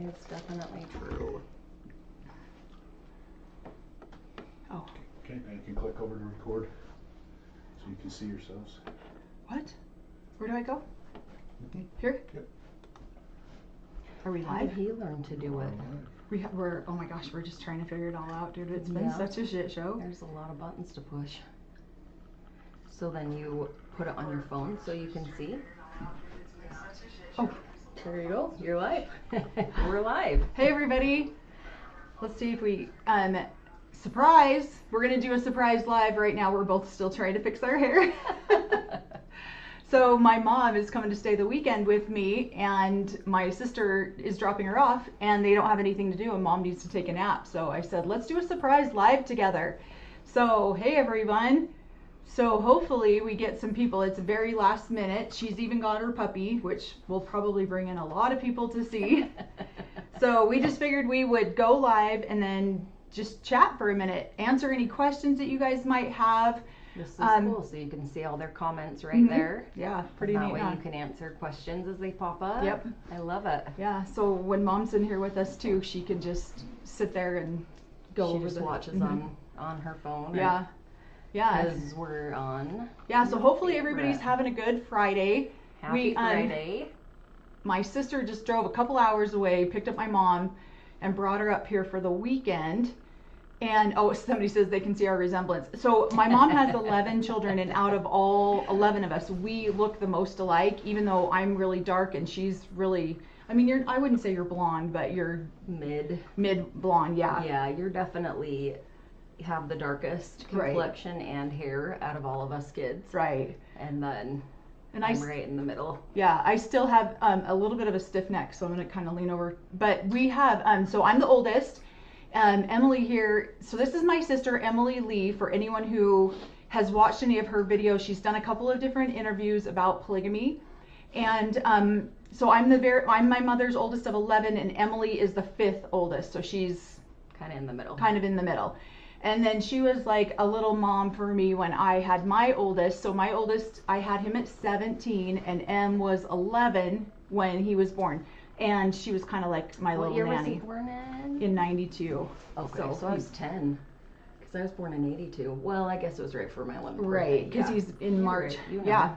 is definitely true. Oh. Okay, now you can click over to record so you can see yourselves. What? Where do I go? Mm-hmm. Here? Yep. Are we How live? did he learn to do it? We're, oh my gosh, we're just trying to figure it all out, dude. It's been such a shit show. There's a lot of buttons to push. So then you put it on your phone so you can see. Oh, There you go. You're live. We're live. hey everybody. Let's see if we, surprise. We're gonna do a surprise live right now. We're both still trying to fix our hair. So my mom is coming to stay the weekend with me, and my sister is dropping her off, and they don't have anything to do, and mom needs to take a nap. So I said, let's do a surprise live together. So, hey everyone. So hopefully we get some people. It's very last minute. She's even got her puppy, which will probably bring in a lot of people to see. So we just figured we would go live and then just chat for a minute, answer any questions that you guys might have. This is cool, so you can see all their comments right there. Yeah, pretty and neat. that way you can answer questions as they pop up. Yep. I love it. Yeah, so when mom's in here with us too, she can just sit there and go She over just watches on her phone. Yeah. Yeah. Because we're on. Yeah, so hopefully everybody's having a good Friday. Happy Friday. My sister just drove a couple hours away, picked up my mom, and brought her up here for the weekend. And, oh, somebody says they can see our resemblance. So my mom has 11 children, and out of all 11 of us, we look the most alike, even though I'm really dark and she's really, I mean, I wouldn't say you're blonde, but you're mid blonde, yeah. Yeah, you're definitely have the darkest complexion and hair out of all of us kids. Right. And then and I'm right in the middle. Yeah, I still have a little bit of a stiff neck, so I'm going to kind of lean over. But we have, so I'm the oldest. Emily here, so this is my sister, Emily Lee. For anyone who has watched any of her videos, she's done a couple of different interviews about polygamy. And so I'm my mother's oldest of 11, and Emily is the 5th oldest, so she's kind of in the middle. And then she was like a little mom for me when I had my oldest. So my oldest, I had him at 17, and Em was 11 when he was born. And she was kind of like my little nanny. What year was he born in? In 92. Okay, so I was 10. Because I was born in 82. Well, I guess it was right for my 11th birthday. Right, because he's in March. Right. You know. Yeah.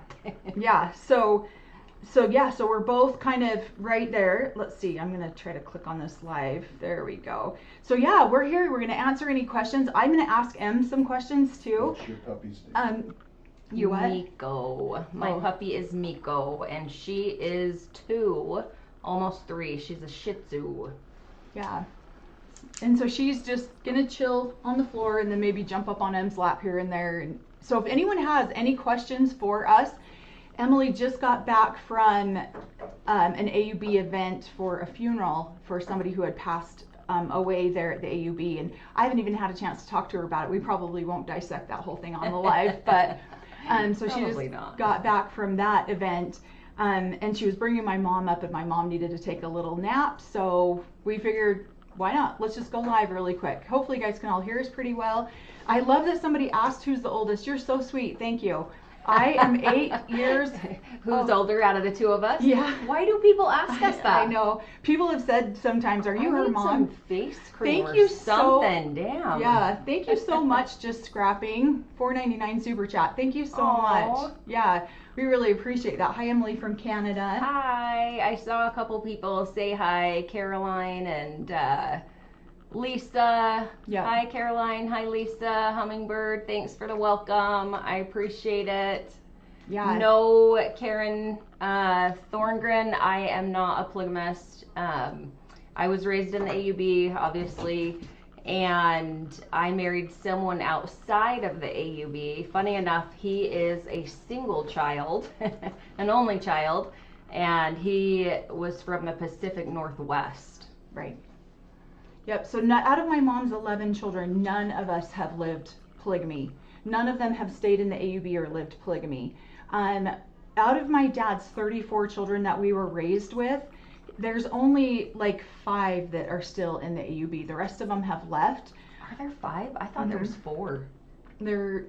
Yeah, so we're both kind of right there. Let's see, I'm going to try to click on this live. There we go. So yeah, we're here. We're going to answer any questions. I'm going to ask Em some questions too. What's your puppy's name? You what? Miko. My puppy is Miko, and she is 2. Almost 3. She's a Shih Tzu. Yeah. And so she's just gonna chill on the floor and then maybe jump up on Em's lap here and there. And so if anyone has any questions for us, Emily just got back from an AUB event for a funeral for somebody who had passed away there at the AUB, and I haven't even had a chance to talk to her about it. We probably won't dissect that whole thing on the live, but so she just got back from that event. And she was bringing my mom up, and my mom needed to take a little nap, so we figured, why not? Let's just go live really quick. Hopefully you guys can all hear us pretty well. I love that somebody asked who's the oldest. You're so sweet. Thank you. I am 8 years. Who's older out of the 2 of us? Yeah. Why do people ask us that? I know. People have said sometimes, "Are you her mom?" Some face cream Thank you something. Damn. Yeah. Thank you so much. Just scrapping $4.99 super chat. Thank you so much. Yeah. We really appreciate that. Hi, Emily from Canada. Hi. I saw a couple people say hi, Caroline and Lisa. Yeah. Hi, Caroline. Hi, Lisa. Hummingbird. Thanks for the welcome. I appreciate it. Yeah. No, Karen Thorngren. I am not a polygamist. I was raised in the AUB, obviously, and I married someone outside of the AUB. Funny enough, he is a single child, an only child, and he was from the Pacific Northwest. Right. Yep. So out of my mom's 11 children, none of us have lived polygamy. None of them have stayed in the AUB or lived polygamy. Out of my dad's 34 children that we were raised with, there's only like 5 that are still in the AUB. The rest of them have left. Are there 5? I thought there was 4. There's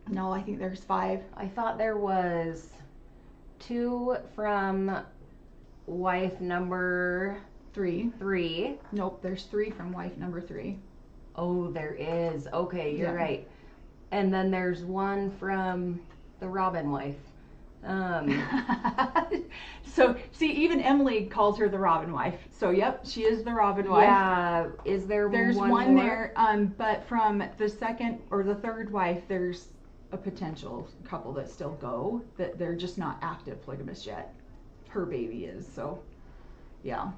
no, I think there's 5. I thought there was 2 from wife number 3. 3. Nope, there's 3 from wife number 3. Oh, there is. Okay, you're Yeah. right. And then there's one from the Robin wife. So, see, even Emily calls her the Robin wife. So, yep, she is the Robin wife. Yeah. Is there There's one one more? there, but from the second or the third wife, there's a potential couple that still go, that they're just not active polygamists yet. Her baby is, so, yeah.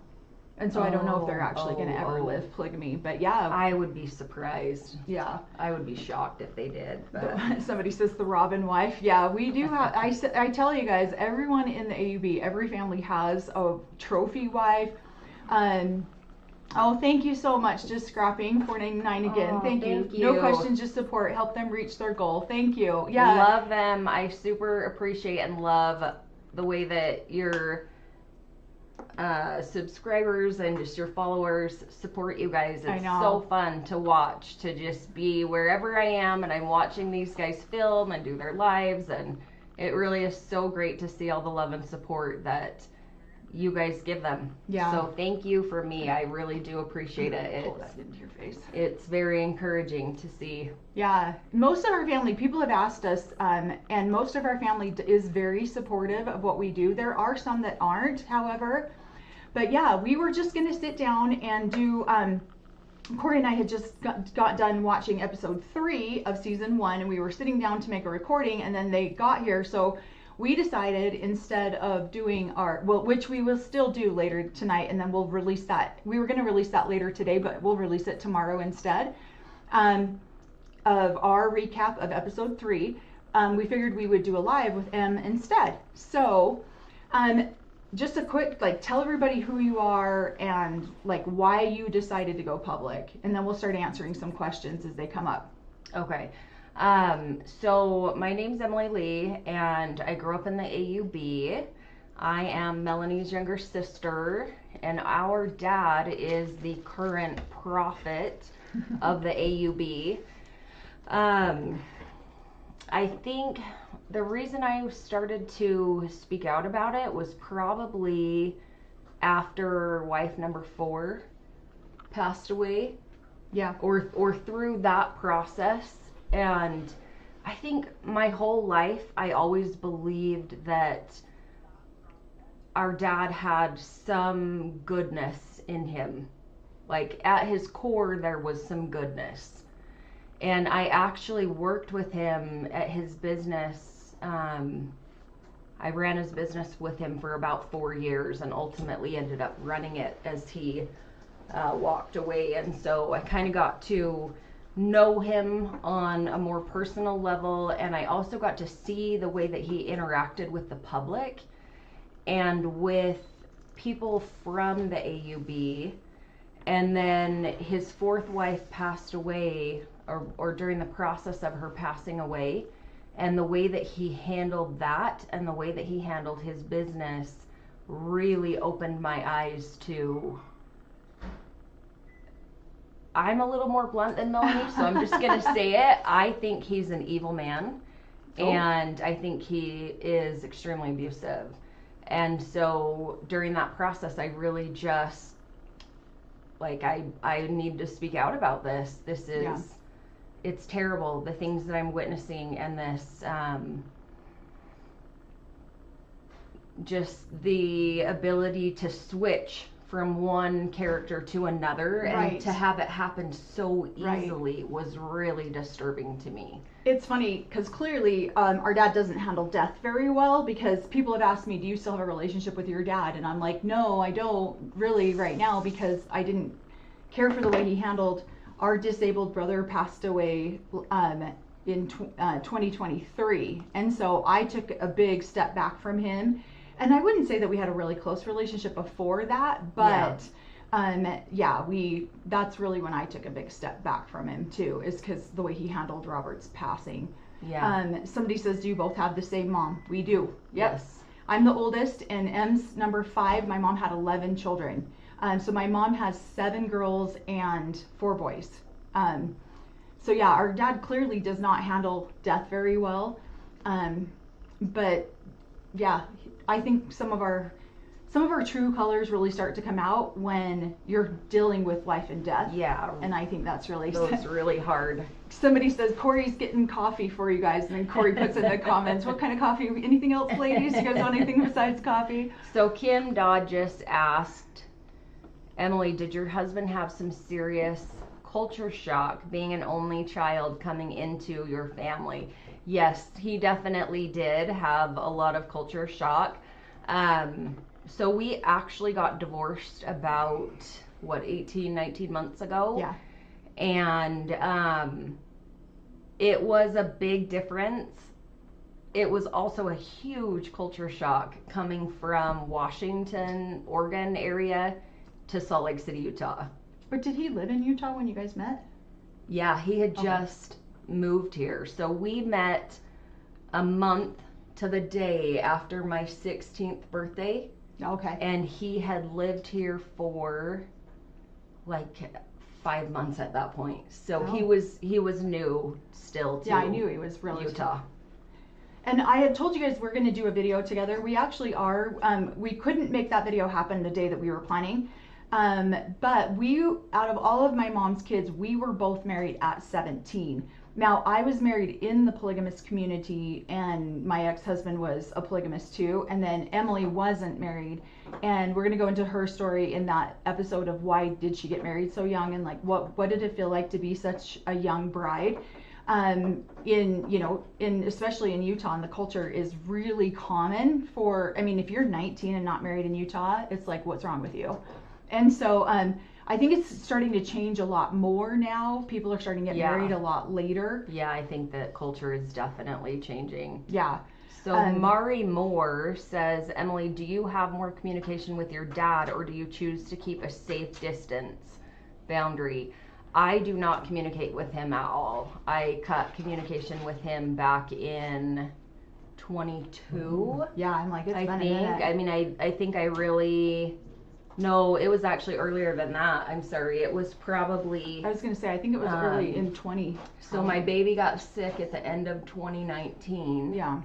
And so I don't know if they're actually going to ever live polygamy, but yeah. I would be surprised. Yeah. I would be shocked if they did. But Somebody says the Robin wife. Yeah, we do have, I tell you guys, everyone in the AUB, every family has a trophy wife. Oh, thank you so much. Just scrapping $4.99 again. Oh, thank you. thank you. No questions, just support. Help them reach their goal. Thank you. Yeah. love them. I super appreciate and love the way that your subscribers and just your followers support you guys. I It's know. so fun to watch, to just be wherever I am and I'm watching these guys film and do their lives, and it really is so great to see all the love and support that you guys give them. Yeah. So thank you for me. I really do appreciate it. Pull that into your face. It's very encouraging to see. Yeah, most of our family, people have asked us, and most of our family is very supportive of what we do. There are some that aren't, however. But yeah, we were just going to sit down and do, Corey and I had just got done watching episode 3 of season 1, and we were sitting down to make a recording, and then they got here. So we decided, instead of doing which we will still do later tonight, and then we'll release that. We were going to release that later today, but we'll release it tomorrow instead. Of our recap of episode 3, we figured we would do a live with Em instead. So, just a quick, tell everybody who you are and, why you decided to go public. And then we'll start answering some questions as they come up. Okay. So my name's Emily Lee, and I grew up in the AUB. I am Melanie's younger sister, and our dad is the current prophet of the AUB. I think the reason I started to speak out about it was probably after wife number 4 passed away. Yeah. Or through that process. And I think my whole life I always believed that our dad had some goodness in him. At his core there was some goodness. And I actually worked with him at his business. I ran his business with him for about 4 years and ultimately ended up running it as he walked away. And so I kind of got to know him on a more personal level, and I also got to see the way that he interacted with the public and with people from the AUB. And then his 4th wife passed away, or during the process of her passing away, and the way that he handled that and the way that he handled his business really opened my eyes to, I'm a little more blunt than Melanie, so I'm just going to say it. I think he's an evil man, and I think he is extremely abusive. And so during that process, I really just, I need to speak out about this. This is, it's terrible, the things that I'm witnessing, and this, just the ability to switch from one character to another, and to have it happen so easily was really disturbing to me. It's funny because clearly our dad doesn't handle death very well, because people have asked me, do you still have a relationship with your dad? And I'm like, no, I don't really right now, because I didn't care for the way he handled. Our disabled brother passed away in 2023, and so I took a big step back from him. And I wouldn't say that we had a really close relationship before that, but that's really when I took a big step back from him too, is because the way he handled Robert's passing. Yeah. Somebody says, do you both have the same mom? We do. Yep. Yes. I'm the oldest, and M's number 5. My mom had 11 children. So my mom has 7 girls and 4 boys. So yeah, our dad clearly does not handle death very well. But yeah, I think some of some of our true colors really start to come out when you're dealing with life and death. Yeah. And I think that's really Those really hard. Somebody says Corey's getting coffee for you guys, and then Corey puts in the comments, what kind of coffee? Anything else, ladies? You guys want anything besides coffee? So Kim Dodd just asked, Emily, did your husband have some serious culture shock being an only child coming into your family? Yes, he definitely did have a lot of culture shock. So we actually got divorced about, 18, 19 months ago? Yeah. And it was a big difference. It was also a huge culture shock coming from Washington, Oregon area to Salt Lake City, Utah. But did he live in Utah when you guys met? Yeah, he had just moved here. So we met a month to the day after my 16th birthday. Okay. And he had lived here for like 5 months at that point. So he was new still to I knew he was really Utah. And I had told you guys we're going to do a video together. We actually are. We couldn't make that video happen the day that we were planning. But out of all of my mom's kids, we were both married at 17. Now, I was married in the polygamist community, and my ex-husband was a polygamist too. And then Emily wasn't married, and we're gonna go into her story in that episode of why did she get married so young, and like what did it feel like to be such a young bride. Especially in Utah, and the culture is really common for. I mean, if you're 19 and not married in Utah, it's like, what's wrong with you? And so, I think it's starting to change a lot more now. People are starting to get married a lot later. Yeah, I think that culture is definitely changing. Yeah. So Mari Moore says, Emily, do you have more communication with your dad, or do you choose to keep a safe distance boundary? I do not communicate with him at all. I cut communication with him back in 22. Yeah, I'm like, it's I been a think. minute. I mean, I think I really. No, it was actually earlier than that. I'm sorry. It was probably. I was gonna say, I think it was early in 20. So my baby got sick at the end of 2019. Yeah.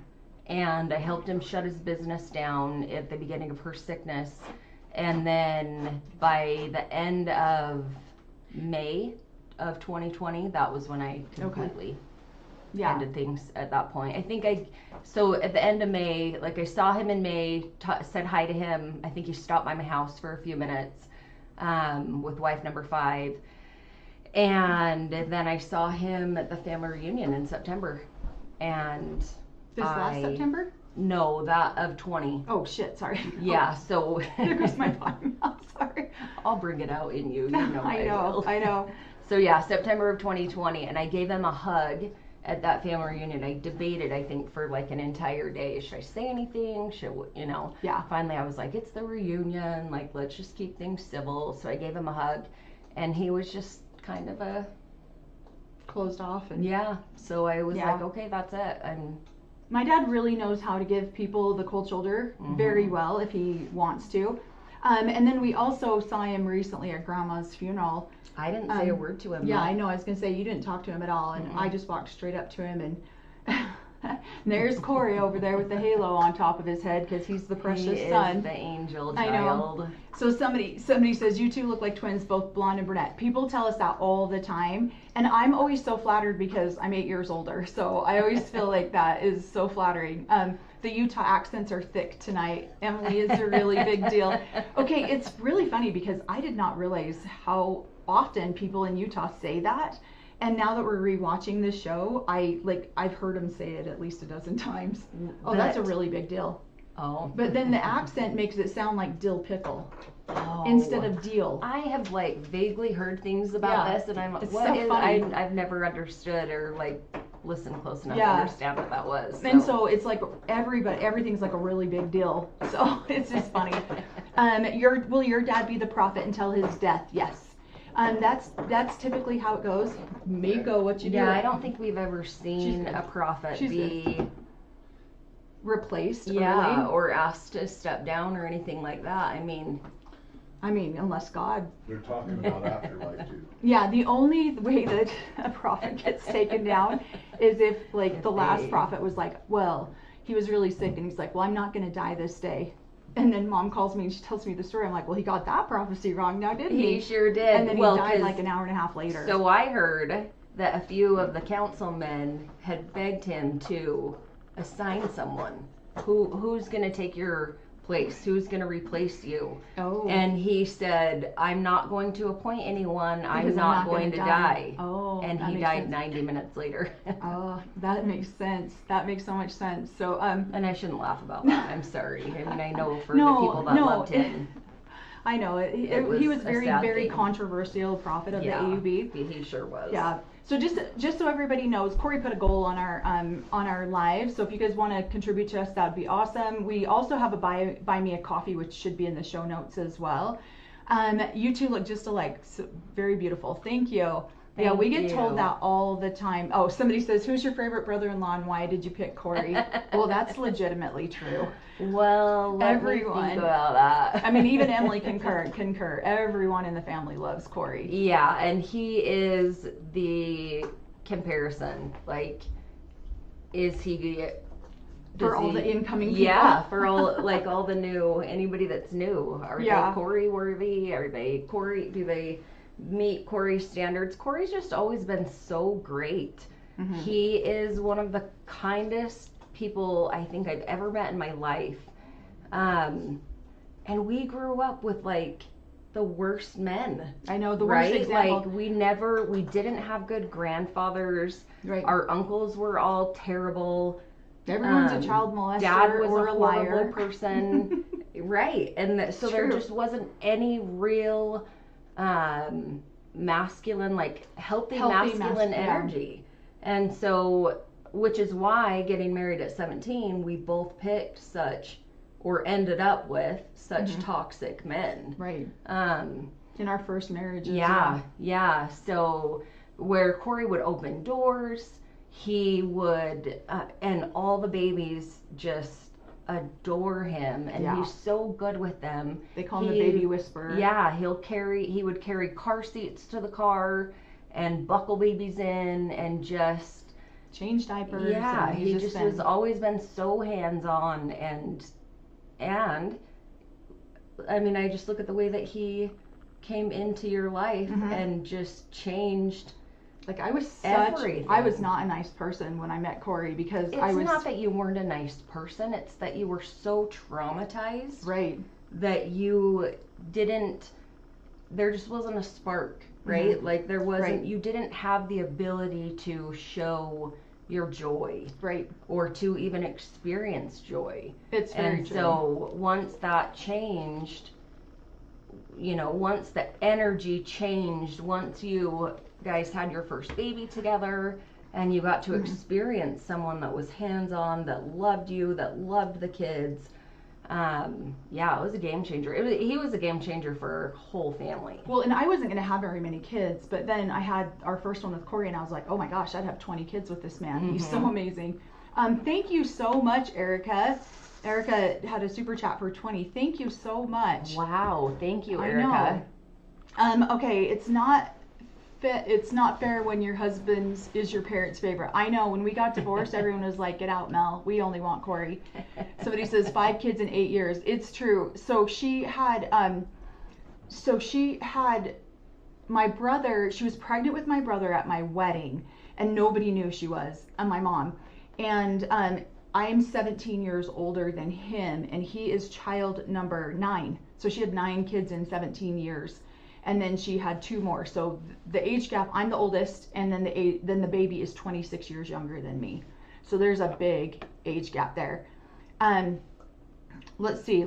And I helped him shut his business down at the beginning of her sickness. And then by the end of May of 2020, that was when I completely ended things at that point. I think so at the end of May, like I saw him in May, said hi to him. I think he stopped by my house for a few minutes with wife number 5. And then I saw him at the family reunion in September. And last September? No, that of 20. Oh shit, sorry. Yeah, so there goes my phone. I'm sorry. I'll bring it out in you. You know I know. So yeah, September of 2020, and I gave him a hug at that family reunion. I debated, I think, for like an entire day. Should I say anything? Yeah. Finally, I was like, it's the reunion. Like, let's just keep things civil. So I gave him a hug, and he was just kind of closed off. And so I was like, okay, that's it. My dad really knows how to give people the cold shoulder very well if he wants to. And then we also saw him recently at Grandma's funeral. I didn't say a word to him. Yeah, I know. I was going to say, you didn't talk to him at all. And I just walked straight up to him, and there's Corey over there with the halo on top of his head because he's the precious son. Is the angel child. I know. So somebody says, you two look like twins, both blonde and brunette. People tell us that all the time. And I'm always so flattered because I'm 8 years older. So I always feel like that is so flattering. The Utah accents are thick tonight. Emily is a really big deal. Okay, it's really funny because I did not realize how often people in Utah say that. And now that we're rewatching this show, I've heard them say it at least a dozen times. Oh, that's a really big deal. Oh. But then the accent makes it sound like dill pickle instead of deal. I have vaguely heard things about this, and I'm like, what is? I've never understood or listened close enough to understand what that was. And so it's like everything's like a really big deal. So it's just funny. Will your dad be the prophet until his death? Yes. That's typically how it goes. Me go what you do. Yeah, I don't think we've ever seen a prophet be replaced. Yeah, or asked to step down or anything like that. I mean, unless God. They're talking about afterlife too. Yeah, the only way that a prophet gets taken down is if the last prophet was like, well, he was really sick and he's like, well, I'm not going to die this day. And then Mom calls me and she tells me the story. I'm like, well, he got that prophecy wrong now, didn't he? He sure did. And then he died like an hour and a half later. So I heard that a few of the councilmen had begged him to assign someone. Who's going to take your place? Who's going to replace you? Oh. And he said, I'm not going to appoint anyone. Because I'm not going to die. Oh. And he died 90 minutes later. Oh, that makes sense. That makes so much sense. So, and I shouldn't laugh about that. I'm sorry. I mean, I know for No, the people that no, loved him. I know he was a very, sad very thing. controversial prophet of the AUB. He sure was. Yeah. So just so everybody knows, Corey put a goal on our live. So if you guys want to contribute to us, that'd be awesome. We also have a buy me a coffee, which should be in the show notes as well. You two look just alike. So, very beautiful. Thank you. Yeah, we get told that all the time. Oh, somebody says, who's your favorite brother-in-law and why did you pick Corey? Well, that's legitimately true. Well, let me think about that. I mean, even Emily concur. Everyone in the family loves Corey. Yeah, and he is the comparison. Like, is he... For all the incoming people? Yeah, for all the new, anybody that's new. Are they Corey worthy? Are they Corey, do they meet Corey's standards? Corey's just always been so great. Mm-hmm. He is one of the kindest people I think I've ever met in my life. And we grew up with like the worst men. I know, the worst example. Like we didn't have good grandfathers. Right. Our uncles were all terrible. Everyone's a child molester. Dad was or a liar. horrible person. Right. And so there just wasn't any real masculine, like healthy masculine energy. Yeah. And so, which is why getting married at 17, we both picked or ended up with such toxic men. Right. In our first marriage. Yeah. So where Corey would open doors, he would, and all the babies just adore him, and he's so good with them. They call him the baby whisperer. Yeah, he would carry car seats to the car and buckle babies in and just change diapers. Yeah, he just has always been so hands-on, and I mean, I just look at the way that he came into your life and just changed. Like I was not a nice person when I met Corey because it's not that you weren't a nice person, it's that you were so traumatized. Right. That there just wasn't a spark, right? Mm-hmm. Like there wasn't, you didn't have the ability to show your joy. Right. Or to even experience joy. It's very true. So once that changed, once the energy changed, once you guys had your first baby together and you got to experience someone that was hands-on, that loved you, that loved the kids, it was a game changer. He was a game changer for our whole family. Well, and I wasn't going to have very many kids, but then I had our first one with Corey and I was like, oh my gosh, I'd have 20 kids with this man. He's so amazing. Thank you so much, Erica. Erica had a super chat for 20. Thank you so much. Wow, thank you, Erica. I know. Okay, it's not fair when your husband is your parents' favorite. I know, when we got divorced, everyone was like, get out, Mel. We only want Corey. Somebody says 5 kids in 8 years. It's true. So she had my brother, she was pregnant with my brother at my wedding, and nobody knew she was, and my mom. And I am 17 years older than him, and he is child number 9. So she had 9 kids in 17 years. And then she had 2 more. So the age gap, I'm the oldest, and then the baby is 26 years younger than me. So there's a big age gap there. Let's see.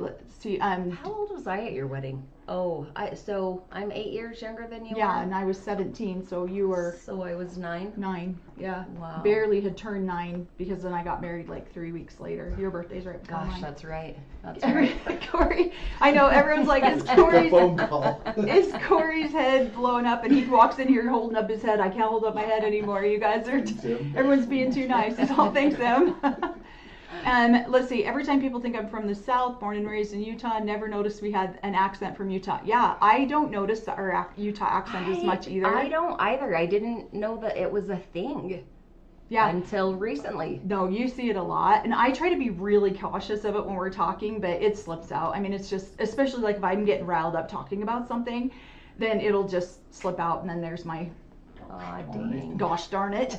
How old was I at your wedding? Oh, so I'm 8 years younger than you. Yeah, and I was 17, so you were. So I was 9. 9, yeah. Wow. Barely had turned 9 because then I got married like 3 weeks later. Your birthday's right before mine. Gosh, that's right. That's right. Corey, I know everyone's like, is Corey's head blowing up? And he walks in here holding up his head. I can't hold up my head anymore. You guys are. Everyone's being too nice. It's all thanks them. Let's see. Every time people think I'm from the South, born and raised in Utah, never noticed we had an accent from Utah. Yeah, I don't notice our Utah accent as much either. I don't either. I didn't know that it was a thing. Yeah. Until recently. No, you see it a lot. And I try to be really cautious of it when we're talking, but it slips out. I mean, it's just, especially like if I'm getting riled up talking about something, then it'll just slip out, and then there's my Aw, dang. gosh darn it.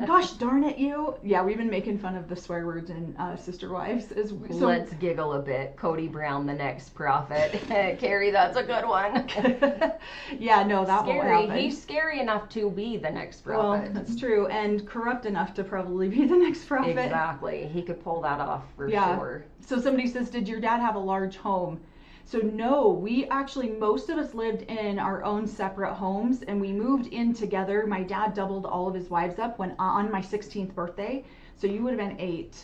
Gosh darn it, you. Yeah, we've been making fun of the swear words in Sister Wives. So, Let's giggle a bit. Cody Brown, the next prophet. Carrie, that's a good one. yeah, no, that won't Scary. happen. He's scary enough to be the next Well, prophet. that's true, and corrupt enough to probably be the next prophet. Exactly. He could pull that off for Yeah. sure. So somebody says, did your dad have a large home? So no, we actually, most of us lived in our own separate homes, and we moved in together. My dad doubled all of his wives up when on my 16th birthday. So you would have been 8.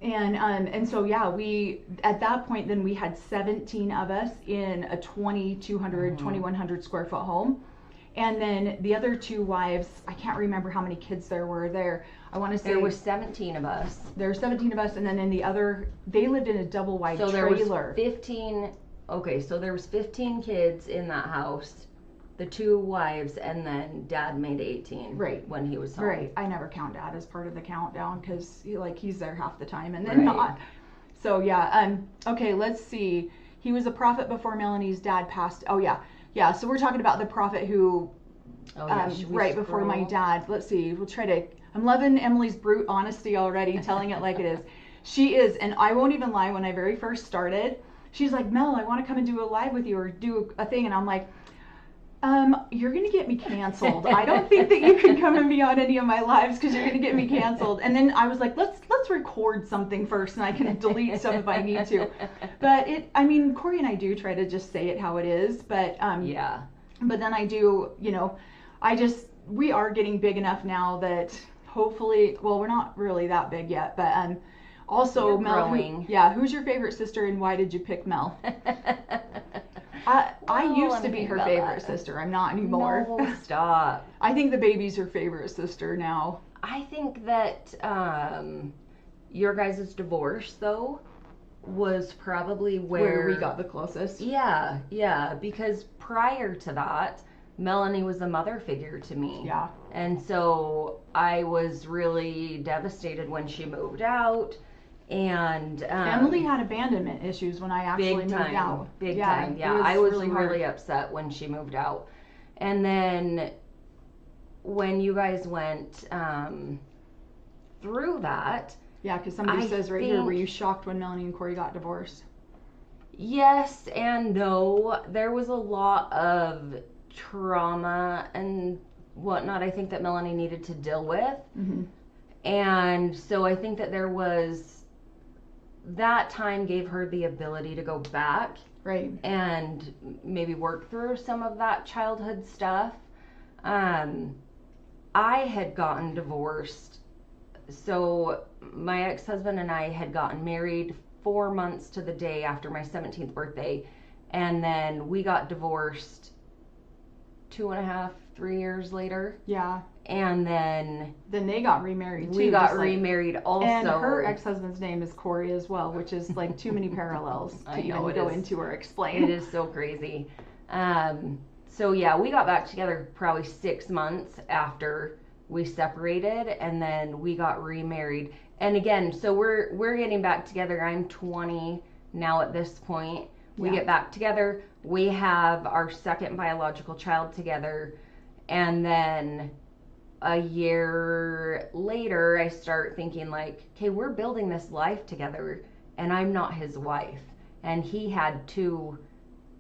And so yeah, we at that point then we had 17 of us in a 2,200, 2,100 square foot home. And then the other 2 wives, I can't remember how many kids there were there. I want to say There was 17 of us. there were 17 of us, and then in the other, they lived in a double wide So trailer. there was 15. Okay, so there was 15 kids in that house. The 2 wives, and then Dad made 18. Right. When he was home. Right. I never count Dad as part of the countdown because he's there half the time and then Right. not. So yeah. Okay. Let's see. He was a prophet before Melanie's dad passed. Oh yeah. Yeah. So we're talking about the prophet who, Oh, yeah. Should we right before my scroll? dad. Let's see. We'll try to. I'm loving Emily's brute honesty already, telling it like it is. She is, and I won't even lie. When I very first started, she's like, Mel, I want to come and do a live with you or do a thing, and I'm like, you're going to get me canceled. I don't think that you can come and be on any of my lives because you're going to get me canceled. And then I was like, let's record something first and I can delete stuff if I need to. But Corey and I do try to just say it how it is. But, Yeah. but then I do, we are getting big enough now that hopefully, well, we're not really that big yet, but, also You're Mel, growing. who's your favorite sister and why did you pick Mel? I Oh, used let to me be think her about favorite that. sister. I'm not anymore. No, stop. I think the baby's her favorite sister now. I think that your guys' divorce, though, was probably Where we got the closest. Yeah, because prior to that, Melanie was a mother figure to me. Yeah. And so I was really devastated when she moved out. And Emily had abandonment issues when I actually big moved time, out. big time. Yeah, I was really upset when she moved out. And then when you guys went through that, Yeah, because somebody I says right here, were think- you shocked when Melanie and Corey got divorced? yes and no. There was a lot of trauma and whatnot I think that Melanie needed to deal with. Mm-hmm. And so I think that that time gave her the ability to go back Right. and maybe work through some of that childhood stuff. I had gotten divorced. So my ex-husband and I had gotten married 4 months to the day after my 17th birthday. And then we got divorced 2.5, 3 years later. Yeah. And then Then they got remarried too. we got just like- remarried also. And her ex-husband's name is Corey as well, which is like too many parallels to I know, even it go is. into or explain. It is so crazy. So yeah, we got back together probably 6 months after we separated, and then we got remarried. And again, so we're getting back together. I'm 20 now at this point. We Yeah. get back together. We have our second biological child together, and then a year later, I start thinking like, okay, we're building this life together, and I'm not his wife. And he had 2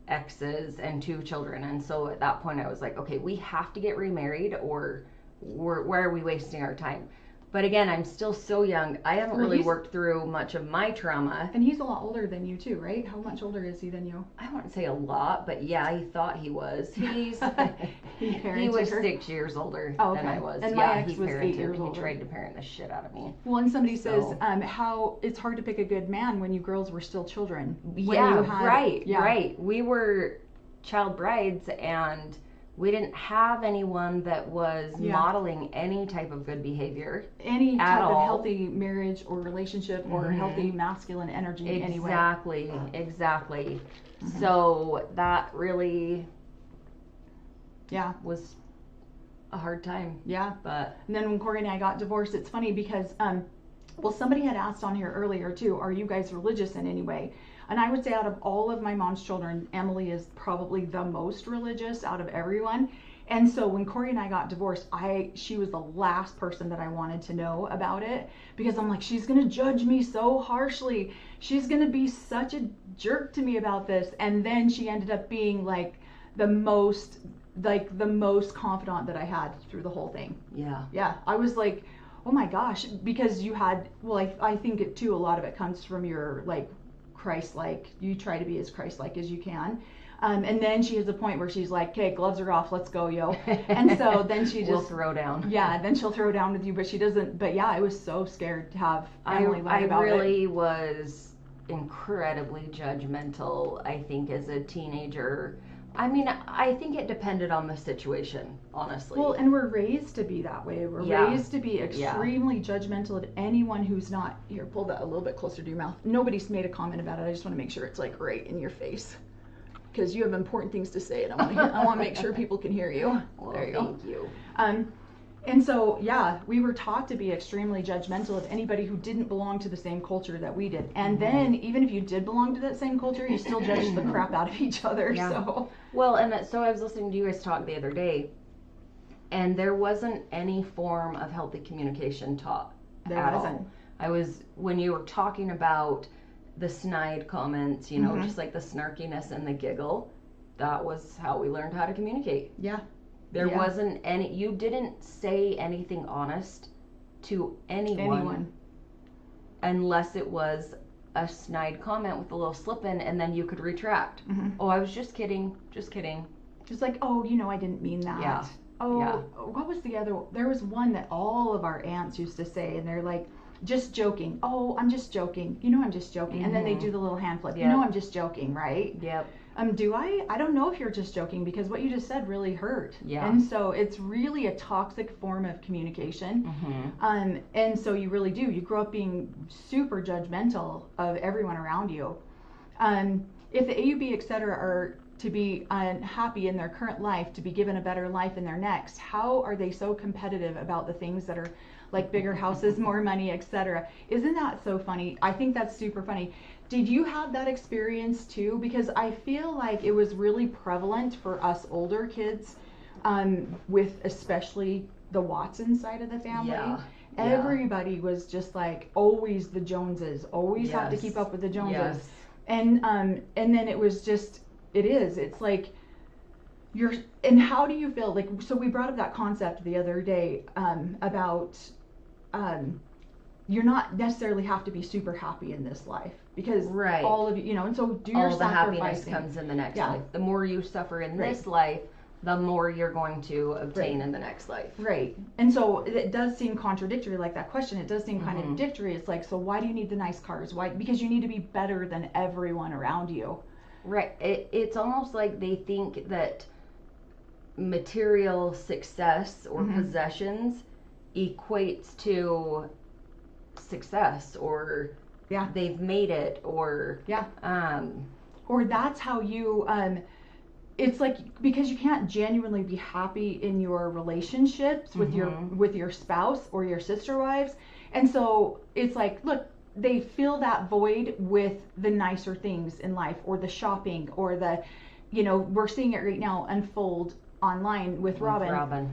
exes and 2 children, and so at that point I was like, okay, we have to get remarried, or where are we wasting our time? But again, I'm still so young. I haven't Well, really he's- worked through much of my trauma. And he's a lot older than you too, right? How much older is he than you? I wouldn't say a lot, but yeah, he thought he was. He He parented was her? 6 years older Oh, than okay. I was. And my yeah, ex he was 8 parented. years He older. tried to parent the shit out of me. Well, and somebody says So- how it's hard to pick a good man when you girls were still children. When Yeah, you had- right, yeah. right. We were child brides, and we didn't have anyone that was Yeah. modeling any type of good behavior. Any At type of all. healthy marriage or relationship or Mhm. healthy masculine energy anyway. Exactly. Mm-hmm. So that really Yeah. was a hard time. Yeah. But And then when Corey and I got divorced, it's funny because, well, somebody had asked on here earlier too, are you guys religious in any way? And I would say out of all of my mom's children, Emily is probably the most religious out of everyone. And so when Corey and I got divorced, she was the last person that I wanted to know about it, because I'm like, she's going to judge me so harshly. She's going to be such a jerk to me about this. And then she ended up being like the most confidant that I had through the whole thing. yeah. Yeah. I was like, oh my gosh, because you had, well, I think it too, a lot of it comes from your like Christ-like, you try to be as Christ-like as you can. And then she has a point where she's like, okay, gloves are off, let's go, yo. And so then she just will throw down. Yeah, then she'll throw down with you, but she doesn't. But yeah, I was so scared to have Emily learn about it. I really was incredibly judgmental, I think, as a teenager. I mean, I think it depended on the situation, honestly. Well, and we're raised to be that way. We're raised to be extremely judgmental of anyone who's not. Here, pull that a little bit closer to your mouth. Nobody's made a comment about it. I just want to make sure it's like right in your face, because you have important things to say, and I want to make sure people can hear you. Well, there you go. Thank you. And so, yeah, we were taught to be extremely judgmental of anybody who didn't belong to the same culture that we did. And then, even if you did belong to that same culture, you still judged the crap out of each other. Yeah. So, well, and so I was listening to you guys talk the other day, and there wasn't any form of healthy communication taught at all. When you were talking about the snide comments, you know, just like the snarkiness and the giggle, that was how we learned how to communicate. yeah. There wasn't any, you didn't say anything honest to anyone unless it was a snide comment with a little slip in, and then you could retract. Oh, I was just kidding. Just like, oh, you know, I didn't mean that. Yeah. Oh, Yeah. What was the other? There was one that all of our aunts used to say, and they're like, just joking. Oh, I'm just joking. You know, I'm just joking. And then they do the little hand flip. Yep. You know, I'm just joking, right? Yep. Do I? I don't know if you're just joking, because what you just said really hurt. Yeah. And so it's really a toxic form of communication. And so you really do. You grow up being super judgmental of everyone around you. If the AUB, etc., are to be unhappy in their current life, to be given a better life in their next, how are they so competitive about the things that are like bigger houses, more money, etc.? Isn't that so funny? I think that's super funny. Did you have that experience too? Because I feel like it was really prevalent for us older kids, with especially the Watson side of the family. Yeah. Everybody was just like always the Joneses, always have to keep up with the Joneses. And then it was just, it's like and how do you feel like, so we brought up that concept the other day, about you're not necessarily have to be super happy in this life, because all of you know, and so do your all the happiness sacrificing. comes in the next life. The more you suffer in this life, the more you're going to obtain in the next life. Right. And so it does seem contradictory, like that question. It does seem contradictory. It's like, so why do you need the nice cars? Why? Because you need to be better than everyone around you. Right. It's almost like they think that material success or possessions equates to success, or they've made it, or or that's how you it's like, because you can't genuinely be happy in your relationships with your spouse or your sister wives. And so it's like, look, they fill that void with the nicer things in life, or the shopping, or the, you know, we're seeing it right now unfold online with Robin.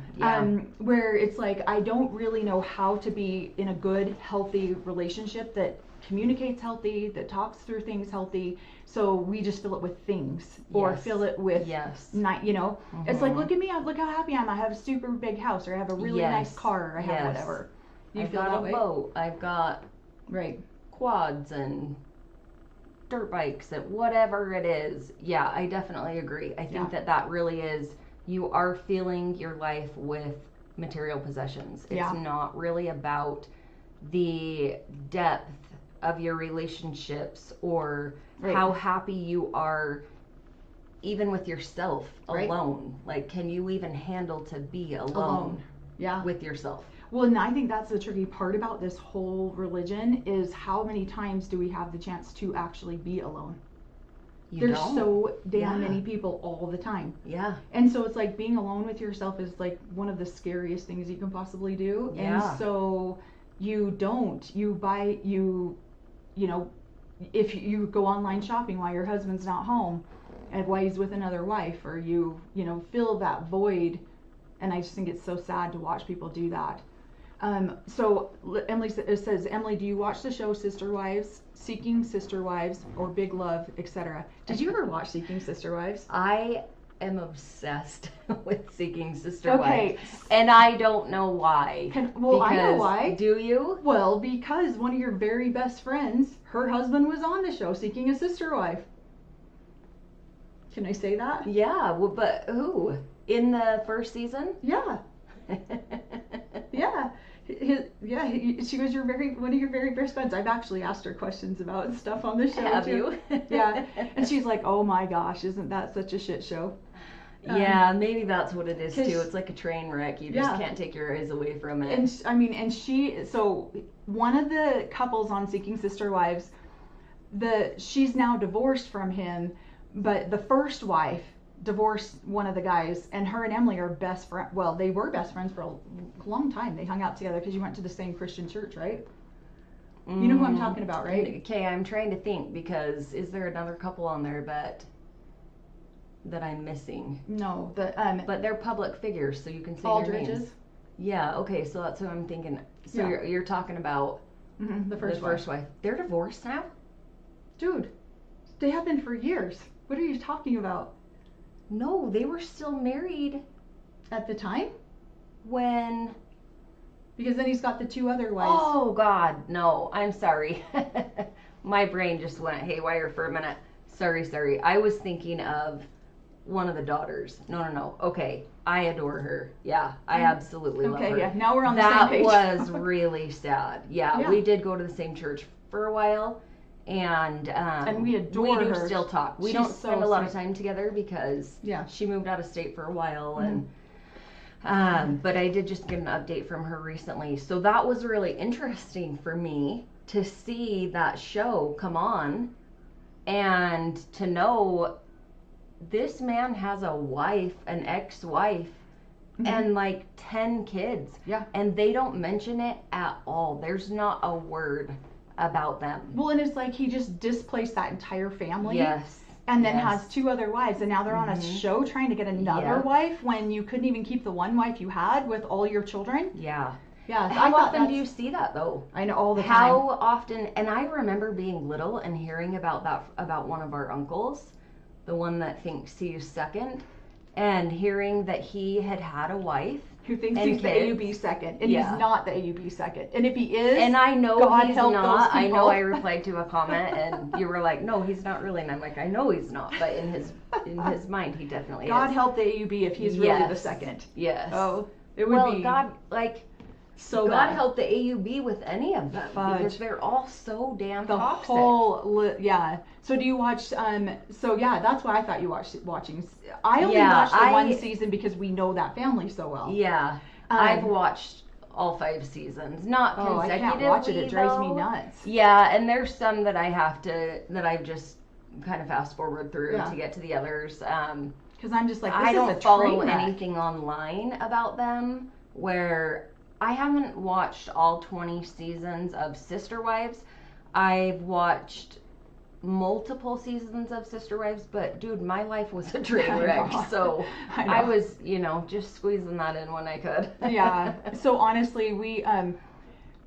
Where it's like, I don't really know how to be in a good, healthy relationship that communicates healthy, that talks through things healthy. So we just fill it with things, or fill it with you know, it's like, look at me, look how happy I am. I have a super big house, or I have a really nice car, or I have whatever. I've got a boat. I've got quads and dirt bikes and whatever it is. Yeah, I definitely agree. I think that really is, you are filling your life with material possessions. It's not really about the depth of your relationships, or how happy you are even with yourself alone. Like, can you even handle to be alone. With yourself? Well, and I think that's the tricky part about this whole religion, is how many times do we have the chance to actually be alone? There's don't. so damn Yeah. many people all the time. Yeah. And so it's like being alone with yourself is like one of the scariest things you can possibly do. Yeah. And so you know, if you go online shopping while your husband's not home and while he's with another wife, or you fill that void. And I just think it's so sad to watch people do that. So Emily says, Emily, do you watch the show Sister Wives, Seeking Sister Wives, or Big Love, etc.? Did you ever watch Seeking Sister Wives? I am obsessed with Seeking Sister Okay. Wives. And I don't know why. I know why. Do you? Well, because one of your very best friends, her husband was on the show Seeking a Sister Wife. Can I say that? Yeah, well, but who? In the first season? Yeah. Yeah. She was one of your very best friends. I've actually asked her questions about stuff on the show. Have too. you? Yeah. And she's like, oh my gosh, isn't that such a shit show? Yeah, maybe that's what it is too. 'cause- It's like a train wreck. You just can't take your eyes away from it. So one of the couples on Seeking Sister Wives, she's now divorced from him, but the first wife divorced one of the guys, and her and Emily are best friends. Well, they were best friends for a long time. They hung out together because you went to the same Christian church, right? You know who I'm talking about, right? Okay, I'm trying to think, because is there another couple on there that I'm missing? No, But they're public figures, so you can say their Aldridge's. names. Yeah, okay, so that's who I'm thinking. So Yeah. you're talking about The first the first wife. They're divorced now? Dude, they have been for years. What are you talking about? No, they were still married At the time? when... Because then he's got the two other wives. Oh, God, no, I'm sorry. My brain just went haywire for a minute. Sorry. I was thinking of one of the daughters. No. Okay, I adore her. Yeah, I absolutely love her. Okay, yeah, now we're on the That same page. was really sad. Yeah, Yeah. we did go to the same church for a while, and we adore we do her. still talk. We She's don't so spend a lot of sweet. time together because Yeah. she moved out of state for a while, and but I did just get an update from her recently. So that was really interesting for me to see that show come on and to know this man has a wife, an ex-wife, and like 10 kids. Yeah. And they don't mention it at all. There's not a word about them. Well, and it's like he just displaced that entire family. Yes. And then yes. has two other wives, and now they're on a show trying to get another Yeah. wife when you couldn't even keep the one wife you had with all your children. Yeah. Yeah. How often do you see that though? I know, all the time. How often? And I remember being little and hearing about that, about one of our uncles, the one that thinks he's second, and hearing that he had a wife. Who thinks and he's kids. the AUB second, and Yeah. he's not the AUB second. And if he is, And I know God he's help not. those I people. know I replied to a comment and you were like, no, he's not really. And I'm like, I know he's not. But in his mind, he definitely God is. help the AUB if he's really the Yes. second. Yes. Oh, it would well, be God, like, so God bad. help the AUB with any of them. Fudge. Because they're all so damn The toxic. whole, yeah. So do you watch, so yeah, that's why I thought you watching. I only Yeah, watched the one season because we know that family so well. Yeah. I've watched all 5 seasons. Not Oh, I consecutively, can't watch it. It drives me though. nuts. Yeah, and there's some that I've just kind of fast forward through Yeah. to get to the others. Because I'm just like, this I is don't a follow train wreck. anything online about them where I haven't watched all 20 seasons of Sister Wives. I've watched multiple seasons of Sister Wives, but dude, my life was a train I wreck. know. So I know. I was, just squeezing that in when I could. Yeah. So honestly, we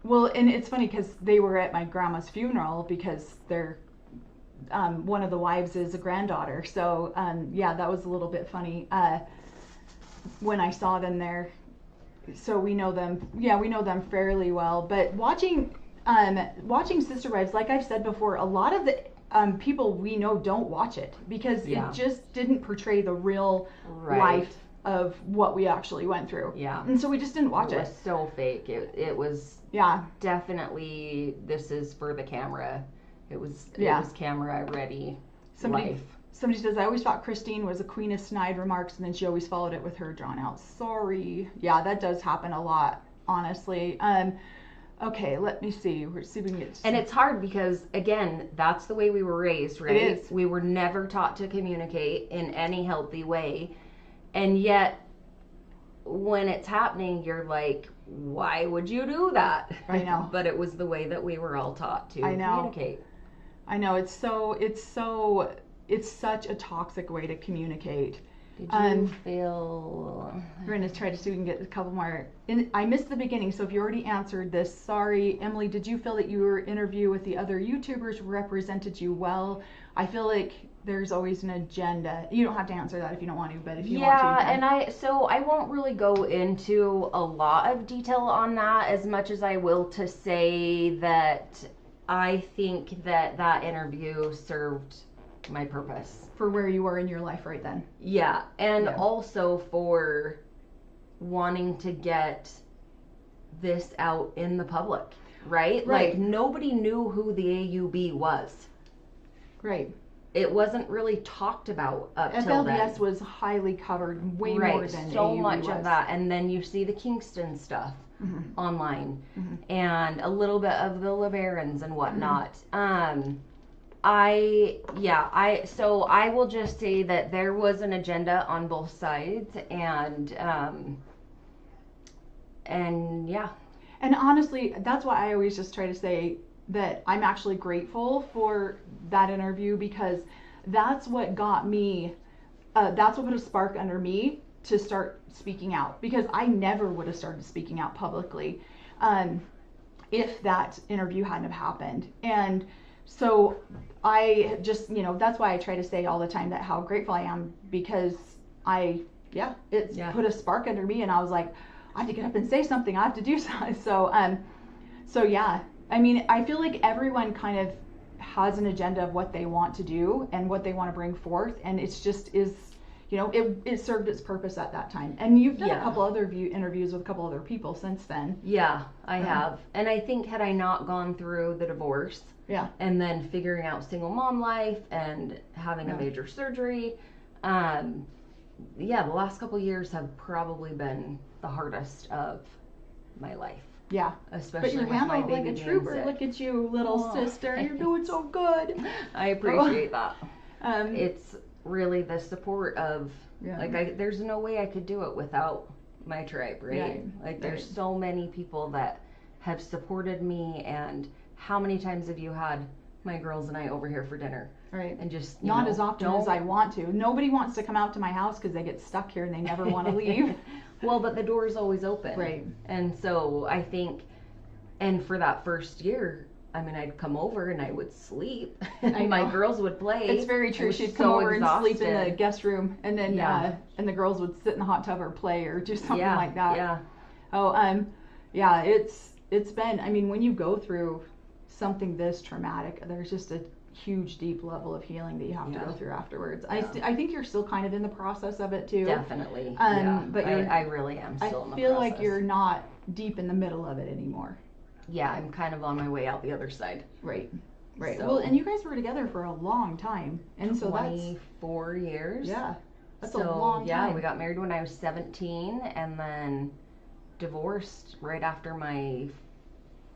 well, and it's funny because they were at my grandma's funeral because they're one of the wives is a granddaughter. So yeah, that was a little bit funny when I saw them there. So we know them. Yeah, we know them fairly well. But watching Sister Wives, like I've said before, a lot of the people we know don't watch it because Yeah. it just didn't portray the real Right. life of what we actually went through. Yeah. And so we just didn't watch It it. was so fake. It was Yeah. definitely, this is for the camera. It was camera ready Somebody life. says, I always thought Christine was a queen of snide remarks, and then she always followed it with her drawn out sorry. Yeah, that does happen a lot, honestly. Okay, let me see. We're see if we can get. And it's hard because, again, that's the way we were raised, right? It is. We were never taught to communicate in any healthy way. And yet, when it's happening, you're like, why would you do that? I know. But it was the way that we were all taught to I know. communicate. I know, it's such a toxic way to communicate. Did you feel... We're going to try to see if we can get a couple more. I missed the beginning, so if you already answered this, sorry. Emily, did you feel that your interview with the other YouTubers represented you well? I feel like there's always an agenda. You don't have to answer that if you don't want to, but if you want to. Yeah, and I won't really go into a lot of detail on that as much as I will to say that I think that interview served my purpose. For where you were in your life right then. Yeah, and also for wanting to get this out in the public, right? Like, nobody knew who the AUB was. Right. It wasn't really talked about up till then. FLDS was highly covered, way more than so AUB much was. of that, and then you see the Kingston stuff online, and a little bit of the LeBarons and whatnot. I will just say that there was an agenda on both sides, and yeah. And honestly, that's why I always just try to say that I'm actually grateful for that interview, because that's what got me, that's what put a spark under me to start speaking out, because I never would have started speaking out publicly if that interview hadn't have happened. And so I just, that's why I try to say all the time that how grateful I am, because it's put a spark under me, and I was like, I have to get up and say something. I have to do something. So yeah, I mean, I feel like everyone kind of has an agenda of what they want to do and what they want to bring forth, and it's just it served its purpose at that time. And you've done a couple other interviews with a couple other people since then. Yeah, I have. And I think had I not gone through the divorce, and then figuring out single mom life and having a major surgery, the last couple years have probably been the hardest of my life. Yeah, especially but you're with my baby like a trooper. sick. Look at you, little sister. You're doing so good. I appreciate that. It's really the support of there's no way I could do it without my tribe, right? There's so many people that have supported me, and how many times have you had my girls and I over here for dinner? Right. And just not as often as I want to. Nobody wants to come out to my house because they get stuck here and they never want to leave. Well, but the door is always open. Right. And so I think, and for that first year, I mean, I'd come over and I would sleep. My girls would play. It's very true. She'd come over and sleep in the guest room, and then and the girls would sit in the hot tub or play or do something like that. Yeah. Oh, it's been. I mean, when you go through something this traumatic, there's just a huge, deep level of healing that you have to go through afterwards. I think you're still kind of in the process of it too. Definitely. But I really am still in the process. I feel like you're not deep in the middle of it anymore. Yeah, I'm kind of on my way out the other side. Right. So, well, and you guys were together for a long time, and so 24 years. Yeah, that's a long time. Yeah, we got married when I was 17, and then divorced right after my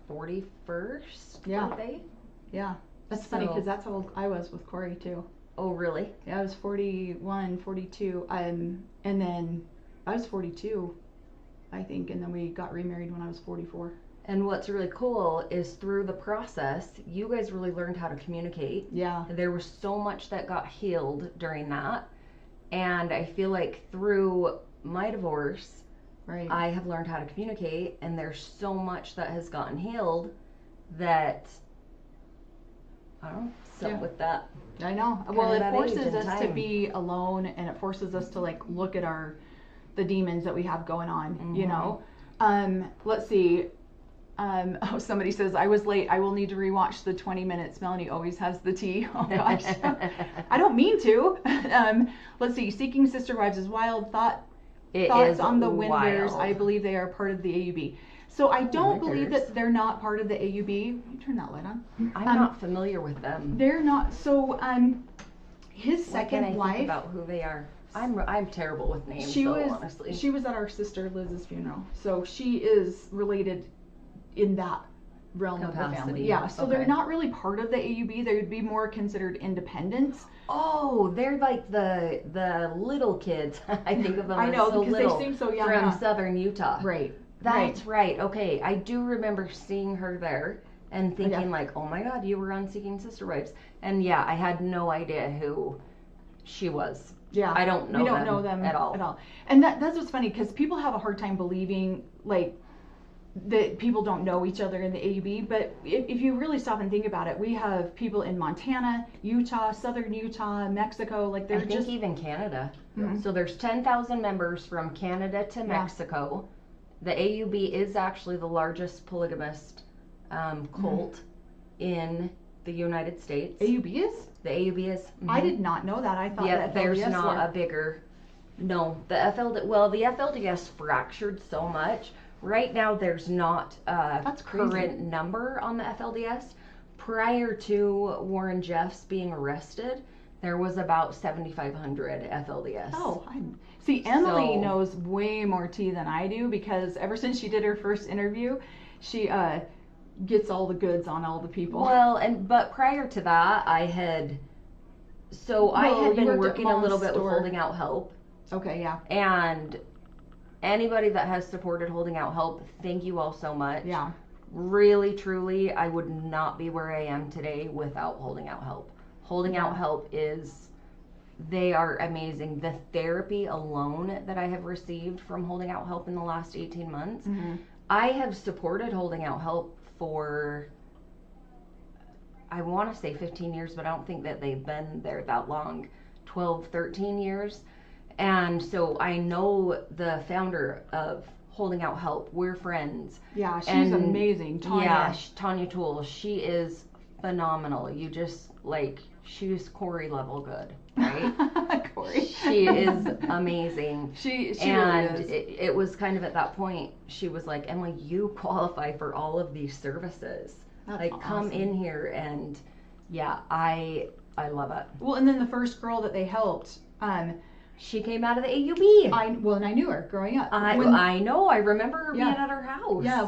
41st birthday. Yeah, that's funny because that's how old I was with Corey too. Oh, really? Yeah, I was 41, 42, and then I was 42, I think, and then we got remarried when I was 44. And what's really cool is through the process, you guys really learned how to communicate. Yeah. There was so much that got healed during that. And I feel like through my divorce, I have learned how to communicate, and there's so much that has gotten healed that, I don't know, something with that. I know. Well, it forces us to be alone, and it forces us to like look at the demons that we have going on, you know. Let's see. Somebody says, I was late. I will need to rewatch the 20 minutes. Melanie always has the tea. Oh gosh. I don't mean to. Let's see. Seeking Sister Wives is wild. Thoughts on the Wind Bears. I believe they are part of the AUB. So I don't believe that they're not part of the AUB. You turn that light on. I'm not familiar with them. They're not. So his second wife. Think about who they are. I'm terrible with names. Honestly. She was at our sister Liz's funeral. So she is related in that realm of the family. Capacity. Yeah, so Okay. they're not really part of the AUB. They would be more considered independents. Oh, they're like the little kids. I think of them I as know, so because little they seem so young. from Yeah. southern Utah. Right. That's right. Okay, I do remember seeing her there and thinking Yeah. like, oh my God, you were on Seeking Sister Wives. And yeah, I had no idea who she was. Yeah, I don't know we don't them know them at all. And that's what's funny, because people have a hard time believing like that people don't know each other in the AUB. But if you really stop and think about it, we have people in Montana, Utah, southern Utah, Mexico. Like I they're think just even Canada. Mhm. So there's 10,000 members from Canada to Mexico. The AUB is actually the largest polygamist cult in the United States. AUB is. The AUB is. I did not know that. I thought Yeah, that there's FLDS not were. a bigger. No, the FLDS fractured so much. Right now, there's not a That's crazy. current number on the FLDS. Prior to Warren Jeffs being arrested, there was about 7,500 FLDS. Oh, see, Emily So- knows way more tea than I do, because ever since she did her first interview, she gets all the goods on all the people. Well, but prior to that, I had you been worked at working a little Mom's bit store. with Holding Out Help. Okay, yeah, And anybody that has supported Holding Out Help, thank you all so much. yeah. Really, truly, I would not be where I am today without Holding Out Help. Holding Out Help they are amazing. The therapy alone that I have received from Holding Out Help in the last 18 months, I have supported Holding Out Help for, I want to say 15 years, but I don't think that they've been there that long, 12, 13 years. And so I know the founder of Holding Out Help. We're friends. Yeah, she's And, amazing. Tanya. Yeah, Tanya Toole. She is phenomenal. You just, she's Corey level good, right? Corey. She is amazing. She And really is. it was kind of at that point, she was like, Emily, you qualify for all of these services. That's Come awesome. in here. And yeah, I love it. Well, and then the first girl that they helped, She came out of the AUB. and I knew her growing up. I know. I remember her being Yeah. at her house. Yeah,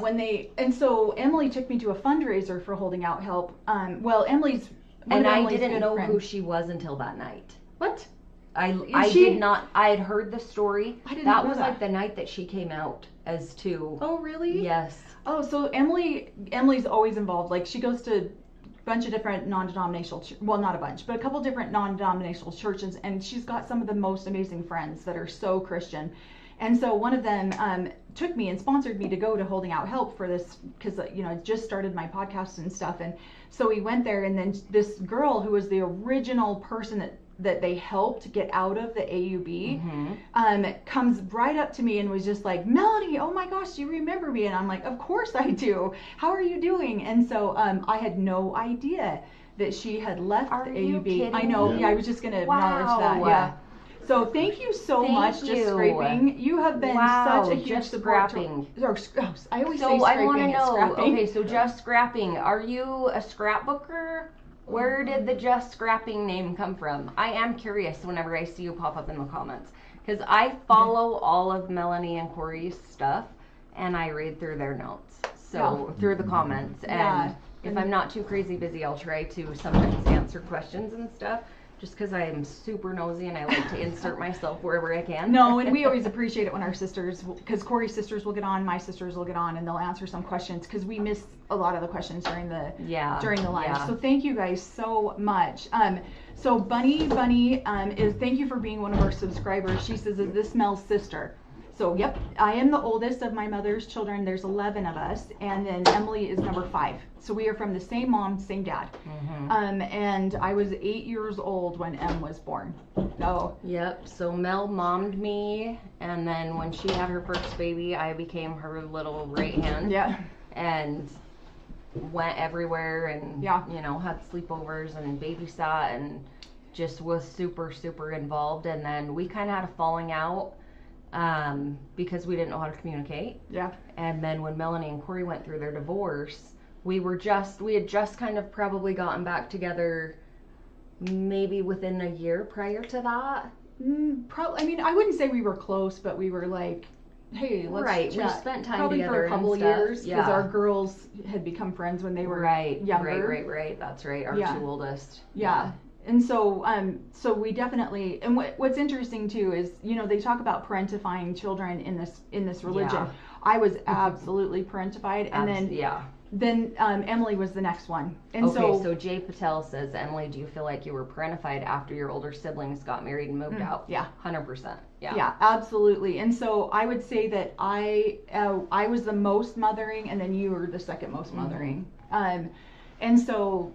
and so Emily took me to a fundraiser for Holding Out Help. Emily's one And of I Emily's didn't good know friends. who she was until that night. What? I She- did not. I had heard the story. I didn't That know was that. like the night that she came out as to. Oh, really? Yes. Oh, so Emily's always involved. Like, she goes to a bunch of different non-denominational, well, not a bunch, but a couple different non-denominational churches, and she's got some of the most amazing friends that are so Christian. And so one of them took me and sponsored me to go to Holding Out Help for this, because I just started my podcast and stuff. And so we went there, and then this girl who was the original person that they helped get out of the AUB comes right up to me and was just like, Melanie, oh my gosh, do you remember me? And I'm like, of course I do. How are you doing? And so I had no idea that she had left Are the you AUB. kidding I know. me? Yeah, I was just going to acknowledge that. Wow. Yeah. So thank you so Thank much, you. Just Scraping. You have been Wow, such a huge Just support. Scrapping. I always say So I scraping. want to it's know. scrapping. Okay, so Just Scrapping. Are you a scrapbooker? Where did the Just Scrapping name come from? I am curious whenever I see you pop up in the comments, because I follow all of Melanie and Corey's stuff, and I read through their notes. So through the comments, and Yeah. if I'm not too crazy busy, I'll try to sometimes answer questions and stuff. Just because I am super nosy and I like to insert myself wherever I can. No, and we always appreciate it when our sisters, because Corey's sisters will get on, my sisters will get on, and they'll answer some questions, because we miss a lot of the questions during the live. Yeah. So thank you guys so much. So Bunny is, thank you for being one of our subscribers. She says, is this Mel's sister? So yep, I am the oldest of my mother's children. There's 11 of us, and then Emily is number 5. So we are from the same mom, same dad. And I was 8 years old when Em was born. So Yep, so Mel mommed me, and then when she had her first baby, I became her little right hand. yeah, And went everywhere and, Yeah. had sleepovers and babysat and just was super, super involved. And then we kind of had a falling out because we didn't know how to communicate. yeah. And then when Melanie and Corey went through their divorce, we had just kind of probably gotten back together maybe within a year prior to that. Probably. I mean, I wouldn't say we were close, but we were like hey, let's Right, we chat. spent time Probably together for a and couple of stuff. years because Yeah. our girls had become friends when they were Right, younger. right. That's right. Our Yeah. two oldest. Yeah. And so, so we definitely, and what's interesting too is, you know, they talk about parentifying children in this religion. Yeah. I was absolutely parentified, and then Emily was the next one. And Okay, so Jay Patel says, Emily, do you feel like you were parentified after your older siblings got married and moved out? Yeah. 100%. Yeah. Yeah, absolutely. And so I would say that I was the most mothering, and then you were the second most mothering. And so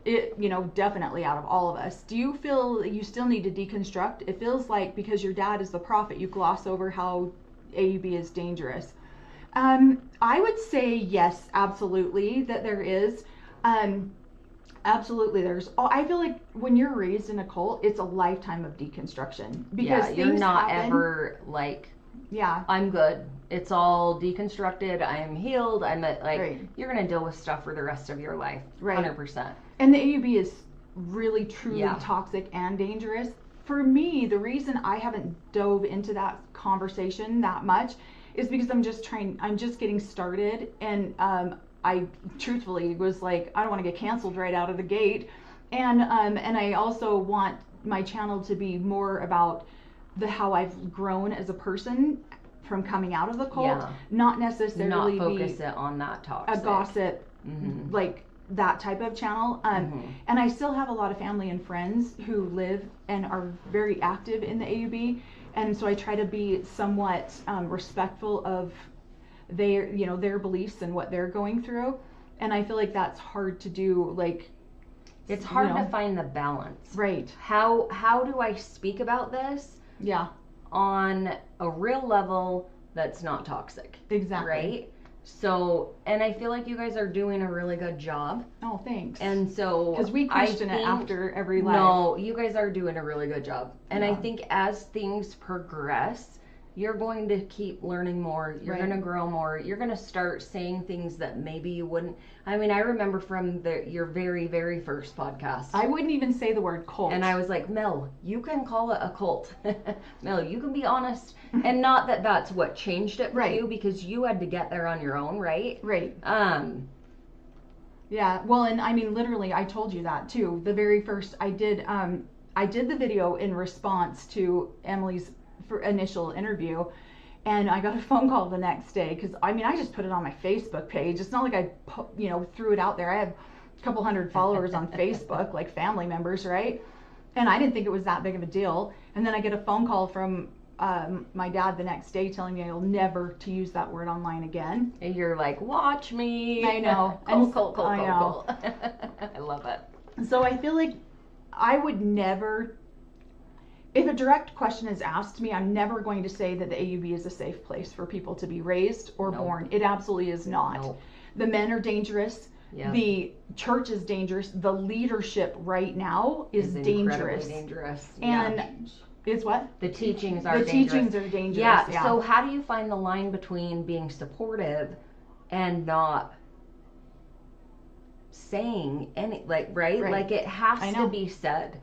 it, you know, definitely out of all of us. Do you feel that you still need to deconstruct? It feels like because your dad is the prophet, you gloss over how AUB is dangerous. I would say yes, absolutely, that there is. Absolutely, there's. I feel like when you're raised in a cult, it's a lifetime of deconstruction because you're not happen. ever like, Yeah, I'm good. It's all deconstructed. I'm healed. I'm like, Right. you're gonna deal with stuff for the rest of your life. Right. 100%. and the AUB is really, truly Yeah. toxic and dangerous. For me, the reason I haven't dove into that conversation that much is because I'm just getting started, and I truthfully was like, I don't want to get canceled right out of the gate, and I also want my channel to be more about how I've grown as a person from coming out of the cult, Yeah. not necessarily Not focus be it on that toxic. a gossip like that type of channel. And I still have a lot of family and friends who live and are very active in the AUB, and so I try to be somewhat respectful of their beliefs and what they're going through, and I feel like that's hard to do. Like, It's hard you know. to find the balance. Right. How do I speak about this Yeah, on a real level that's not toxic? exactly. Right? So, and I feel like you guys are doing a really good job. Oh, thanks. And so, Because we question it think- after every live. No, you guys are doing a really good job. And I Yeah. think as things progress, you're going to keep learning more. You're Right. going to grow more. You're going to start saying things that maybe you wouldn't. I mean, I remember from your very, very first podcast. I wouldn't even say the word cult. And I was like, Mel, you can call it a cult. Mel, you can be honest. And not that that's what changed it for Right. you, because you had to get there on your own, right? Right. Yeah, well, and I mean, literally, I told you that too. The very first, I did the video in response to Emily's initial interview, and I got a phone call the next day, because I mean, I just put it on my Facebook page. It's not like I threw it out there. I have a couple hundred followers on Facebook, like family members, right? And I didn't think it was that big of a deal. And then I get a phone call from my dad the next day telling me I'll never to use that word online again. And you're like, watch me. I know. Cult. I know. I love it. So I feel like I would never, if a direct question is asked to me, I'm never going to say that the AUB is a safe place for people to be raised or Nope. born. It absolutely is not. Nope. The men are dangerous. Yeah. The church is dangerous. The leadership right now is incredibly dangerous. dangerous. And yeah. it's what? The teachings are The dangerous. teachings are dangerous. Yeah. So how do you find the line between being supportive and not saying any, like, right? Like, it has to be said.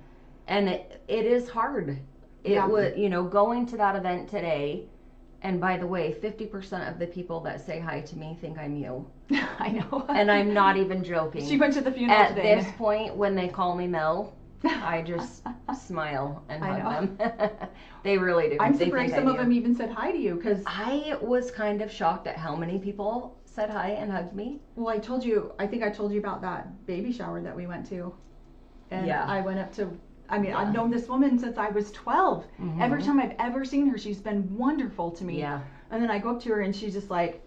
And it is hard. It would, going to that event today, and by the way, 50% of the people that say hi to me think I'm you. I know. And I'm not even joking. She went to the funeral At today. this point, when they call me Mel, I just smile and hug them. They really do. I'm They surprised think some I'm of them you. even said hi to you, because I was kind of shocked at how many people said hi and hugged me. well, I think I told you about that baby shower that we went to. And Yeah. I went up to, I've known this woman since I was 12. Every time I've ever seen her, she's been wonderful to me. Yeah. And then I go up to her and she's just like,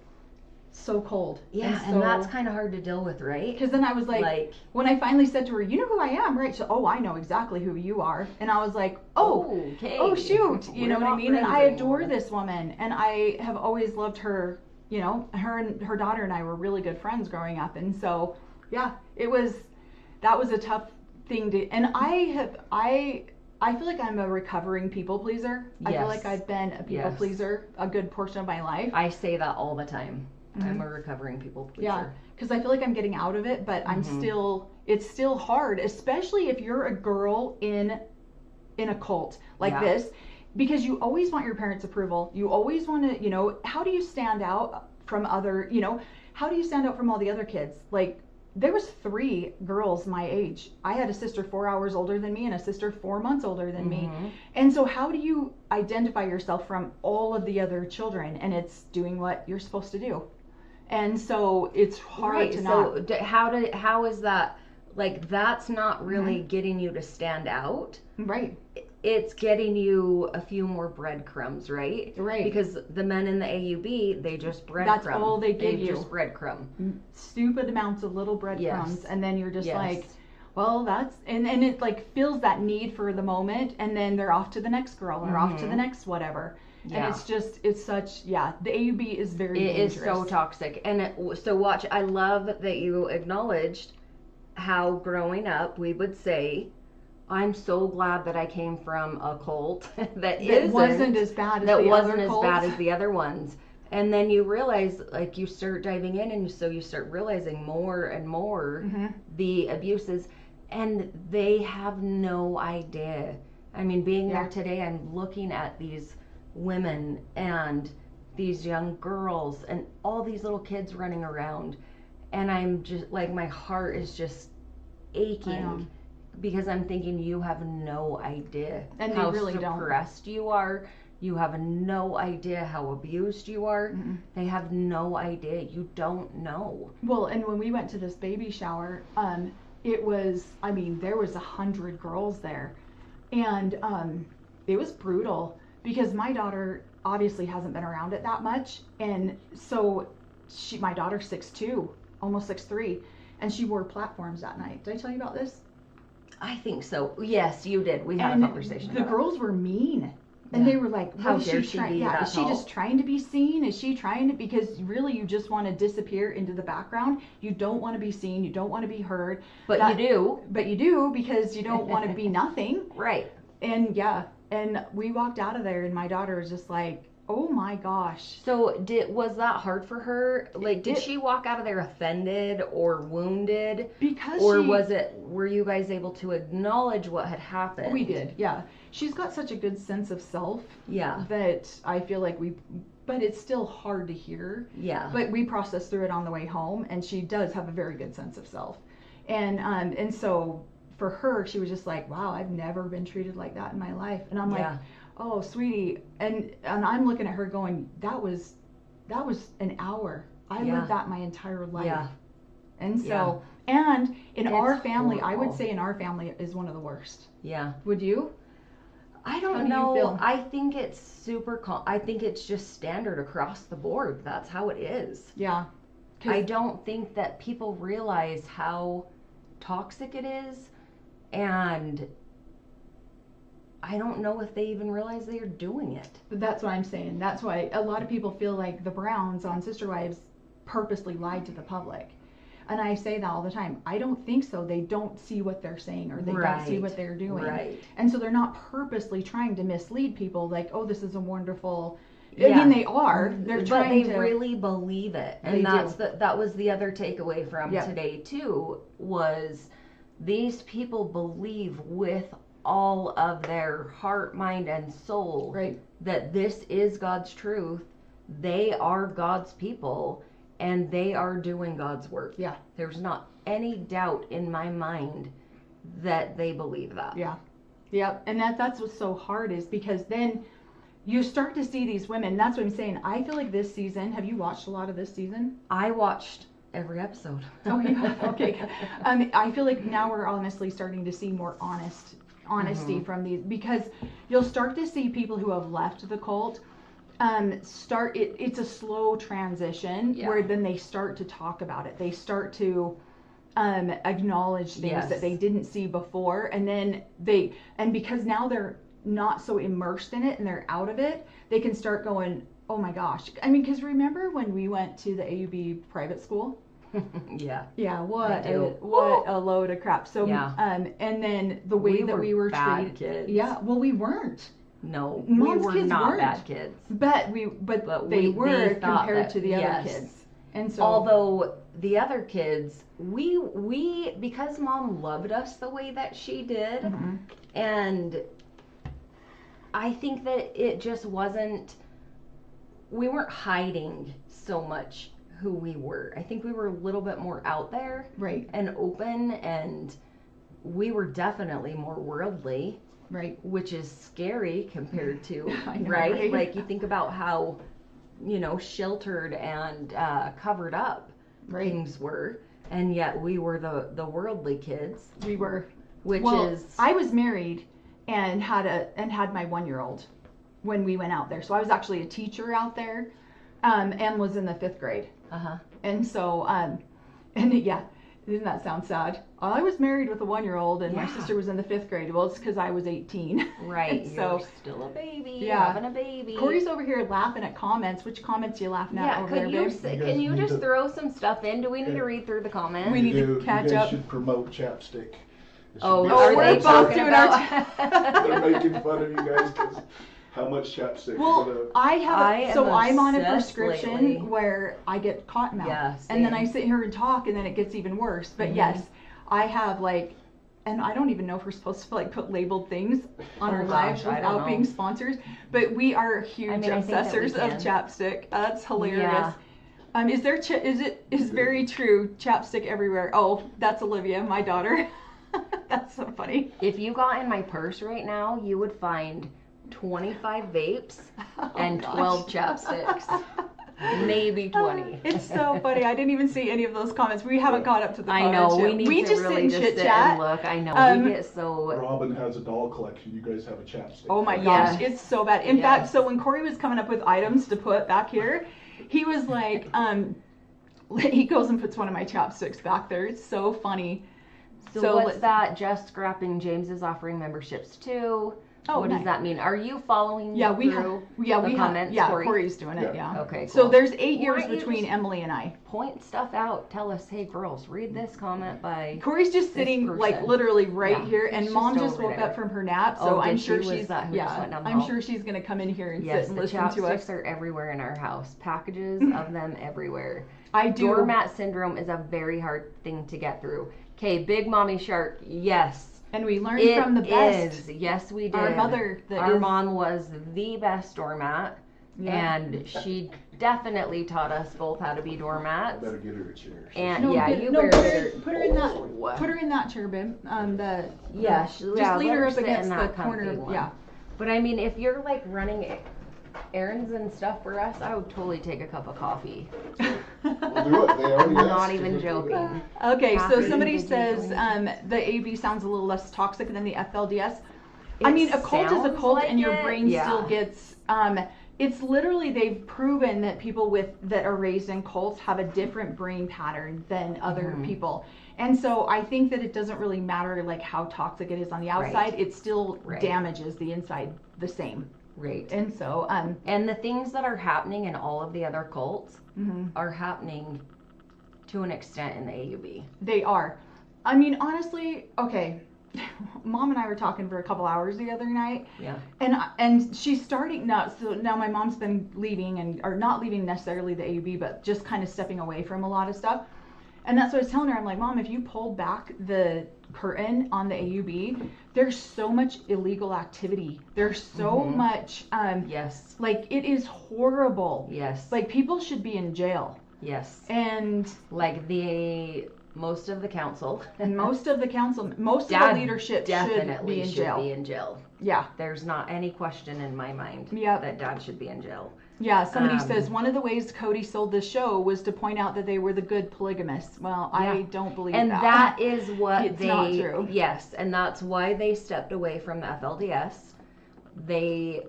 so cold. Yeah, and that's kind of hard to deal with, right? Because then I was like, when I finally said to her, you know who I am, right? She said, oh, I know exactly who you are. And I was like, okay. oh shoot. You know what I mean? And I adore anymore. this woman. And I have always loved her. Her and her daughter and I were really good friends growing up. And so, yeah, that was a tough thing to, and I feel like I'm a recovering people pleaser. I feel like I've been a people pleaser a good portion of my life. I say that all the time. I'm a recovering people pleaser. Yeah, because I feel like I'm getting out of it, but it's still hard, especially if you're a girl in a cult like this. because you always want your parents' approval. You always want to, you know, how do you stand out from other, you know, how do you stand out from all the other kids? Like, there was 3 girls my age. I had a sister 4 hours older than me and a sister 4 months older than me. And so how do you identify yourself from all of the other children? And it's doing what you're supposed to do. And so it's hard to not. So how is that, like, that's not really getting you to stand out. Right. It's getting you a few more breadcrumbs, right? Right. Because the men in the AUB, they just breadcrumb. That's all they give you. Just breadcrumb. Stupid amounts of little breadcrumbs. Yes. And then you're just Yes. like, well, that's, and it like fills that need for the moment. And then they're off to the next girl or off to the next whatever. Yeah. And it's just, it's such, the AUB is very dangerous. It is so toxic. And so watch, I love that you acknowledged how growing up we would say, I'm so glad that I came from a cult that wasn't as bad as bad as the other ones. And then you realize, like, you start diving in, and so you start realizing more and more the abuses, and they have no idea. I mean, being there today, I'm looking at these women and these young girls and all these little kids running around, and I'm just like, my heart is just aching. Because I'm thinking, you have no idea and how they really suppressed you are. You have no idea how abused you are. They have no idea. You don't know. Well, and when we went to this baby shower, it was, I mean, there was 100 girls there. And it was brutal because my daughter obviously hasn't been around it that much. And so my daughter's 6'2", almost 6'3", and she wore platforms that night. Did I tell you about this? I think so. Yes, you did. We had a conversation. The girls were mean. And they were like, how dare she trying? Yeah, is she just trying to be seen? Is she trying to, because really you just want to disappear into the background. You don't want to be seen. You don't want to be heard. But you do. But you do, because you don't want to be nothing. Right. And and we walked out of there and my daughter was just like, oh my gosh. So was that hard for her? Like, did she walk out of there offended or wounded? Were you guys able to acknowledge what had happened? We did, yeah. She's got such a good sense of self. Yeah. That I feel like but it's still hard to hear. Yeah. But we processed through it on the way home, and she does have a very good sense of self. And so for her, she was just like, wow, I've never been treated like that in my life. And I'm like, oh, sweetie, and I'm looking at her going, that was an hour. I lived that my entire life. Yeah. And so, and in our family, horrible. I would say in our family is one of the worst. Yeah. Would you? I don't know. I think it's super I think it's just standard across the board. That's how it is. Yeah. I don't think that people realize how toxic it is, and I don't know if they even realize they are doing it. That's what I'm saying. That's why a lot of people feel like the Browns on Sister Wives purposely lied to the public. And I say that all the time. I don't think so. They don't see what they're saying, or they don't see what they're doing. Right. And so they're not purposely trying to mislead people like, oh, this is a wonderful... I mean, they are. They're trying to... But they really believe it. And that was the other takeaway from today, too, was these people believe with all of their heart, mind, and soul that this is God's truth. They are God's people, and they are doing God's work. Yeah. There's not any doubt in my mind that they believe that. Yeah. Yeah. And that's what's so hard, is because then you start to see these women. That's what I'm saying. I feel like this season, have you watched a lot of this season? I watched every episode. Oh, yeah. Okay. I feel like now we're honestly starting to see more honesty from these, because you'll start to see people who have left the cult it's a slow transition where then they start to talk about it. They start to acknowledge things that they didn't see before, and then because now they're not so immersed in it and they're out of it, they can start going, oh my gosh. I mean, because remember when we went to the AUB private school? Yeah, what a load of crap. So and then the way that we were treated, kids. Yeah, well, we weren't. No, Mom's we were kids not weren't. bad kids. But they were compared to the other kids. And so, although the other kids, we because Mom loved us the way that she did, and I think that it just wasn't, we weren't hiding so much who we were. I think we were a little bit more out there Right. and open, and we were definitely more worldly, Right. which is scary compared to, I know, right? right? Like you think about how, sheltered and covered up Right. things were, and yet we were the worldly kids, We were. which Well, is I was married and had my 1-year-old when we went out there. So I was actually a teacher out there, and was in the 5th grade. And so, yeah, didn't that sound sad? I was married with a 1-year-old, and my Yeah. sister was in the 5th grade. Well, it's because I was 18. right. So, You're still a baby, yeah. having a baby. Corey's over here laughing at comments. Which comments you laughing at Yeah, over there, could you babe? can you need just to- throw some stuff in? Do we need to read through the comments? We need to catch you guys up. should promote chapstick. It should Oh, be- are we're they both talking doing about? They're making fun of you guys because how much chapstick. Well, I'm on a prescription lately. where I get cotton mouth, Yeah, and then same. I sit here and talk, and then it gets even worse. But yes, I have and I don't even know if we're supposed to put labeled things on Oh our gosh, lives I don't without know. being sponsors. But we are huge I mean, I think that we obsessors of can. chapstick. That's hilarious. Yeah. Is very true. Chapstick everywhere. Oh, that's Olivia, my daughter. That's so funny. If you got in my purse right now, you would find 25 vapes and Oh, 12 gosh. chapsticks. Maybe 20. It's so funny. I didn't even see any of those comments. We haven't caught up to the I comments know, yet. we need to just really sit and just chit sit chat. and look. I know, we get so... Robin has a doll collection. You guys have a chapstick. Oh my Yes. gosh, it's so bad. In Yes. fact, so when Corey was coming up with items to put back here, he was like, he goes and puts one of my chapsticks back there. It's so funny. So what's that? Just scrapping. James is offering memberships too. Oh, what nice. does that mean? Are you following Yeah, we have. through Yeah, the we have. comments, Yeah, Corey? Corey's doing it. Yeah. Okay, So cool. there's 8 years don't you between just- Emily and I. Point stuff out. Tell us, hey girls, read this comment by... Corey's just This sitting person. literally right Yeah, here, and he's Mom just just over woke there. up from her nap, so Oh, I'm did sure she? Was she's that who just went down the I'm hall? sure she's gonna come in here and Yes, sit and the listen to us. chapsticks are everywhere in our house. Packages of them everywhere. I do. Doormat syndrome is a very hard thing to get through. Okay, Big Mommy Shark, yes. And we learned It from the best. is. Yes, we did. Our mother that Our is- mom was the best doormat, Yeah. and she definitely taught us both how to be I doormats. better get her a chair. And No, yeah, get- you no, better put her in that. Oh. Put her in that chair, babe. Yeah, just yeah, lean let her her up sit in against the that corner. comfy one. Yeah. But I mean, if you're like running errands and stuff for us, I would totally take a cup of coffee. We'll do it. They already I'm asked. not even joking. Okay, so Caffeine, somebody did you says drink? the AB sounds a little less toxic than the FLDS. I mean, a cult is a sounds cult, like and your it, brain yeah. still gets. It's literally they've proven that people that are raised in cults have a different brain pattern than other Mm-hmm. people, and so I think that it doesn't really matter like how toxic it is on the outside. It still Right. damages the inside the same, Right. and so And the things that are happening in all of the other cults mhm. are happening to an extent in the AUB. They are. I mean, honestly, okay. Mom and I were talking for a couple hours the other night, Yeah. and she's starting now. So now my mom's been leaving or not leaving necessarily the AUB, but just kind of stepping away from a lot of stuff. And that's what I was telling her. I'm like, Mom, if you pulled back the curtain on the AUB, there's so much illegal activity. There's so Mhm. much. Yes. Like it is horrible. Yes. Like people should be in jail. yes. And Like most of the council. and most of the council, most Dad of the leadership should definitely be in should jail. be in jail. Yeah. There's not any question in my mind Yep. that Dad should be in jail. Yeah, somebody Um, says one of the ways Cody sold the show was to point out that they were the good polygamists. Well, I Yeah. don't believe And that. that is what It's they not true. Yes, and that's why they stepped away from the FLDS. They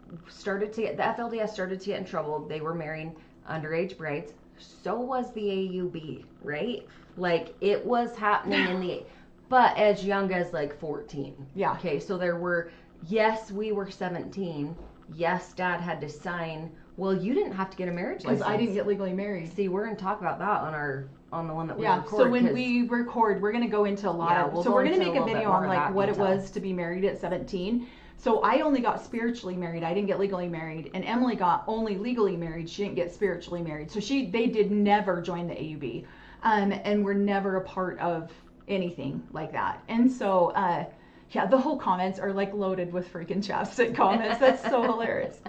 the FLDS started to get in trouble. They were marrying underage brides. So was the AUB, right? Like it was happening in the but as young as like 14. Yeah. Okay, so there were yes, we were 17. Yes, Dad had to sign. Well, you didn't have to get a marriage Because license. I didn't get legally married. See, we're gonna talk about that on the one that we Yeah, record. so when 'cause- we record, we're going to go into a lot Yeah, of. we'll So go we're going to into make a a little bit video more on of like that what detail. it was to be married at 17. So I only got spiritually married. I didn't get legally married, and Emily got only legally married. She didn't get spiritually married. So they did never join the AUB, and were never a part of anything like that. And so Yeah, the whole comments are like loaded with freaking chapstick comments. That's so hilarious.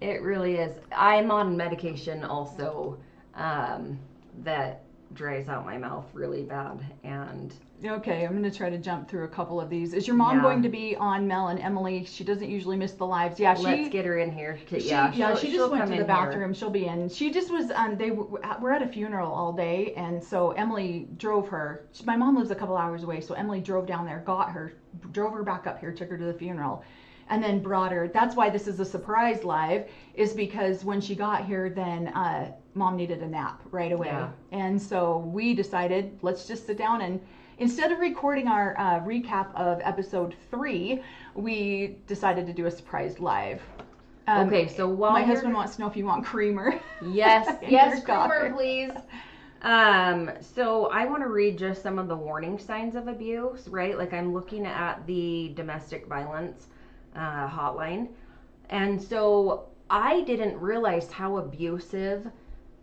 It really is. I'm on medication also that dries out my mouth really bad. And Okay, I'm going to try to jump through a couple of these. Is your mom Yeah. going to be on Melanie Emily? She doesn't usually miss the lives. Yeah, let's get her in here. She she'll just went come to in the here. bathroom. She'll be in. She just was. We're at a funeral all day, and so Emily drove her. My mom lives a couple hours away, so Emily drove down there, got her, drove her back up here, took her to the funeral, and then brought her. That's why this is a surprise live, is because when she got here, then Mom needed a nap right away, Yeah. and so we decided let's just sit down and. Instead of recording our recap of episode 3, we decided to do a surprise live. Okay, so while My you're- husband wants to know if you want creamer. Yes, in yes, your creamer, coffee. please. So I want to read just some of the warning signs of abuse, right? Like I'm looking at the domestic violence hotline. And so I didn't realize how abusive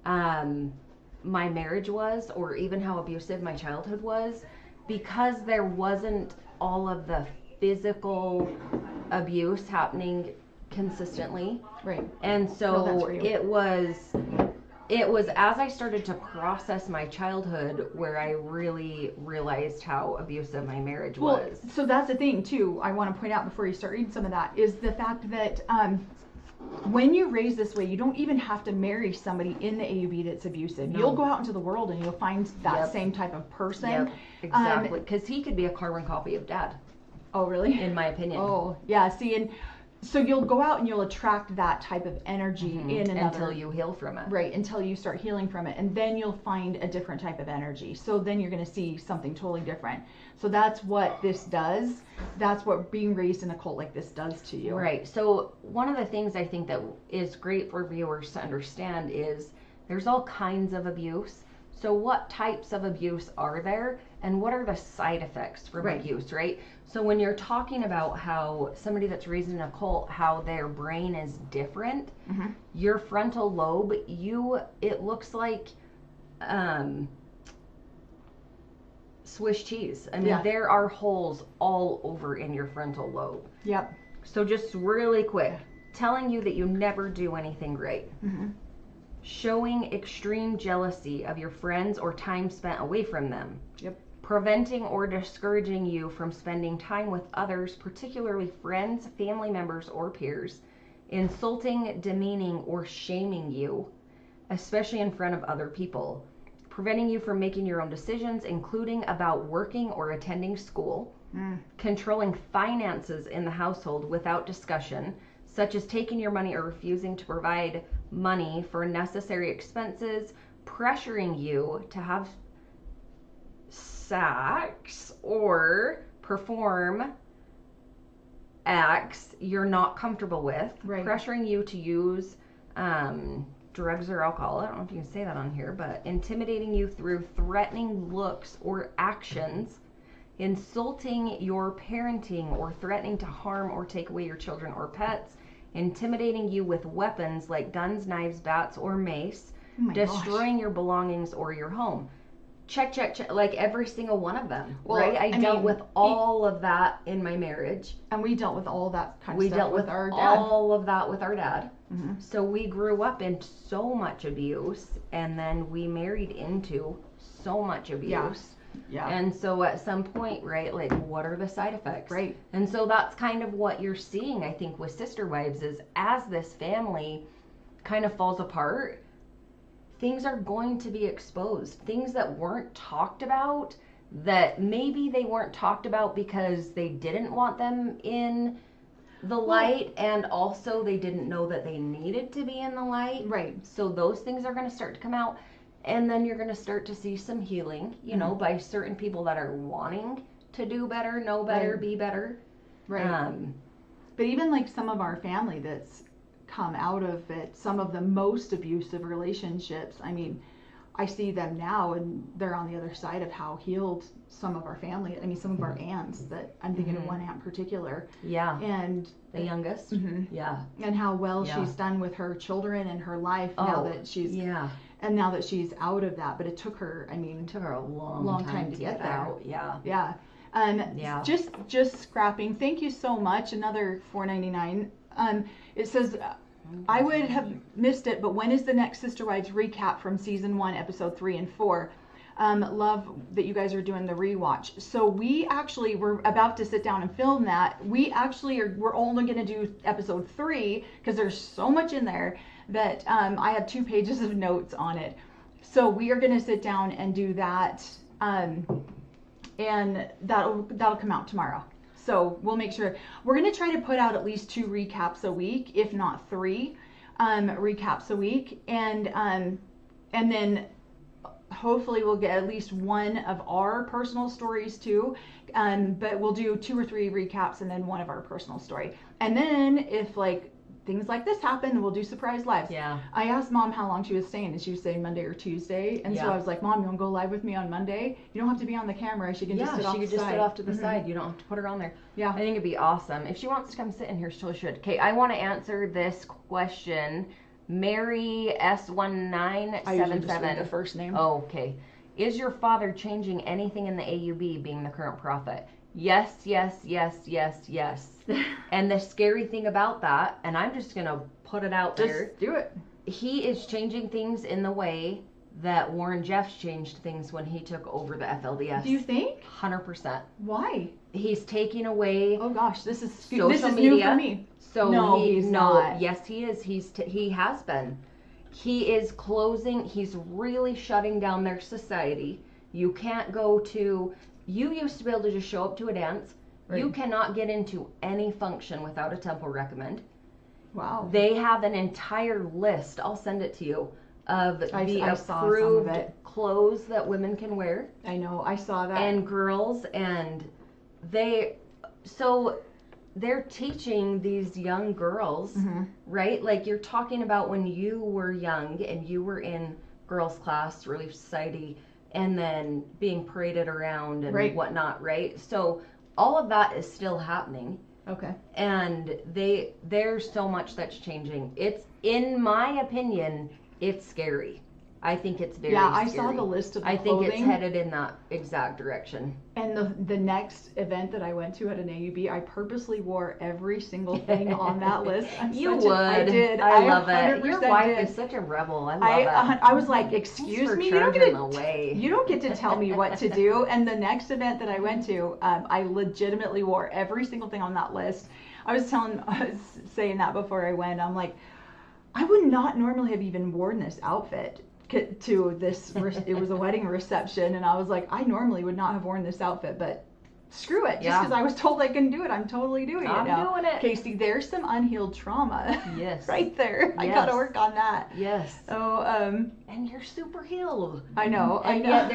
my marriage was, or even how abusive my childhood was, because there wasn't all of the physical abuse happening consistently. Right. And No, so that's real. it was as I started to process my childhood where I really realized how abusive my marriage Well, was. so that's the thing too. I want to point out before you start reading some of that is the fact that when you raise this way, you don't even have to marry somebody in the AUB that's abusive. No. You'll go out into the world and you'll find that Yep. same type of person. Yep, exactly. Because he could be a carbon copy of Dad, Oh, really? in my opinion. Oh, yeah. See, and so you'll go out and you'll attract that type of energy in another. Until you heal from it. Right, until you start healing from it, and then you'll find a different type of energy. So then you're going to see something totally different. So that's what this does. That's what being raised in a cult like this does to you. Right. So one of the things I think that is great for viewers to understand is there's all kinds of abuse. So what types of abuse are there, and what are the side effects from Right. abuse, right? So when you're talking about how somebody that's raised in a cult, how their brain is different, Mhm. your frontal lobe, it looks like Swiss cheese. I mean, Yeah. there are holes all over in your frontal lobe. Yep. So just really quick, telling you that you never do anything great. Mhm. Showing extreme jealousy of your friends or time spent away from them. Yep. Preventing or discouraging you from spending time with others, particularly friends, family members, or peers. Insulting, demeaning, or shaming you, especially in front of other people. Preventing you from making your own decisions, including about working or attending school. Controlling finances in the household without discussion, such as taking your money or refusing to provide money for necessary expenses. Pressuring you to have sex or perform acts you're not comfortable with. Right. Pressuring you to use drugs or alcohol. I don't know if you can say that on here, but intimidating you through threatening looks or actions. Insulting your parenting or threatening to harm or take away your children or pets. Intimidating you with weapons like guns, knives, bats, or mace. Oh my Destroying your belongings or your home. Check, like every single one of them, Well, right? I dealt mean, with all of that in my marriage. And we dealt with all that kind of We stuff dealt with our dad. all of that with our dad. Mhm. So we grew up in so much abuse, and then we married into so much abuse. Yeah. And so at some point, right, like what are the side effects? Right. And so that's kind of what you're seeing, I think, with Sister Wives is as this family kind of falls apart, things are going to be exposed. Things that weren't talked about, that maybe they weren't talked about because they didn't want them in the light, and also they didn't know that they needed to be in the light. Right. So those things are going to start to come out. And then you're going to start to see some healing, you know, by certain people that are wanting to do better, know better, Right. be better. Right. But even like some of our family that's come out of it, some of the most abusive relationships, I mean, I see them now and they're on the other side of how healed some of our family, I mean, some of our aunts that I'm thinking of one aunt in particular. Yeah. And The youngest. Mhm. Yeah. and how well Yeah. she's done with her children and her life now that she's Yeah. and now that she's out of that, but it took her, I mean, It took her a long time to get there. out. Yeah. Yeah. Yeah. Just scrapping. Thank you so much. Another $4.99. It says, I would have missed it, but when is the next Sister Wives recap from season 1, episode 3 and 4? Love that you guys are doing the rewatch. So we're about to sit down and film that. We're only going to do episode 3 because there's so much in there that I have 2 pages of notes on it. So we are going to sit down and do that, and that'll come out tomorrow. So we'll make sure we're going to try to put out at least 2 recaps a week, if not 3 recaps a week, and then hopefully we'll get at least one of our personal stories too, but we'll do 2 or 3 recaps and then one of our personal story. And then if like things like this happen, we'll do surprise lives. Yeah. I asked Mom how long she was staying, and she was saying Monday or Tuesday, and so I was like, Mom, you want to go live with me on Monday? You don't have to be on the camera. She can just sit off to the side. sit off to the side. You don't have to put her on there. Yeah. I think it'd be awesome. If she wants to come sit in here, she totally should. Okay, I want to answer this question. Mary S1977. I usually just read the first name. Oh, okay. Is your father changing anything in the AUB, being the current prophet? Yes, yes, yes, yes, yes. And the scary thing about that, and I'm just going to put it out there. Just do it. He is changing things in the way that Warren Jeffs changed things when he took over the FLDS. Do you think? 100%. Why? He's taking away Oh gosh, this is social new media. for me. So No, he's not. Yes, he is. He has been. He is closing. He's really shutting down their society. You can't go to. You used to be able to just show up to a dance. Right. You cannot get into any function without a temple recommend. Wow. They have an entire list. I'll send it to you of the I saw some of approved it. clothes that women can wear. I know. I saw that. And girls, and they're teaching these young girls, Mm-hmm. right? Like you're talking about when you were young and you were in girls' class, Relief Society, and then being paraded around and Right. whatnot, right? So all of that is still happening, Okay. and there's so much that's changing. It's, in my opinion, it's scary. I think it's very Yeah, I scary. saw the list of the I think it's clothing. headed in that exact direction. And the next event that I went to at an AUB, I purposely wore every single thing on that list. You would. I did. I love it. Your 100% wife did. is such a rebel. I love it. I was like, Thanks excuse for me, you don't charging get the way. You don't get to tell me what to do. And the next event that I went to, I legitimately wore every single thing on that list. I was saying that before I went. I'm like, I would not normally have even worn this outfit to this. It was a wedding reception, and I was like, I normally would not have worn this outfit, but screw it. Just Yeah. because I was told I couldn't do it, I'm totally doing I'm it now. doing it. Casey, there's some unhealed trauma. Yes. Right there. I Yes. gotta work on that. Yes. So, And you're super healed. I know. I And know. yet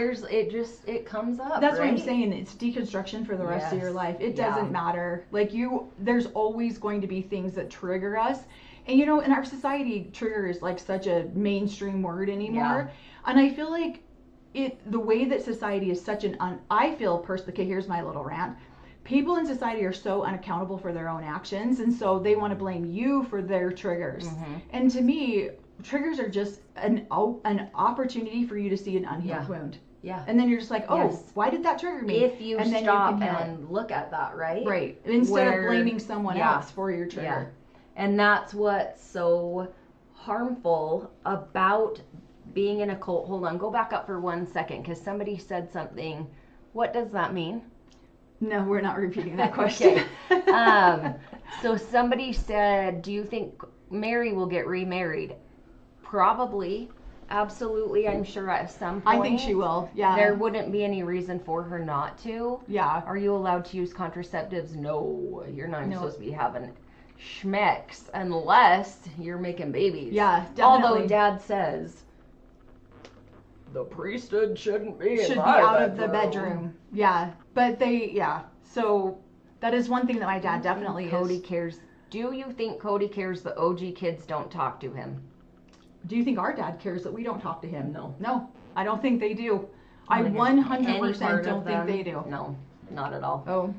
it comes up. That's what I'm right? saying. It's deconstruction for the rest of Yes. your life. It Yeah. doesn't matter. Like there's always going to be things that trigger us. And you know, in our society, trigger is like such a mainstream word anymore. And I feel like the way that society is such I feel personally, okay, here's my little rant. People in society are so unaccountable for their own actions, and so they want to blame you for their triggers. Mm-hmm. And to me, triggers are just an opportunity for you to see an unhealed Yeah. wound. Yeah. And then you're just like, oh, Yes. why did that trigger me? If you and then stop you can heal and look at that, right? it. Right. Instead Where- of blaming someone yeah. else for your trigger. Yeah. And that's what's so harmful about being in a cult. Hold on, go back up for 1 second, because somebody said something. What does that mean? No, we're not repeating that question. So somebody said, do you think Mary will get remarried? Probably. Absolutely. I'm sure at some point. I think she will. Yeah. There wouldn't be any reason for her not to. Yeah. Are you allowed to use contraceptives? No. You're not even No. supposed to be having schmecks unless you're making babies. Yeah, Although definitely. Dad says the priesthood shouldn't be Should be my out of the bedroom. Yeah. But so that is one thing that my dad definitely Cody is. cares. Do you think Cody cares the OG kids don't talk to him? Do you think our dad cares that we don't talk to him? No. No, I don't think they do. I Any 100% part don't of think them? they do. No, not at all. Oh,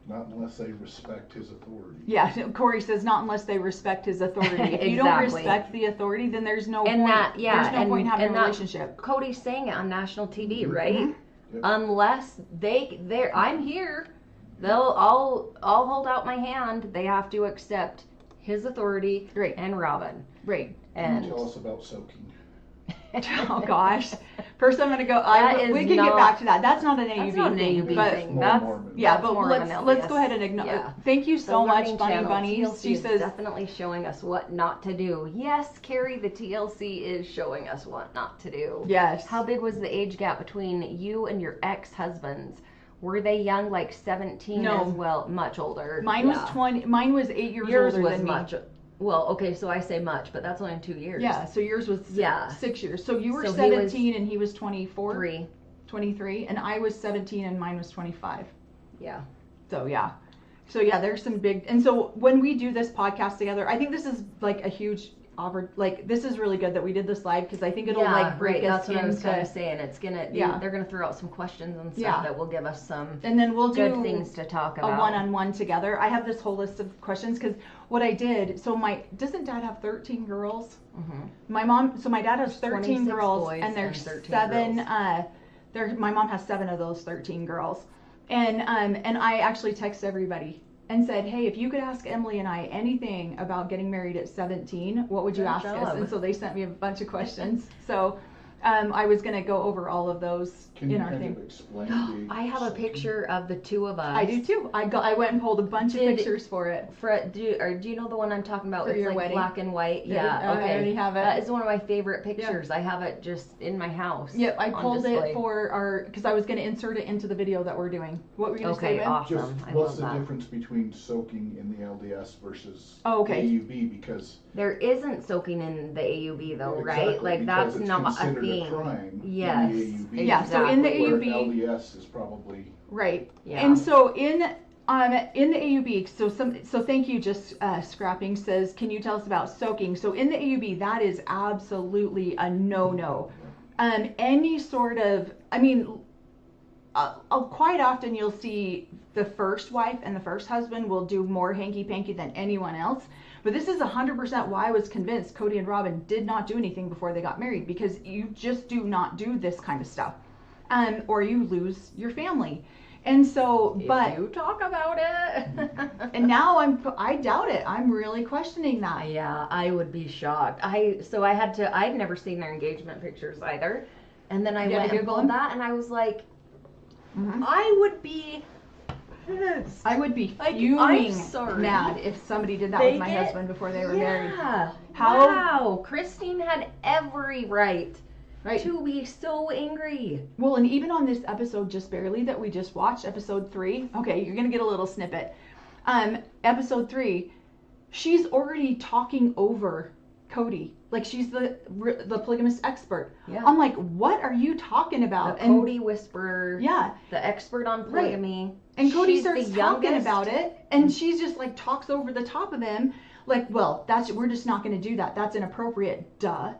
Not unless they respect his authority. yeah. Corey says not unless they respect his authority. If you don't Exactly. respect the authority, then there's no And point. that, yeah, there's no point in having and a relationship. Cody's saying it on national TV, right? Yep. Unless I'm here. I'll hold out my hand. They have to accept his authority Right. and Robin. Right. Can you tell us about soaking? Oh gosh. First I'm gonna go. We can get not- back to that. That's not an AUB That's not an thing. AUB but thing. More That's Mormon. yeah, that's but more of an let's LDS. go ahead and ignore. Yeah. Thank you The so much, Learning Bunny Channel, Bunny. TLC She is says definitely showing us what not to do. Yes, Carrie, the TLC is showing us what not to do. yes. How big was the age gap between you and your ex-husbands? Were they young, like 17 No. as well? Much older. Mine was Yeah. 20. Mine was 8 years Yours older was than much. me. Well, okay, so I say much, but that's only in 2 years. Yeah. So yours was Yeah. 6 years. So you were So he was 17 and he was 24, 3. 23, and I was 17 and mine was 25. Yeah. So yeah. So yeah, there's some big. And so when we do this podcast together, I think this is like a huge. Like this is really good that we did this live because I think it'll like break us That's what I was kind of into. saying. It's gonna. Yeah. They're gonna throw out some questions and stuff Yeah. that will give us some And then we'll good do things to talk a about. one-on-one together. I have this whole list of questions because what I did. So doesn't Dad have 13 girls? Mhm. My dad has 13 26 girls, boys and there's and 13 7. girls. My mom has 7 of those 13 girls, and I actually texted everybody and said, hey, if you could ask Emily and I anything about getting married at 17, what would you Good ask us? job. And so they sent me a bunch of questions. So I was gonna go over all of those Can you in our kind thing. of explain the I have a soaking? picture of the two of us. I do too. I went and pulled a bunch of Did- pictures for it. Do you know the one I'm talking about? For It's your like wedding? black and white. Yeah, Yeah. I Okay. already have it. That is one of my favorite pictures. I have it just in my house. Yep, I on pulled display. it for because I was going to insert it into the video that we're doing. What were you going to say, Okay, Ben? awesome. Just I what's love the that. difference between soaking in the LDS versus Oh, okay. AUB? Because There isn't soaking in the AUB though, right? exactly, Like because that's it's not a considered thing. crime Yes. in the AUB. Yeah, so in the where AUB LDS is probably Right. Yeah. And so in the AUB, so thank you. Just scrapping says, can you tell us about soaking? So in the AUB, that is absolutely a no-no. Any sort of, quite often you'll see the first wife and the first husband will do more hanky-panky than anyone else. But this is 100% why I was convinced Cody and Robin did not do anything before they got married, because you just do not do this kind of stuff, or you lose your family. And so, but if you talk about it. and now I doubt it. I'm really questioning that. Yeah, I would be shocked. I'd never seen their engagement pictures either. And then I You had went to and Google pulled them? that and I was like, Mhm. I would be pissed. I would be Like, fuming I'm sorry. mad if somebody did that They with my get- husband before they were married. Yeah. How- Wow. Christine had every right Right. to be so angry. Well, and even on this episode, just barely, that we just watched, episode 3. Okay, you're gonna get a little snippet. Episode 3, she's already talking over Cody, like she's the polygamist expert. Yeah. I'm like, what are you talking The about? Cody whisperer. Yeah, The expert on polygamy. and Cody She's starts the talking youngest. about it, and she's just like talks over the top of him, like, well, we're just not gonna do that. That's inappropriate. Duh.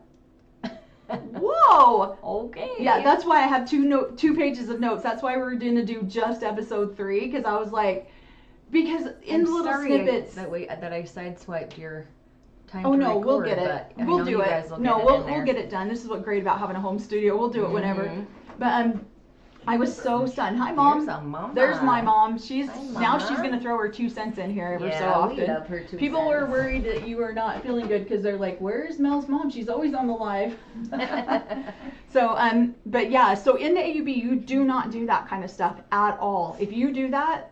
Whoa. Okay. Yeah, that's why I have two pages of notes. That's why we're gonna do just episode 3, because I was like, because in I'm the little sorry snippets. that I sideswiped your time Oh to no, record, we'll get it. but I We'll know do you it. guys will No, get it in we'll there. get it done. This is what great about having a home studio. We'll do it whenever. Mhm. But I was so stunned. Hi, mom. Here's a mama. There's my mom. She's Hi, now Mama. she's gonna throw her 2 cents in here every so Yeah, often. we love her 2 People were cents. worried that you were not feeling good because they're like, "Where's Mel's mom? She's always on the live." So but yeah, so in the AUB, you do not do that kind of stuff at all. If you do that,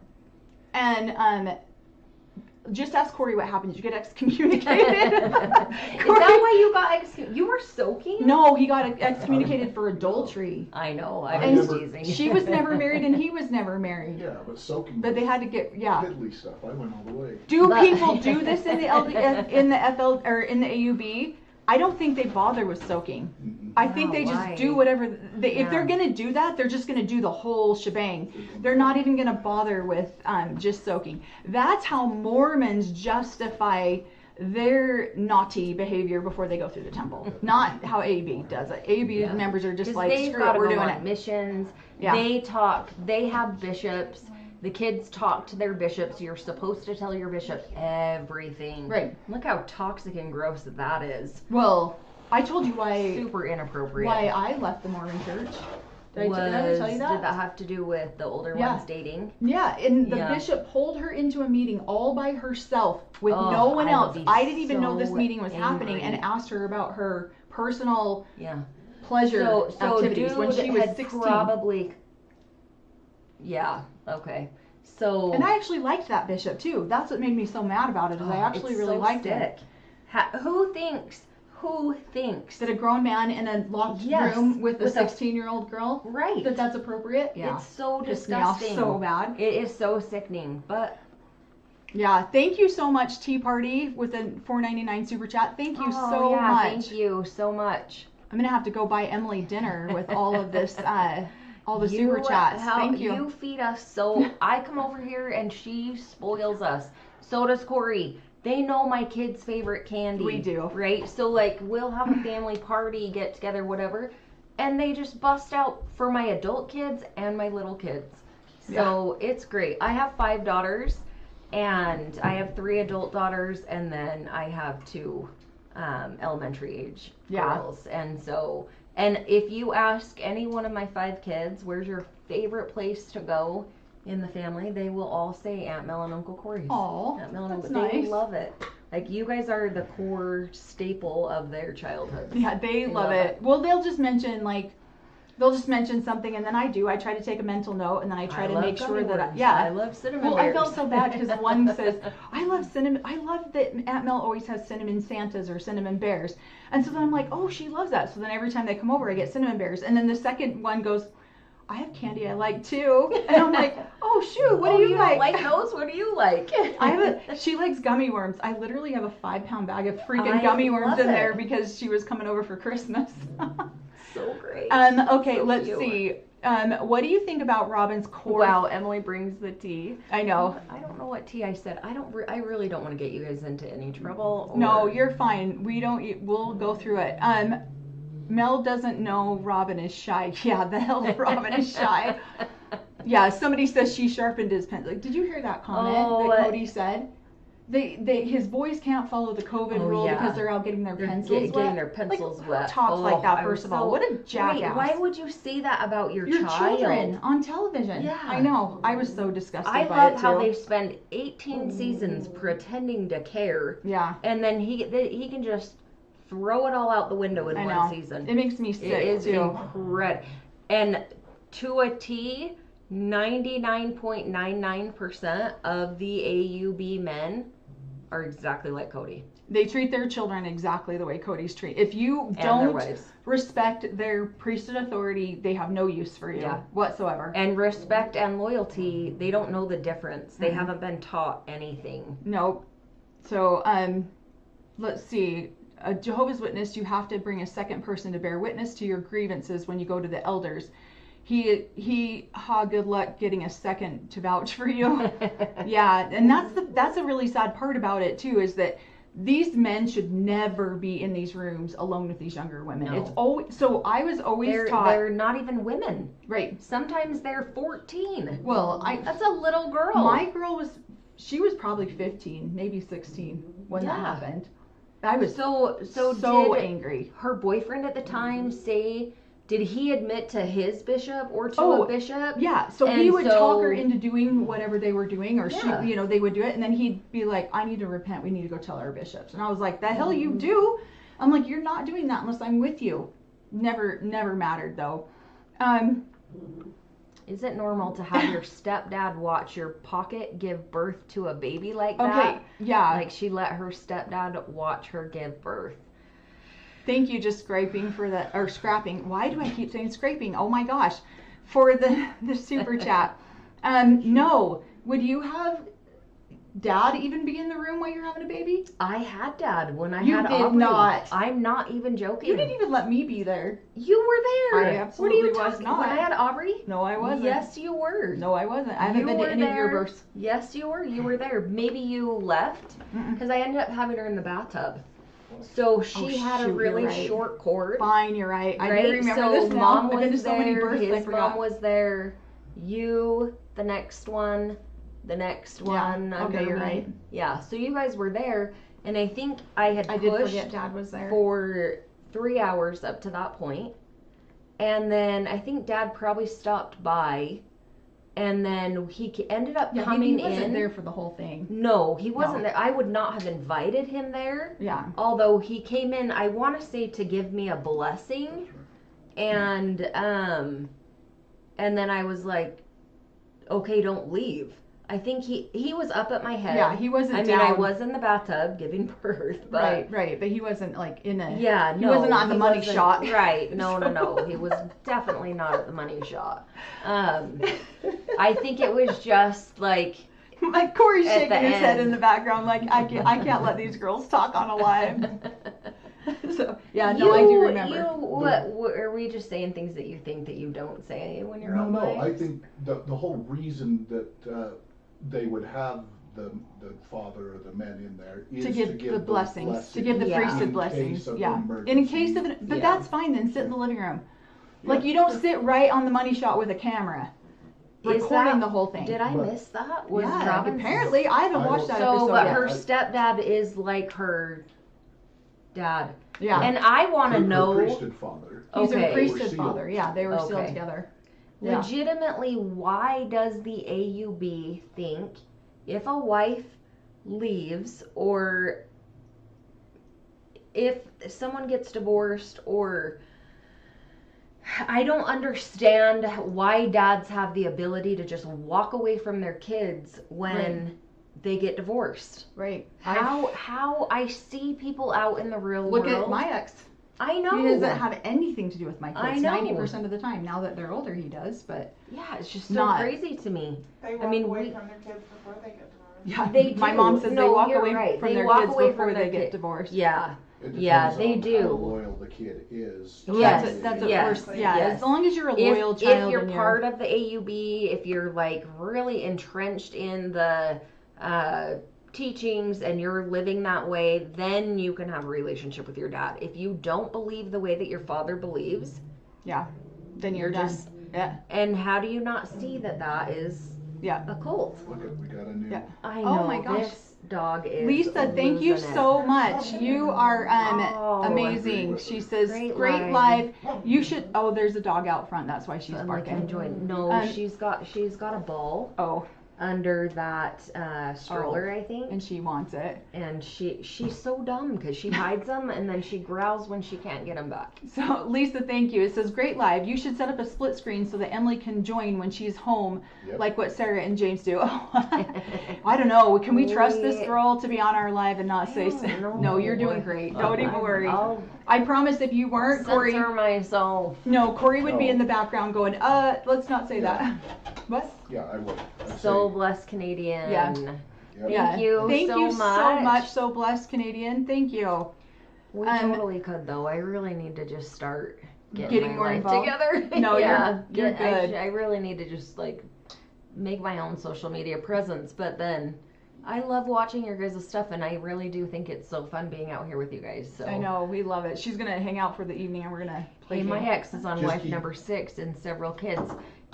and just ask Corey what happened. Did you get excommunicated? Is that why you got You were soaking? No, he got excommunicated for adultery. I know. I And was never- teasing. She was never married and he was never married. yeah, but soaking. But they had to get piddly stuff. I went all the way. Do But- people do this in the in the FL or in the AUB? I don't think they bother with soaking. Mm-mm. I think No, they just why? do whatever if Yeah. they're gonna do that, they're just gonna do the whole shebang. They're not even gonna bother with just soaking. That's how Mormons justify their naughty behavior before they go through the temple. Not how AUB does it. AUB Yeah. members are just 'Cause like, they've screw it, gotta we're go doing on it. missions. Yeah. They have bishops. The kids talk to their bishops. You're supposed to tell your bishop everything. Right. Look how toxic and gross that is. Well, I told you why Super inappropriate. I left the Mormon church. Did I tell you that? Did that have to do with the older Yeah. ones dating? Yeah, and the Yeah. bishop pulled her into a meeting all by herself with Oh, no one I would else. be I didn't even know this so meeting was happening, and angry. asked her about her personal Yeah. pleasure So activities when she was had 16. probably. Yeah. Okay. So. And I actually liked that bishop too. That's what made me so mad about it. Is I actually it's really so liked it. sick. Who thinks That a grown man in a locked Yes, room with a with a- 16-year-old girl, right? that's appropriate? Yeah. It's so Pissed me off disgusting. so bad. It is so sickening. But Yeah, thank you so much, Tea Party, with a $4.99 super chat. Thank you so yeah, much. thank you so much. I'm gonna have to go buy Emily dinner with all of this, all the super chats. Thank you. You feed us so. I come over here and she spoils us. So does Corey. They know my kids' favorite candy. We do. Right? So, like, we'll have a family party, get together, whatever. And they just bust out for my adult kids and my little kids. So, it's great. I have 5 daughters. And I have 3 adult daughters. And then I have 2 elementary age girls. And so, and if you ask any one of my 5 kids, where's your favorite place to go in the family, they will all say Aunt Mel and Uncle Corey's. Aw, Aunt Mel and that's Uncle, they nice. love it. Like, you guys are the core staple of their childhood. Yeah, they love it. Well, they'll just mention something, and then I try to take a mental note, and then I try to make sure that I love cinnamon Well, bears. I felt so bad because one says, I love cinnamon. I love that Aunt Mel always has cinnamon Santas or cinnamon bears. And so then I'm like, oh, she loves that. So then every time they come over, I get cinnamon bears. And then the second one goes, I have candy I like too. And I'm like, oh, shoot, what do you like? Don't like those? What do you like? She likes gummy worms. I literally have a 5-pound bag of freaking I gummy worms love in it. there because she was coming over for Christmas. So great. Okay, So let's cute. see. What do you think about Robin's core? Wow, Emily brings the tea. I know. I don't know what tea I said. I really don't want to get you guys into any trouble. No, you're fine. We'll go through it. Mel doesn't know Robin is shy. Yeah, the hell Robin is shy. Yeah, somebody says she sharpened his pencil. Did you hear that comment that Cody said? His boys can't follow the COVID rule because they're out getting their pencils wet. Getting their pencils Who wet. talks like that, first of all? What a jackass. Wait, why would you say that about your child? Children on television. Yeah. I know. I was so disgusted I by love it, how too. they spend 18 seasons pretending to care. Yeah. And then he can just throw it all out the window in I one know. season. It makes me sick, It is too. incredible. And to a T, 99.99% of the AUB men are exactly like Cody. They treat their children exactly the way Cody's treated. If you And their don't wives. respect their priesthood authority, they have no use for you whatsoever. And respect and loyalty, they don't know the difference. They haven't been taught anything. Nope. So, let's see. A Jehovah's Witness, you have to bring a second person to bear witness to your grievances when you go to the elders. Good luck getting a second to vouch for you. Yeah, and that's a really sad part about it too, is that these men should never be in these rooms alone with these younger women. No. It's always so. I was always taught they're not even women. right. Sometimes they're 14. Well, That's a little girl. my girl was probably 15, maybe 16 when that happened. I was so did angry. her boyfriend at the time say, did he admit to his bishop or to a bishop? Yeah, so he would talk her into doing whatever they were doing, or Yeah. she, they would do it, and then he'd be like, I need to repent, we need to go tell our bishops. And I was like, the hell you do? I'm like, you're not doing that unless I'm with you. Never mattered though. Is it normal to have your stepdad watch your pocket give birth to a baby like that? Okay, yeah. Like she let her stepdad watch her give birth. Thank you, just scraping for that, or scrapping. Why do I keep saying scraping? Oh my gosh. For the super chat. No. Would you have dad even be in the room while you're having a baby? I had dad when I You had did Aubrey. not. I'm not even joking. You didn't even let me be there. You were there. I absolutely what are you was talking? not. When I had Aubrey? No, I wasn't. Yes, you were. No, I wasn't. I haven't You been to were any of your there. births. Yes, you were. You were there. Maybe you left because I ended up having her in the bathtub. So she had a shoot, really you're right. short cord. Fine, you're right. I Right? do remember So this now. mom I've been to was so many there. births, I His forgot. mom was there. You, the next one, the next one. Okay, under you're me. right. Yeah. So you guys were there, and I think I had I did pushed forget dad was there. for 3 hours up to that point. and then I think Dad probably stopped by, and then he ended up Yeah, coming he wasn't in. there for the whole thing. No, he wasn't No. there. I would not have invited him there. Yeah. Although he came in, I want to say to give me a blessing, and then I was like, okay, don't leave. I think he was up at my head. Yeah, he wasn't I down. mean, I was in the bathtub giving birth, but Right, but he wasn't like in a. yeah, no, he wasn't on the money wasn't- shot. Right? No. He was definitely not at the money shot. I think it was just like. Like Corey's At shaking the his head end. in the background, like I can't let these girls talk on a live. So yeah, no, I do remember. What are we just saying things that you think that you don't say when you're on No, live? I think the whole reason that they would have the father or the men in there is To give the those blessings, to give the Yeah. priesthood in blessings. case of Yeah, emergency. in case of, but Yeah. that's fine. Then sit in the living room. Like Yeah. you don't sit right on the money shot with a camera, Is recording that- the whole thing. Did I But- miss that? Was Yeah, Robin's- apparently I haven't I watched don't- that So, episode but yet. her stepdad is like her dad. Yeah, And I want to Her know, priesthood father. he's okay. her priesthood They were sealed. father. Yeah, they were sealed Okay. together. Yeah. legitimately, why does the AUB think if a wife leaves or if someone gets divorced or I don't understand why dads have the ability to just walk away from their kids when they get divorced. Right. How I see people out in the real Look world. at my ex. I know. He doesn't have anything to do with my I kids. know. 90% of the time. Now that they're older, he does. But Yeah, it's just so Not- crazy to me. They walk mean, away we- from their kids before they get divorced. yeah, They my do. mom says No, they walk you're away right. from They their walk kids away before from they their get kid- divorced. Yeah. It Yeah, depends they on do. how loyal the kid is. to Yes, the That's AUB. a Yes, first. Yeah, yes. as long as you're a If, loyal child. if you're and part of the AUB, if you're like really entrenched in the teachings and you're living that way, then you can have a relationship with your dad. If you don't believe the way that your father believes, then you're you're done. just- Yeah, and how do you not see that that is yeah. a cult? Look at, we got a new. Yeah. I Oh know my gosh. this dog is Lisa, thank you losing it. so much. You are Oh, amazing. She says, Great great live. live. You should. Oh, there's a dog out front. That's why she's I'm like barking. enjoying. No, Um, she's got a ball Oh, under that stroller, I think. and she wants it. And she's so dumb because she hides them and then she growls when she can't get them back. So Lisa, thank you. It says, great live. You should set up a split screen so that Emily can join when she's home, Yep. like what Sarah and James do. I don't know. Can we trust this girl to be on our live and not say, I don't know. no, you're doing great. Don't even worry. I'll I promise if you weren't, Corey, censor myself. no, Corey would be No. in the background going, let's not say that. What? Yeah, I would. I'd So say, blessed Canadian. Yeah. yep. Thank you Thank so you so much. much. So blessed, Canadian. Thank you. We totally could though. I really need to just start Getting my more life involved. together. No, yeah, you're good. I really need to just like make my own social media presence. But then I love watching your guys' stuff, and I really do think it's so fun being out here with you guys. So I know, we love it. She's gonna hang out for the evening and we're gonna play Hey, my games. ex is on Just wife keep- number 6 and several kids.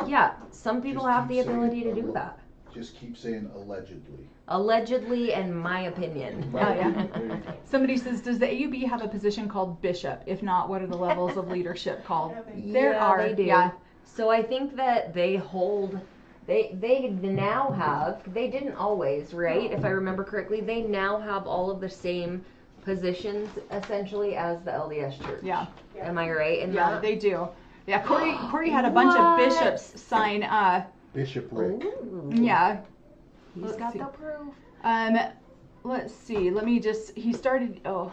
Yeah, some people Just have the keep saying ability to it, do though. that. Just keep saying allegedly. Allegedly, and my opinion. Oh, yeah. There you go. Somebody says, does the AUB have a position called bishop? If not, what are the levels of leadership called? There Yeah, are. they do. Yeah. So I think that they hold. They now have. They didn't always, right? If I remember correctly, they now have all of the same positions essentially as the LDS Church. Yeah. Am I right? In Yeah, that? they do. Yeah, Corey had a bunch of What? bishops sign. Bishopric. Ooh. Yeah. He's Let's got see. the proof. Let's see. Let me just. He started. Oh.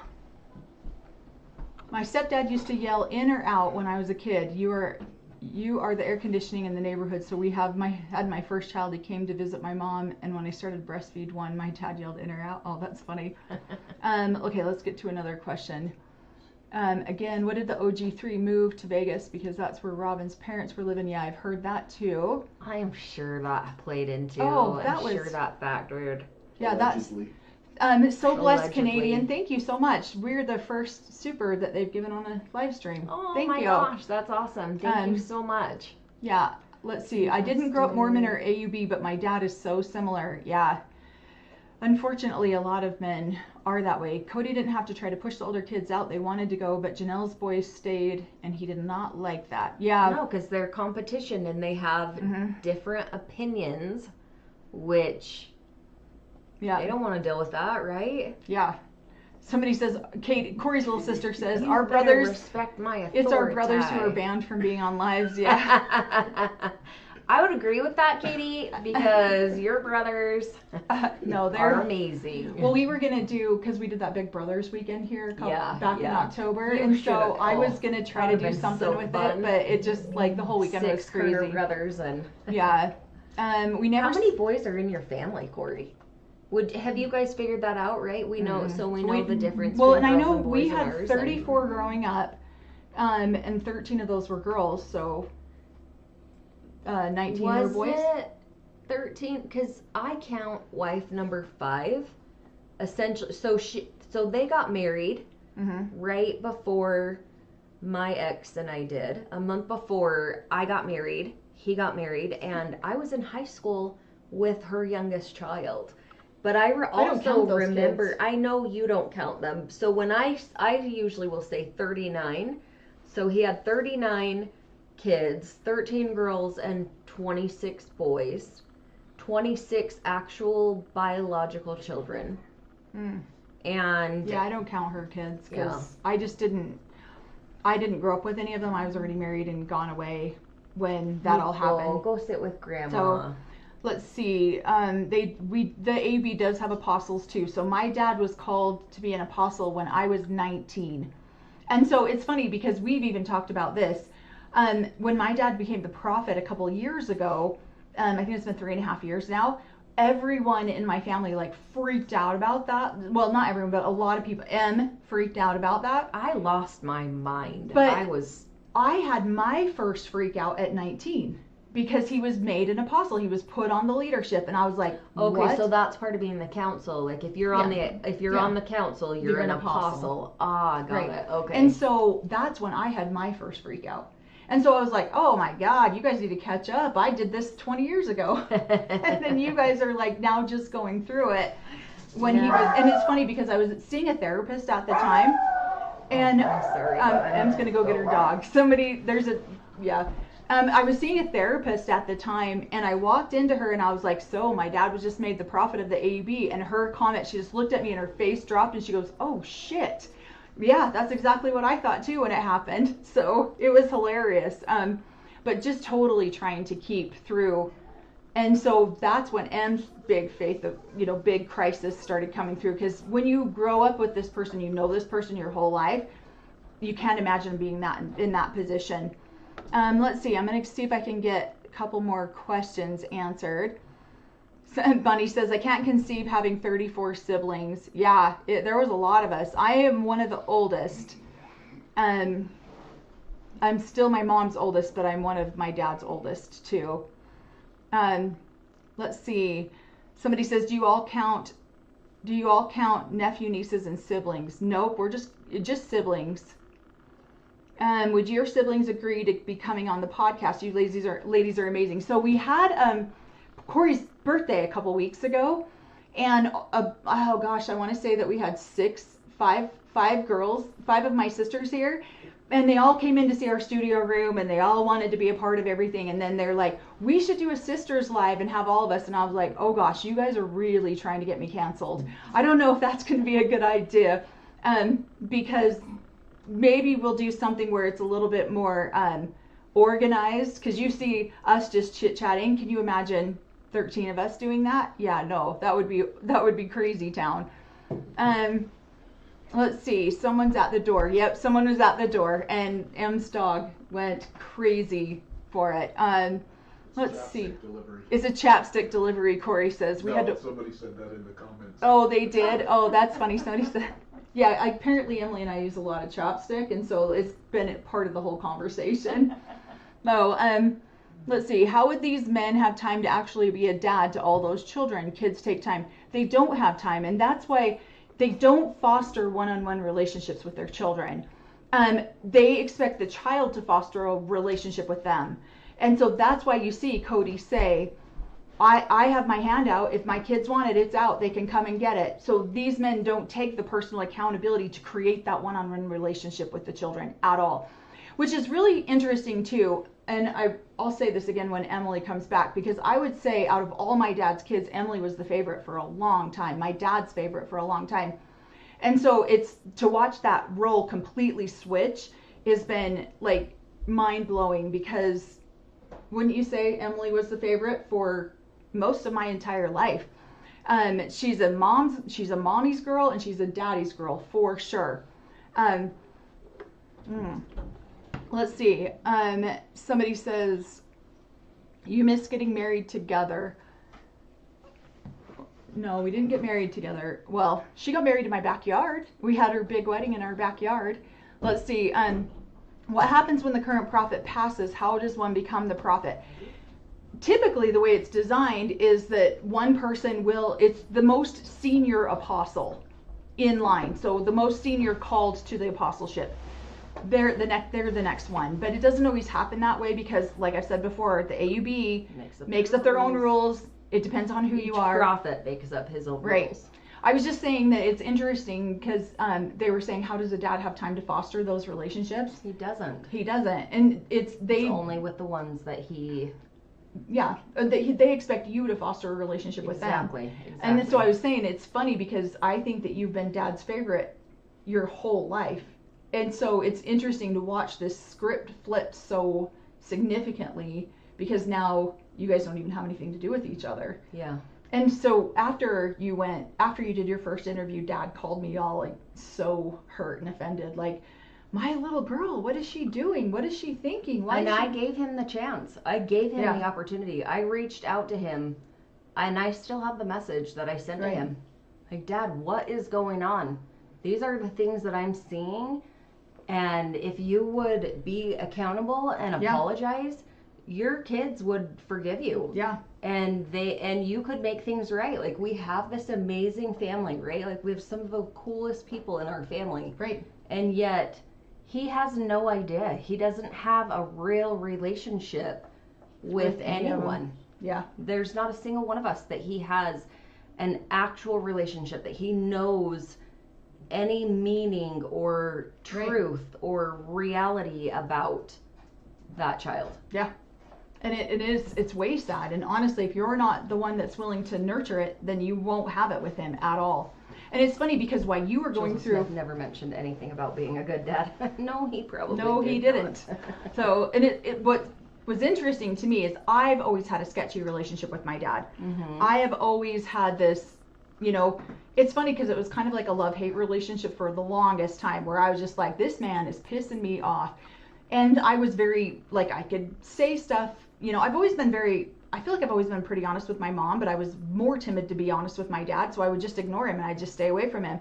My stepdad used to yell in or out when I was a kid. You are the air conditioning in the neighborhood. So we had my first child. He came to visit my mom, and when I started breastfeed one, my dad yelled in or out. Oh, that's funny. Okay, let's get to another question. Again, what did the OG3 move to Vegas? Because that's where Robin's parents were living. Yeah, I've heard that too. I am sure that played into. Oh, that I'm was- sure that factored. Yeah, that's Allegedly. so blessed, Allegedly. Canadian. Thank you so much. We're the first super that they've given on a live stream. Oh Thank my you. gosh, that's awesome. Thank you Um, so much. Yeah, let's see. I didn't grow up Mormon or AUB, but my dad is so similar. Yeah. unfortunately, a lot of men are that way. Cody didn't have to try to push the older kids out. They wanted to go, but Janelle's boys stayed, and he did not like that. Yeah. No, because they're competition and they have different opinions, which they don't want to deal with that, right? Yeah. Somebody says, Corey's little sister says, You our better brothers, respect my authority. it's our brothers who are banned from being on lives. Yeah. I would agree with that, Katie, because your brothers no, they're are amazing. Well, we were gonna do, because we did that Big Brothers weekend here back in October, You and should so have I was called. gonna try That to would've do been something so with fun. it, but it just like the whole weekend was 6 Carter crazy. brothers and Yeah. We never. How many boys are in your family, Corey? Have you guys figured that out, right? We know, so we know the difference. Well, and between I know girls and we boys in had ours, 34 growing up, and 13 of those were girls, so 19 were Was boys. it 13? Because I count wife number 5, essentially. So they got married right before my ex and I did. A month before I got married, he got married, and I was in high school with her youngest child. But I don't also count those remember, kids. I know you don't count them. So when I usually will say 39. So he had 39 kids, 13 girls and 26 boys, 26 actual biological children. And Yeah, I don't count her kids because I didn't grow up with any of them. I was already married and gone away when that all happened. Go sit with grandma. So let's see. The AB does have apostles too. So my dad was called to be an apostle when I was 19. And so it's funny because we've even talked about this. When my dad became the prophet a couple years ago, I think it's been 3.5 years now, everyone in my family like freaked out about that. Well, not everyone, but a lot of people freaked out about that. I lost my mind. But I had my first freak out at 19 because he was made an apostle. He was put on the leadership, and I was like, okay, what? so that's part of being the council. Like if you're on the council, you're an apostle. Ah, got it. Okay. And so that's when I had my first freak out. And so I was like, oh my God, you guys need to catch up. I did this 20 years ago. And then you guys are like now just going through it. When he was, and it's funny because I was seeing a therapist at the time. And I'm sorry. Em's gonna go get her dog. I was seeing a therapist at the time, and I walked into her and I was like, so my dad was just made the prophet of the AUB, and her comment, she just looked at me and her face dropped and she goes, oh shit. Yeah, that's exactly what I thought too when it happened. So it was hilarious. But just totally trying to keep through. And so that's when M's big faith of, big crisis started coming through. Because when you grow up with this person, you know this person your whole life, you can't imagine being in that position. Let's see, I'm going to see if I can get a couple more questions answered. Bunny says, I can't conceive having 34 siblings. Yeah, there was a lot of us. I am one of the oldest. I'm still my mom's oldest, but I'm one of my dad's oldest too. Let's see. Somebody says, do you all count nephew, nieces, and siblings? Nope, we're just siblings. Would your siblings agree to be coming on the podcast? You ladies are amazing. So we had Corey's birthday a couple weeks ago, and oh gosh, I want to say that we had five girls, 5 of my sisters here, and they all came in to see our studio room, and they all wanted to be a part of everything. And then they're like, we should do a sisters live and have all of us. And I was like, oh gosh, you guys are really trying to get me canceled. I don't know if that's going to be a good idea, because maybe we'll do something where it's a little bit more organized, because you see us just chit-chatting. Can you imagine 13 of us doing that? Yeah, no, that would be crazy town. Let's see, someone's at the door. Yep, someone was at the door, and M's dog went crazy for it. Let's see. Delivery. It's a chapstick delivery, Corey says. Somebody said that in the comments. Oh, they did? Oh, that's funny. Somebody said. Yeah, apparently Emily and I use a lot of chopstick, and so it's been a part of the whole conversation. Let's see. How would these men have time to actually be a dad to all those children? Kids take time. They don't have time, and that's why they don't foster one-on-one relationships with their children. They expect the child to foster a relationship with them. And so that's why you see Cody say, I have my hand out. If my kids want it, it's out. They can come and get it. So these men don't take the personal accountability to create that one-on-one relationship with the children at all, which is really interesting too. And I'll say this again when Emily comes back, because I would say out of all my dad's kids, Emily was the favorite for a long time, my dad's favorite for a long time. And so it's to watch that role completely switch has been like mind-blowing, because wouldn't you say Emily was the favorite for most of my entire life? She's a mommy's girl and she's a daddy's girl for sure. Let's see. Somebody says, you miss getting married together. No, we didn't get married together. Well, she got married in my backyard. We had her big wedding in our backyard. Let's see. What happens when the current prophet passes? How does one become the prophet? Typically, the way it's designed is that one person it's the most senior apostle in line. So the most senior called to the apostleship. They're the next one. But it doesn't always happen that way because, like I've said before, the AUB makes up their own rules. It depends on who you are. Each prophet makes up his own right. rules. I was just saying that it's interesting because they were saying, how does a dad have time to foster those relationships? He doesn't. And it's only with the ones that he... Yeah, they expect you to foster a relationship with them. Exactly. And so I was saying it's funny because I think that you've been dad's favorite your whole life. And so it's interesting to watch this script flip so significantly because now you guys don't even have anything to do with each other. Yeah. And so after you did your first interview, Dad called me all like so hurt and offended, like, my little girl, what is she doing? What is she thinking? I gave him the chance. I gave him the opportunity. I reached out to him, and I still have the message that I sent to him. Like, Dad, what is going on? These are the things that I'm seeing, and if you would be accountable and apologize, your kids would forgive you. Yeah. And you could make things right. Like, we have this amazing family, right? Like, we have some of the coolest people in our family. Right. And yet he has no idea. He doesn't have a real relationship with anyone. Yeah. There's not a single one of us that he has an actual relationship, that he knows any meaning or truth or reality about that child. Yeah. And it's way sad. And honestly, if you're not the one that's willing to nurture it, then you won't have it with him at all. And it's funny because while you were going through... Smith never mentioned anything about being a good dad. No, he probably No, he didn't. So, and what was interesting to me is I've always had a sketchy relationship with my dad. Mm-hmm. I have always had this, it's funny because it was kind of like a love-hate relationship for the longest time where I was just like, this man is pissing me off. And I was very, like, I could say stuff, I've always been I feel like I've always been pretty honest with my mom, but I was more timid to be honest with my dad, so I would just ignore him and I'd just stay away from him.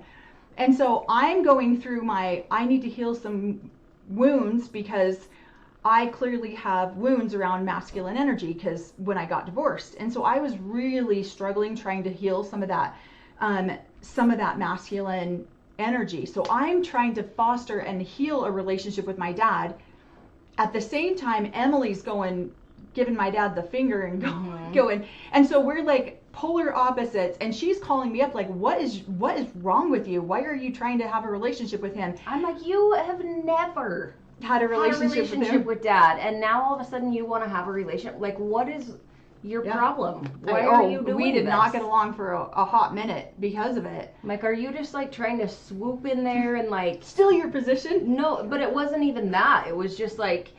And so I'm going through I need to heal some wounds because I clearly have wounds around masculine energy because when I got divorced. And so I was really struggling trying to heal some of that masculine energy. So I'm trying to foster and heal a relationship with my dad. At the same time, Emily's giving my dad the finger and going. And so we're like polar opposites. And she's calling me up like, what is wrong with you? Why are you trying to have a relationship with him? I'm like, you have never had a relationship with Dad. And now all of a sudden you want to have a relationship. Like, what is your problem? Why are you doing this? We did not get along for a hot minute because of it. Like, are you just like trying to swoop in there and like... Steal your position? No, but it wasn't even that. It was just like...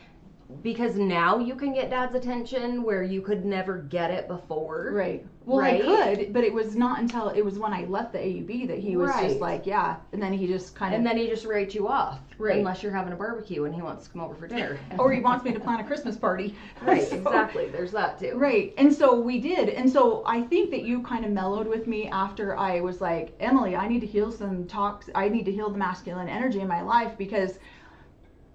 Because now you can get Dad's attention where you could never get it before. Right. Well, I could, but it was not until it was when I left the AUB that he was just like, yeah. And then he just And then he just writes you off. Right. Unless you're having a barbecue and he wants to come over for dinner. Or he wants me to plan a Christmas party. Right, exactly. There's that too. Right. And so we did. And so I think that you kind of mellowed with me after I was like, Emily, I need to heal I need to heal the masculine energy in my life because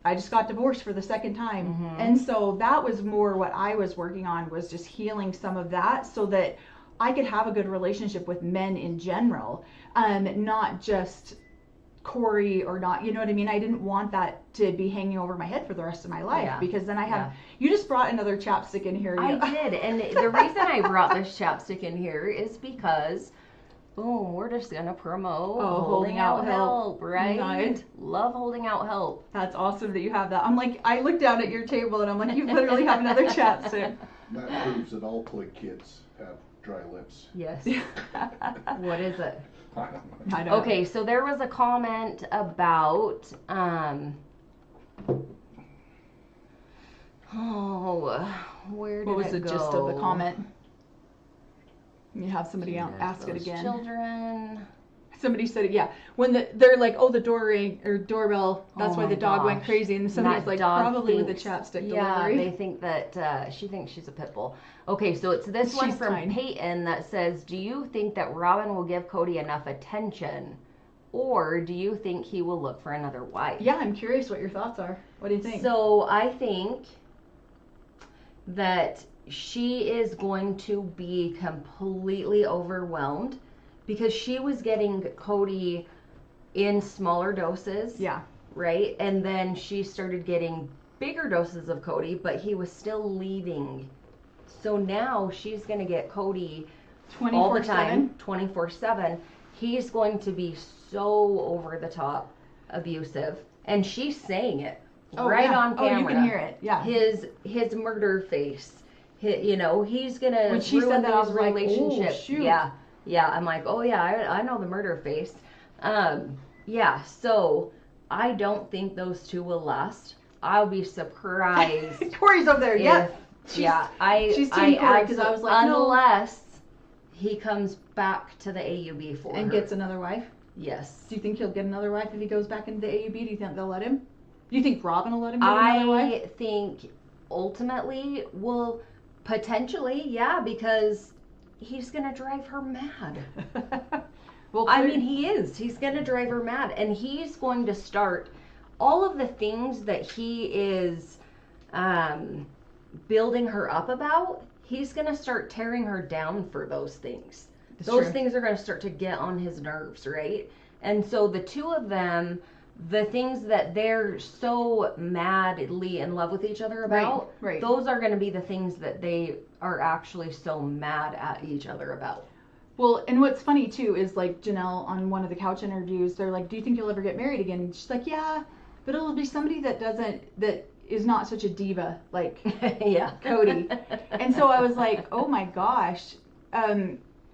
I just got divorced for the second time. Mm-hmm. And so that was more what I was working on, was just healing some of that so that I could have a good relationship with men in general, not just Corey or not, you know what I mean? I didn't want that to be hanging over my head for the rest of my life, Yeah. because then I have, Yeah. you just brought another chapstick in here. I did, and the reason I brought this chapstick in here is because, boom, we're just gonna promote holding out help, right? Nice. Love holding out help. That's awesome that you have that. I'm like, I look down at your table and I'm like, you literally have another chapstick. That proves that all plig kids have dry lips. Yes. What is it? I don't know. I know. Okay, so there was a comment about where did What was it the go? gist of the comment? You have somebody There's ask it those again. Children. Somebody said it, yeah. When they're like, oh, the door rang or doorbell. That's Oh why my the dog went gosh. crazy, and somebody's That like, dog probably with the thinks- chapstick Yeah, delivery. they think that she thinks she's a pit bull. Okay, so it's this one She's from kind. Peyton that says, do you think that Robin will give Cody enough attention, or do you think he will look for another wife? Yeah, I'm curious what your thoughts are. What do you think? So I think that she is going to be completely overwhelmed because she was getting Cody in smaller doses, yeah, right? And then she started getting bigger doses of Cody, but he was still leaving. So now she's going to get Cody all the 24/7. time, 24/7. He's going to be so over the top abusive, and she's saying it right yeah. on camera. Oh, you can hear it. Yeah. His murder face. You know, he's gonna When she ruin said that, I these was like, oh, relationships. shoot. Yeah. I'm like, oh yeah, I know the murder face. Yeah. So I don't think those two will last. I'll be surprised. Corey's over there. Yeah. if- yeah. she's team Corey, 'cause I was like, no. unless he comes back to the AUB for And her. gets another wife. Yes. Do you think he'll get another wife if he goes back into the AUB? Do you think they'll let him? Do you think Robin will let him get another wife? I think ultimately, well, potentially, yeah, because he's gonna drive her mad. Well, I mean, he is. He's gonna drive her mad, and he's going to start all of the things that he is building her up about. He's gonna start tearing her down for those things. It's Those true. things are gonna start to get on his nerves, right? And so the two of them, the things that they're so madly in love with each other about, right. those are going to be the things that they are actually so mad at each other about. Well, and what's funny too is like Janelle on one of the couch interviews, they're like, do you think you'll ever get married again? And she's like, yeah, but it'll be somebody that is not such a diva like Yeah. Cody. And so I was like, oh my gosh.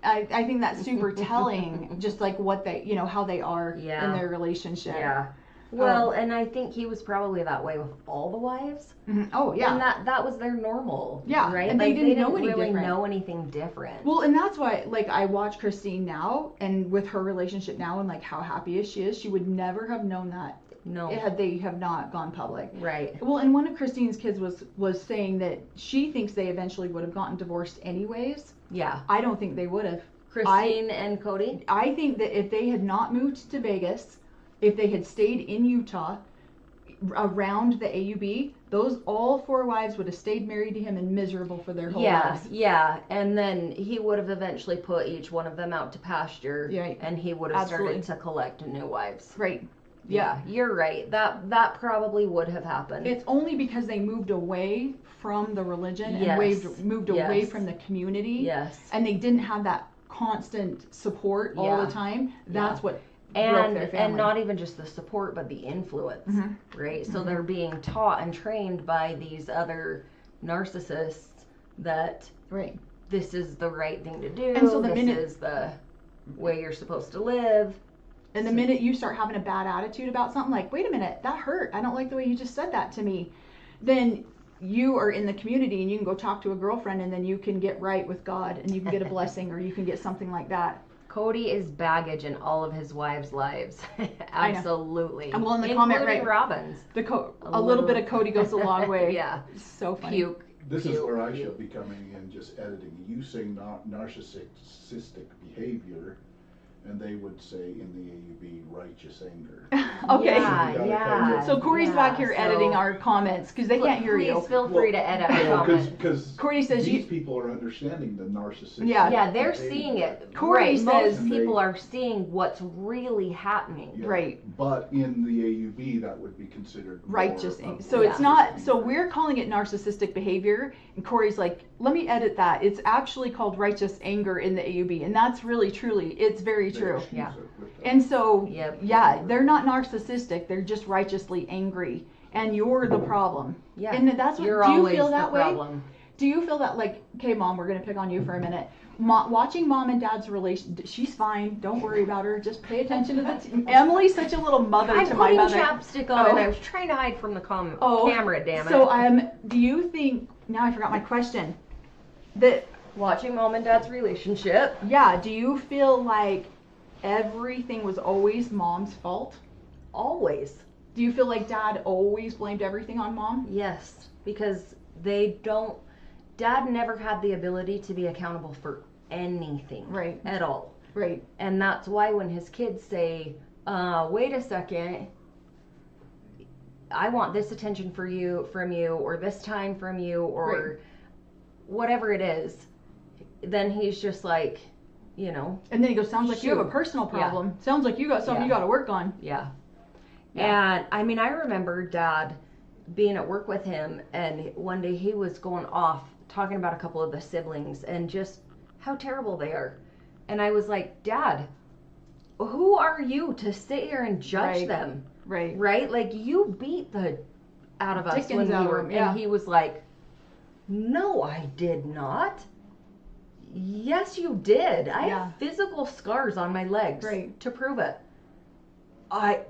I think that's super telling, just like what they, you know, how they are Yeah. in their relationship. Yeah. Well, and I think he was probably that way with all the wives. Mhm. Oh yeah. And that was their normal. Yeah, Right? and they Like, didn't know any really different. know anything different. Well, and that's why, like, I watch Christine now, and with her relationship now, and like how happy she is, she would never have known that No. had they have not gone public. Right. Well, and one of Christine's kids was saying that she thinks they eventually would have gotten divorced anyways. Yeah. I don't think they would have. Christine and Cody? I think that if they had not moved to Vegas, if they had stayed in Utah around the AUB, all four wives would have stayed married to him and miserable for their whole lives. Yeah, and then he would have eventually put each one of them out to pasture, Right. and he would have Absolutely. started to collect new wives. Right. Yeah, you're right. That probably would have happened. It's only because they moved away from the religion and Yes. moved away Yes. from the community, Yes. and they didn't have that constant support all Yeah. the time. That's Yeah. what broke their family. And not even just the support, but the influence, Mhm. right? So they're being taught and trained by these other narcissists that right. this is the right thing to do. And so the this minute- is the way you're supposed to live. And the minute you start having a bad attitude about something, like, wait a minute, that hurt. I don't like the way you just said that to me. Then you are in the community and you can go talk to a girlfriend and then you can get right with God and you can get a blessing or you can get something like that. Cody is baggage in all of his wives' lives. Absolutely. And well, in the comment, Including right- Robin's. A little bit of Cody goes a long way. Yeah. So funny. Puke. This is Puke, where I puke. should be coming in, just editing. You saying narcissistic behavior and they would say in the AUB, righteous anger. Okay. Yeah. So Corey's back here editing our comments because they can't hear you. Please feel free to edit our comments. Because Corey says these people are understanding the narcissistic. Yeah, they're behavior. seeing it. Corey Right, says- most people are seeing what's really happening. Yeah. Right. But in the AUB, that would be considered more Righteous of anger. a So it's righteous not, so anger. we're calling it narcissistic behavior, and Corey's like, let me edit that. It's actually called righteous anger in the AUB, and that's really truly, it's very They true. excuse Yeah. it with that. And so, Yep. yeah, they're not narcissistic, they're just righteously angry, and you're the problem. Yeah. And that's what, You're do you always feel the that way? problem. Do you feel that, like, okay, Mom, we're gonna pick on you for a minute. Watching Mom and Dad's relation, she's fine, don't worry about her, just pay attention to the Emily's such a little mother I'm to my putting mother. chapstick on Oh. and I was trying to hide from the camera, damn it. So, do you think, now I forgot my question, that, Watching Mom and Dad's relationship. yeah, do you feel like everything was always Mom's fault? Always. Do you feel like Dad always blamed everything on Mom? Yes. Because Dad never had the ability to be accountable for anything. Right. At all. Right. And that's why when his kids say, wait a second, I want this attention from you, or this time from you, or Right. whatever it is, then he's just like, And then he goes, sounds like you have a Shoot. personal problem. Sounds like you got something you Yeah. got to work on. yeah. Yeah. And I mean, I remember Dad being at work with him, and one day he was going off talking about a couple of the siblings and just how terrible they are. And I was like, Dad, who are you to sit here and judge Right. them? Right. Right? Like, you beat the out of us Dickens when we out of were, them, yeah. and he was like, no, I did not. Yes, you did. I Yeah. have physical scars on my legs Right. to prove it. I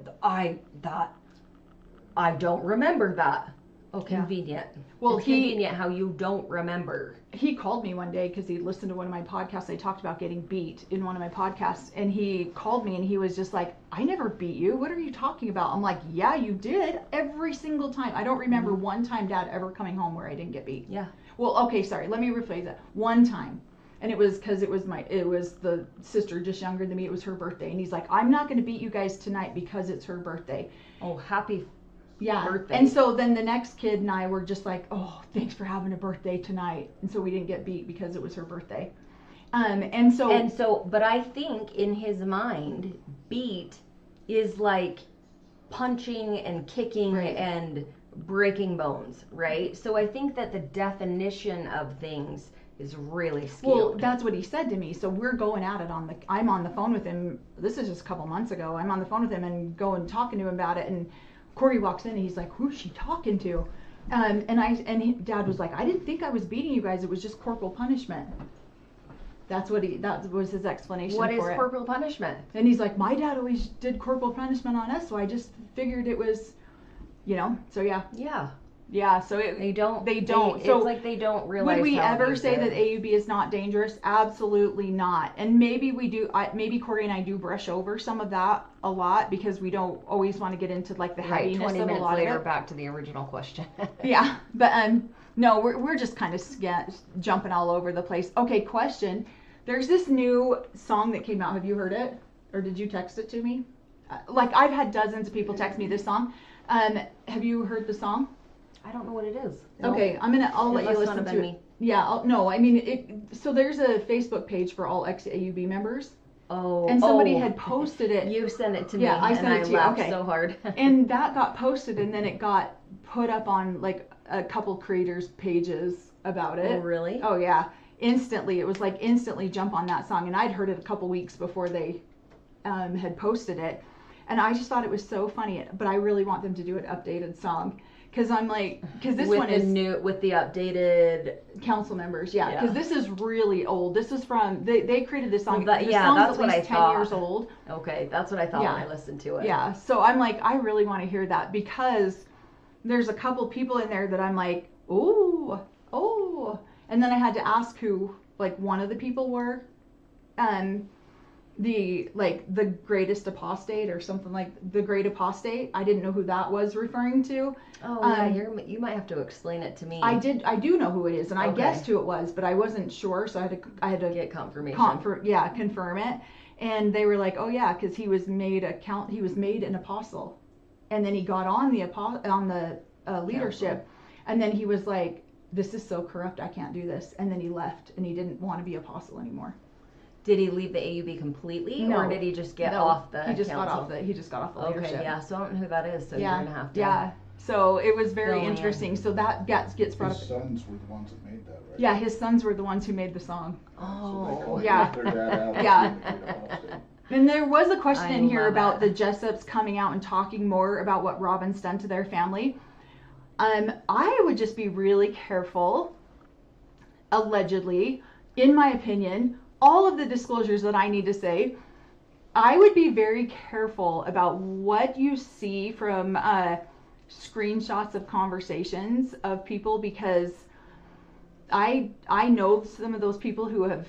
don't remember that. Oh, Yeah. convenient. Well, It's he convenient how you don't remember. called me one day because he listened to one of my podcasts. I talked about getting beat in one of my podcasts, and he called me and he was just like, I never beat you. What are you talking about? I'm like, yeah, you did every single time. I don't remember one time Dad ever coming home where I didn't get beat. Yeah. Well, okay, sorry. Let me rephrase that. One time. And it was because it was the sister just younger than me. It was her birthday. And he's like, I'm not going to beat you guys tonight because it's her birthday. Oh, happy. Yeah. Birthday. And so then the next kid and I were just like, oh, thanks for having a birthday tonight. And so we didn't get beat because it was her birthday. And so, But I think in his mind, beat is like punching and kicking Right. and breaking bones, right? So I think that the definition of things is really skewed. well, that's what he said to me. So we're going at it I'm on the phone with him. This is just a couple months ago. I'm on the phone with him and going talking to him about it. And Corey walks in and he's like, who's she talking to? Dad was like, I didn't think I was beating you guys. It was just corporal punishment. That was his explanation What is for it. corporal punishment? And he's like, my dad always did corporal punishment on us, so I just figured it was, so yeah. Yeah. Yeah, so They don't. So it's like they don't realize. would we how ever say that abusive. AUB is not dangerous? Absolutely not. And maybe we do, maybe Corey and I do brush over some of that a lot because we don't always want to get into like the Right, heaviness 20 of a minutes lot later, of it. back to the original question. Yeah, but no, we're just kind of jumping all over the place. Okay, question. There's this new song that came out. Have you heard it? Or did you text it to me? Like, I've had dozens of people text me this song. Have you heard the song? I don't know what it is. Okay, I'll let you must not listen have to been it. me. Yeah, no, I mean, so there's a Facebook page for all ex-AUB members. Oh. And somebody had posted it. You sent it to Yeah, me. I sent and it to you, I laughed okay. so hard. And that got posted and then it got put up on like a couple creators' pages about it. Oh, really? Oh yeah. Instantly, it was like instantly jump on that song. And I'd heard it a couple weeks before they had posted it. And I just thought it was so funny. But I really want them to do an updated song. Because I'm like, because this with one the is with the updated. council members, yeah. Because Yeah. this is really old. This is from, they created this song. Well, that- the yeah, song's that's at what I least 10 thought. years old. Okay, that's what I thought Yeah. when I listened to it. Yeah, so I'm like, I really want to hear that because there's a couple people in there that I'm like, oh, and then I had to ask who, like, one of the people were, the greatest apostate or something like the great apostate. I didn't know who that was referring to. Oh yeah, you might have to explain it to me. I do know who it is, and I Okay. guessed who it was, but I wasn't sure, so I had to Get confirmation. confirm it. And they were like, oh yeah, because he was made an apostle, and then he got on the leadership, and then he was like, this is so corrupt, I can't do this, and then he left, and he didn't want to be apostle anymore. Did he leave the AUB completely, No. or did he just get off the He just council? got off the leadership. Okay, yeah. So I don't know who that is. So Yeah, you're gonna have to. yeah. So it was very Fill in. interesting. So that gets brought His up. sons were the ones that made that, right? Yeah, his sons were the ones who made the song. So they Oh. called Yeah. their dad out. Yeah. and made it apostle. And there was a question I in here love about it. the Jessups coming out and talking more about what Robin's done to their family. I would just be really careful. Allegedly, in my opinion, all of the disclosures that I need to say, I would be very careful about what you see from screenshots of conversations of people, because I know some of those people who have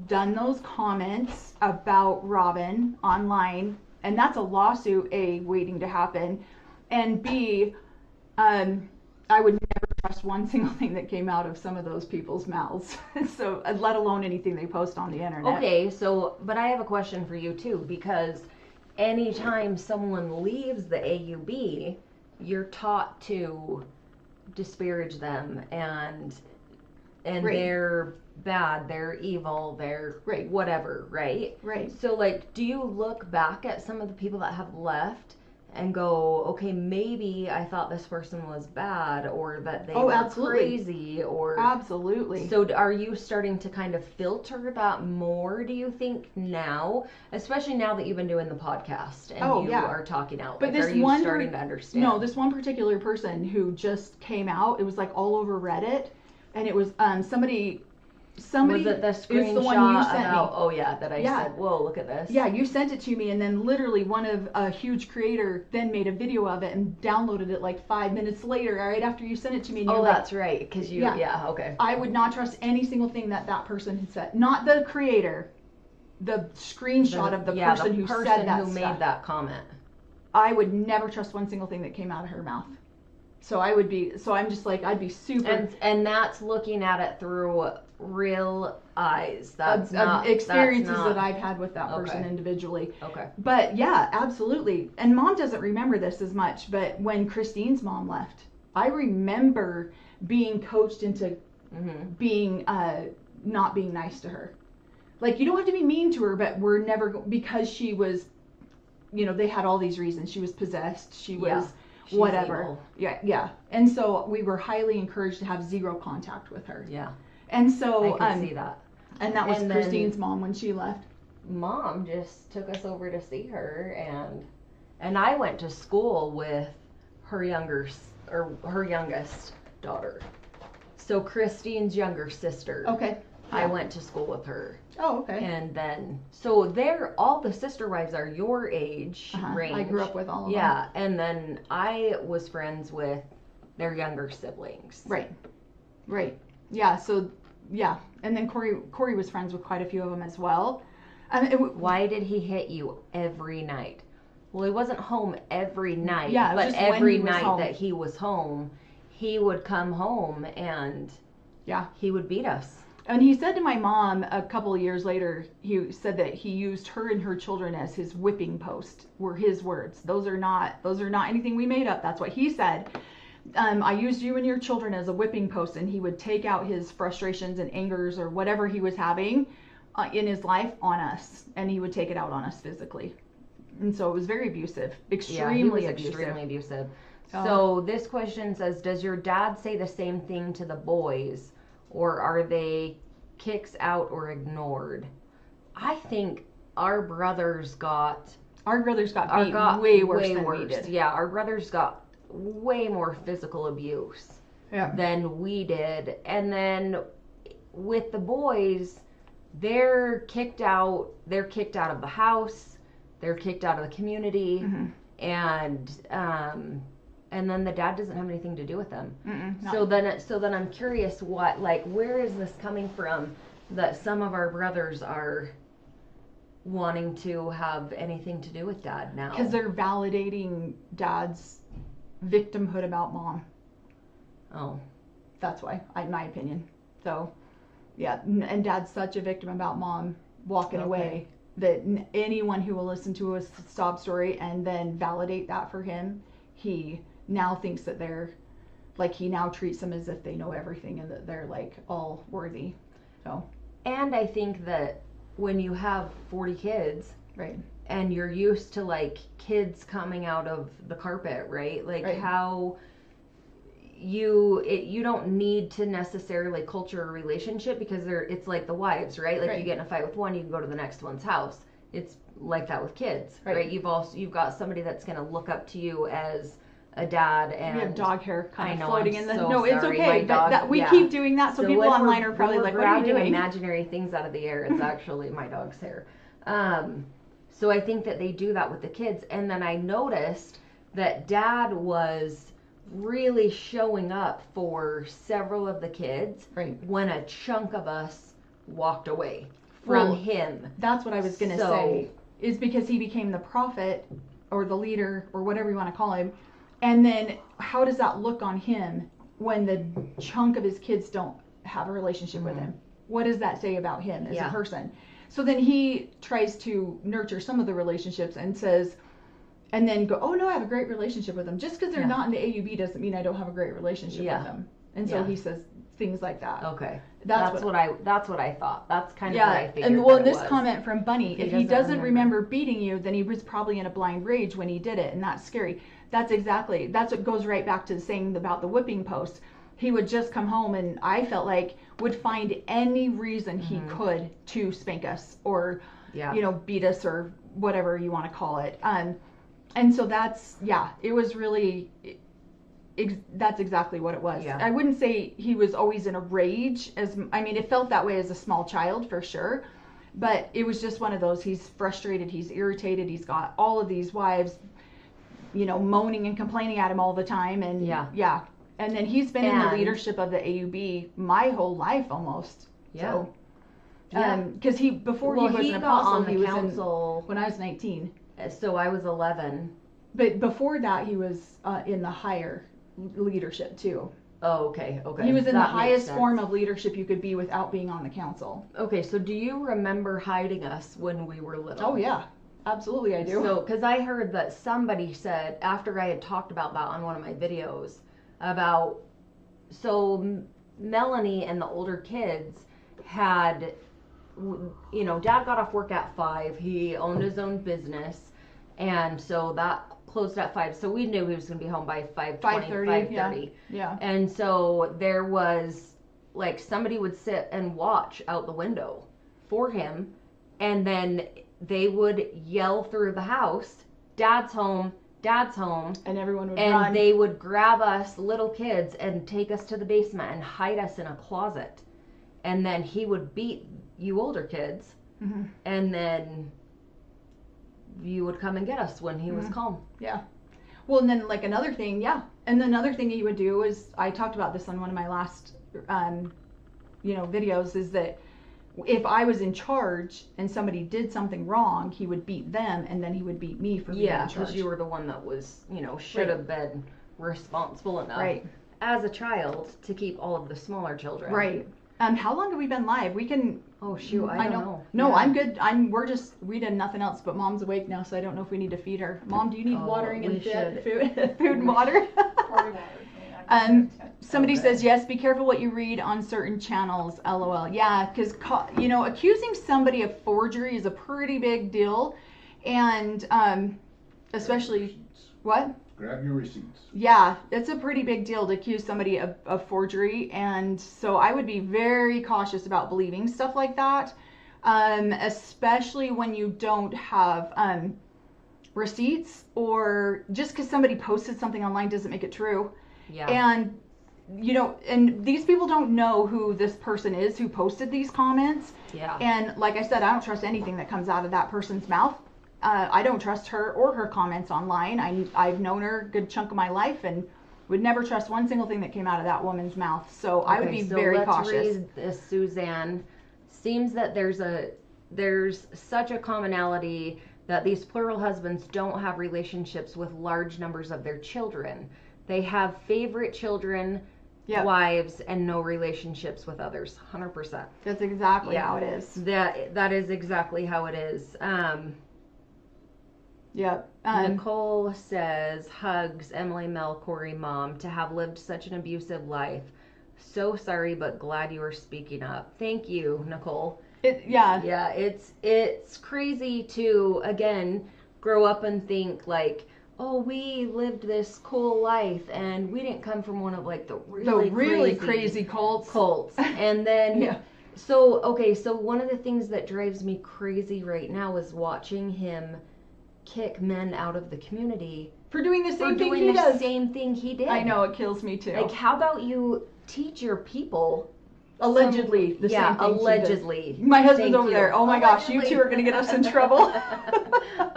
done those comments about Robin online, and that's a lawsuit, A, waiting to happen, and B, I would never trust one single thing that came out of some of those people's mouths. So, let alone anything they post on the internet. Okay, so, but I have a question for you too, because anytime someone leaves the AUB, you're taught to disparage them and Right. they're bad, they're evil, they're Right. whatever, right? Right. So, like, do you look back at some of the people that have left and go, okay, maybe I thought this person was bad, or that they were absolutely. crazy, or Absolutely. so are you starting to kind of filter that more, do you think, now, especially now that you've been doing the podcast and Oh, you yeah. are talking out? But Like, this are you one starting to understand? No, this one particular person who just came out, it was like all over Reddit, and it was somebody was it the screenshot the one you sent about, me. oh yeah, that I Yeah. said, whoa, look at this. Yeah, you sent it to me, and then literally one of a huge creator then made a video of it and downloaded it like 5 minutes later, right after you sent it to me. And Oh, you're like, that's right, because you, Yeah. yeah, okay. I would not trust any single thing that person had said. Not the creator, the screenshot of the person who said that who stuff. made that comment. I would never trust one single thing that came out of her mouth. So I'm just like, I'd be super And that's looking at it through real eyes. That's not experiences that's not, that I've had with that person Okay. individually. Okay. But yeah, absolutely. And Mom doesn't remember this as much, but when Christine's mom left, I remember being coached into being not being nice to her. Like, you don't have to be mean to her, but we're never because she was, they had all these reasons. She was possessed. She was Yeah. She's whatever. evil. Yeah. And so we were highly encouraged to have zero contact with her. Yeah. And so I can see that. and that was And then- Christine's mom when she left. Mom just took us over to see her, and I went to school with her her youngest daughter. So Christine's younger sister. Okay. I Yeah. went to school with her. Oh, okay. And then, so all the sister wives are your age range. I grew up with all of them. Yeah, and then I was friends with their younger siblings. Right. Yeah. So yeah, and then Corey was friends with quite a few of them as well. Why did he hit you every night? Well, he wasn't home every night, Yeah, it was but just when every he was night home. that he was home, he would come home and Yeah. he would beat us. And he said to my mom a couple of years later, he said that he used her and her children as his whipping post, were his words. Those are not anything we made up. That's what he said. I used you and your children as a whipping post, and he would take out his frustrations and angers or whatever he was having in his life on us, and he would take it out on us physically. And so it was very abusive, extremely abusive. Extremely abusive. So this question says, does your dad say the same thing to the boys, or are they kicks out or ignored? I think our brothers got beat way worse than we did. Yeah, our brothers got way more physical abuse than we did. And then with the boys, they're kicked out of the house, they're kicked out of the community, and then the dad doesn't have anything to do with them. So then I'm curious where is this coming from that some of our brothers are wanting to have anything to do with dad now? Because they're validating dad's victimhood about mom. Oh. That's why, in my opinion. So, yeah, and dad's such a victim about mom walking away that anyone who will listen to a sob story and then validate that for him, he now thinks that they're like, he now treats them as if they know everything and that they're like all worthy. So, And I think that when you have 40 kids right. and you're used to like kids coming out of the carpet, right? Like Right. how you don't need to necessarily culture a relationship because it's like the wives, right? Like Right. you get in a fight with one, you can go to the next one's house. It's like that with kids, Right. right? You've got somebody that's going to look up to you as a dad, and We have dog hair kind I of know, floating I'm in the. so No, it's sorry, okay. my But dog- that, we yeah. keep doing that, so people when online we're- are probably when like, we're "What are you grabbing doing?" imaginary things out of the air. It's actually my dog's hair. So I think that they do that with the kids, and then I noticed that Dad was really showing up for several of the kids Right. when a chunk of us walked away from Well, him. That's what I was gonna So- say. Is because he became the prophet or the leader or whatever you want to call him, and then how does that look on him when the chunk of his kids don't have a relationship with him? What does that say about him as Yeah. a person? So then he tries to nurture some of the relationships and says, and then go, oh no, I have a great relationship with them. Just because they're Yeah. not in the AUB doesn't mean I don't have a great relationship Yeah. with them. And so Yeah. he says things like that. Okay, That's what- that's what I thought. That's kind of what I Yeah, figured. and well, that it this was. comment from Bunny, He if he doesn't doesn't remember beating you, then he was probably in a blind rage when he did it, and that's scary. That's what goes right back to saying about the whipping post. He would just come home, and I felt like would find any reason he could to spank us or, Yeah. beat us or whatever you want to call it. And so it was really. That's exactly what it was. Yeah. I wouldn't say he was always in a rage. It felt that way as a small child for sure, but it was just one of those. He's frustrated, he's irritated, he's got all of these wives, moaning and complaining at him all the time, and Yeah. And then he's been in the And- leadership of the AUB my whole life almost. Yeah. So, Yeah. because before Well, he was he an got apostle, on the he was council. when I was 19. So I was 11. But before that, he was in the higher leadership too. Oh, okay. He was in the That makes highest sense. form of leadership you could be without being on the council. Okay, so do you remember hiding us when we were little? Oh yeah, absolutely I do. So, because I heard that somebody said, after I had talked about that on one of my videos, about, Melanie and the older kids had, Dad got off work at 5. He owned his own business, and so that closed at 5. So we knew he was going to be home by 5:20, 5:30. Yeah. And so there was, like, somebody would sit and watch out the window for him, and then they would yell through the house, Dad's home, Dad's home. And everyone would And run. they would grab us little kids and take us to the basement and hide us in a closet. And then he would beat you older kids, Mhm. and then you would come and get us when he was calm. Yeah. Well, and then like another thing, and another thing he would do is, I talked about this on one of my last, videos, is that if I was in charge and somebody did something wrong, he would beat them, and then he would beat me for being Yeah, in charge. because you were the one that was, should have been responsible enough Right. as a child to keep all of the smaller children. Right. How long have we been live? We can. Oh shoot, I don't know. No, Yeah. I'm good. We did nothing else, but Mom's awake now, so I don't know if we need to feed her. Mom, do you need Oh, watering we and should. food and water? Pouring water. I mean, I Somebody Okay. says, yes, be careful what you read on certain channels, lol. Yeah, because, accusing somebody of forgery is a pretty big deal. And especially, what? Grab your receipts. Yeah, it's a pretty big deal to accuse somebody of forgery. And so I would be very cautious about believing stuff like that, especially when you don't have receipts, or just because somebody posted something online doesn't make it true. Yeah. And and these people don't know who this person is who posted these comments. Yeah. And like I said, I don't trust anything that comes out of that person's mouth. I don't trust her or her comments online. I've known her a good chunk of my life and would never trust one single thing that came out of that woman's mouth. So I would be very cautious. Read this, Suzanne. Seems that there's such a commonality that these plural husbands don't have relationships with large numbers of their children. They have favorite children Yep. wives and no relationships with others. 100%. That's exactly Yeah. how it is. That is exactly how it is. Yep. Nicole says, hugs, Emily, Mel, Corey, mom, to have lived such an abusive life. So sorry, but glad you were speaking up. Thank you, Nicole. Yeah. It's crazy to, again, grow up and think like, oh, we lived this cool life and we didn't come from one of like the really crazy cults. And then Yeah. so one of the things that drives me crazy right now is watching him kick men out of the community For doing the same thing doing he the does. same thing he did. I know, it kills me too. Like, how about you teach your people Allegedly, the same thing. allegedly. My husband's Thank over you. there. Oh my gosh, you Allegedly. two are gonna get us in trouble.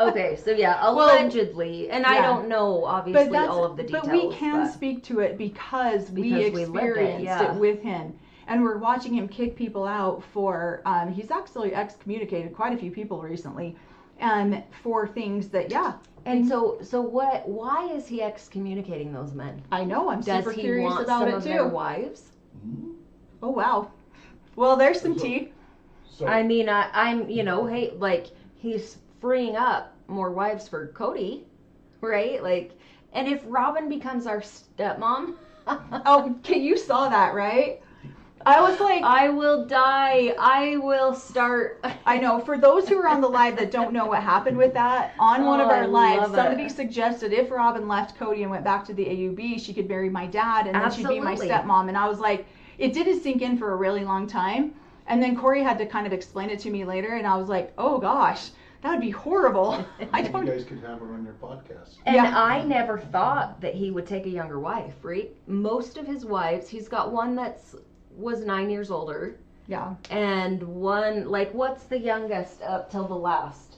Okay, so allegedly, and I yeah. don't know obviously all of the details. But we can speak to it because we lived it, experienced yeah. it with him. And we're watching him kick people out for, he's actually excommunicated quite a few people recently, for things that, And so why is he excommunicating those men? I know, I'm Does super he curious want about some it of too. their wives? Mhm. Oh wow. Well, there's some tea. So, I mean, I'm, hey, like, he's freeing up more wives for Cody, right? Like, and if Robin becomes our stepmom, Oh, okay, you saw that, right? I was like, I will die. I will start. I know, for those who are on the live that don't know what happened with that, on one of Oh, I our lives, love somebody it. suggested if Robin left Cody and went back to the AUB, she could marry my dad and then she'd be my Absolutely. stepmom. And I was like, it didn't sink in for a really long time. And then Corey had to kind of explain it to me later, and I was like, oh gosh, that would be horrible. I you don't. guys could have her on your podcast. And Yeah. I never thought that he would take a younger wife, right? Most of his wives, he's got one was 9 years older, Yeah. and one, like, what's the youngest up till the last?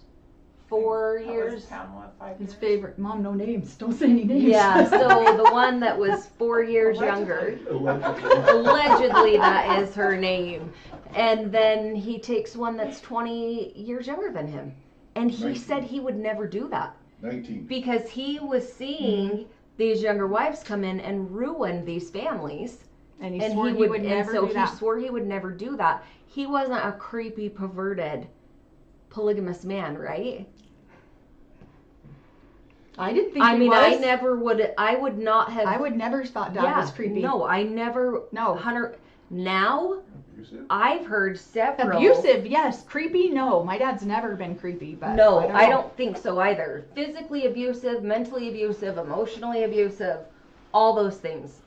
4 That was years? Pamela, 5 His years. favorite. Mom, no names. Don't say any names. Yeah, so the one that was 4 years younger, allegedly that is her name. And then he takes one that's 20 years younger than him. And he 19. said he would never do that 19. because he was seeing these younger wives come in and ruin these families. And he And swore he would never so do that. he swore he would never do that. He wasn't a creepy, perverted, polygamous man, right? I didn't think I he mean, was. I would not have. I would never thought Dad was creepy. No, I never. No. Now, Abusive? I've heard several. Abusive, yes. Creepy, no. My dad's never been creepy, but No, I know. don't think so either. Physically abusive, mentally abusive, emotionally abusive, all those things.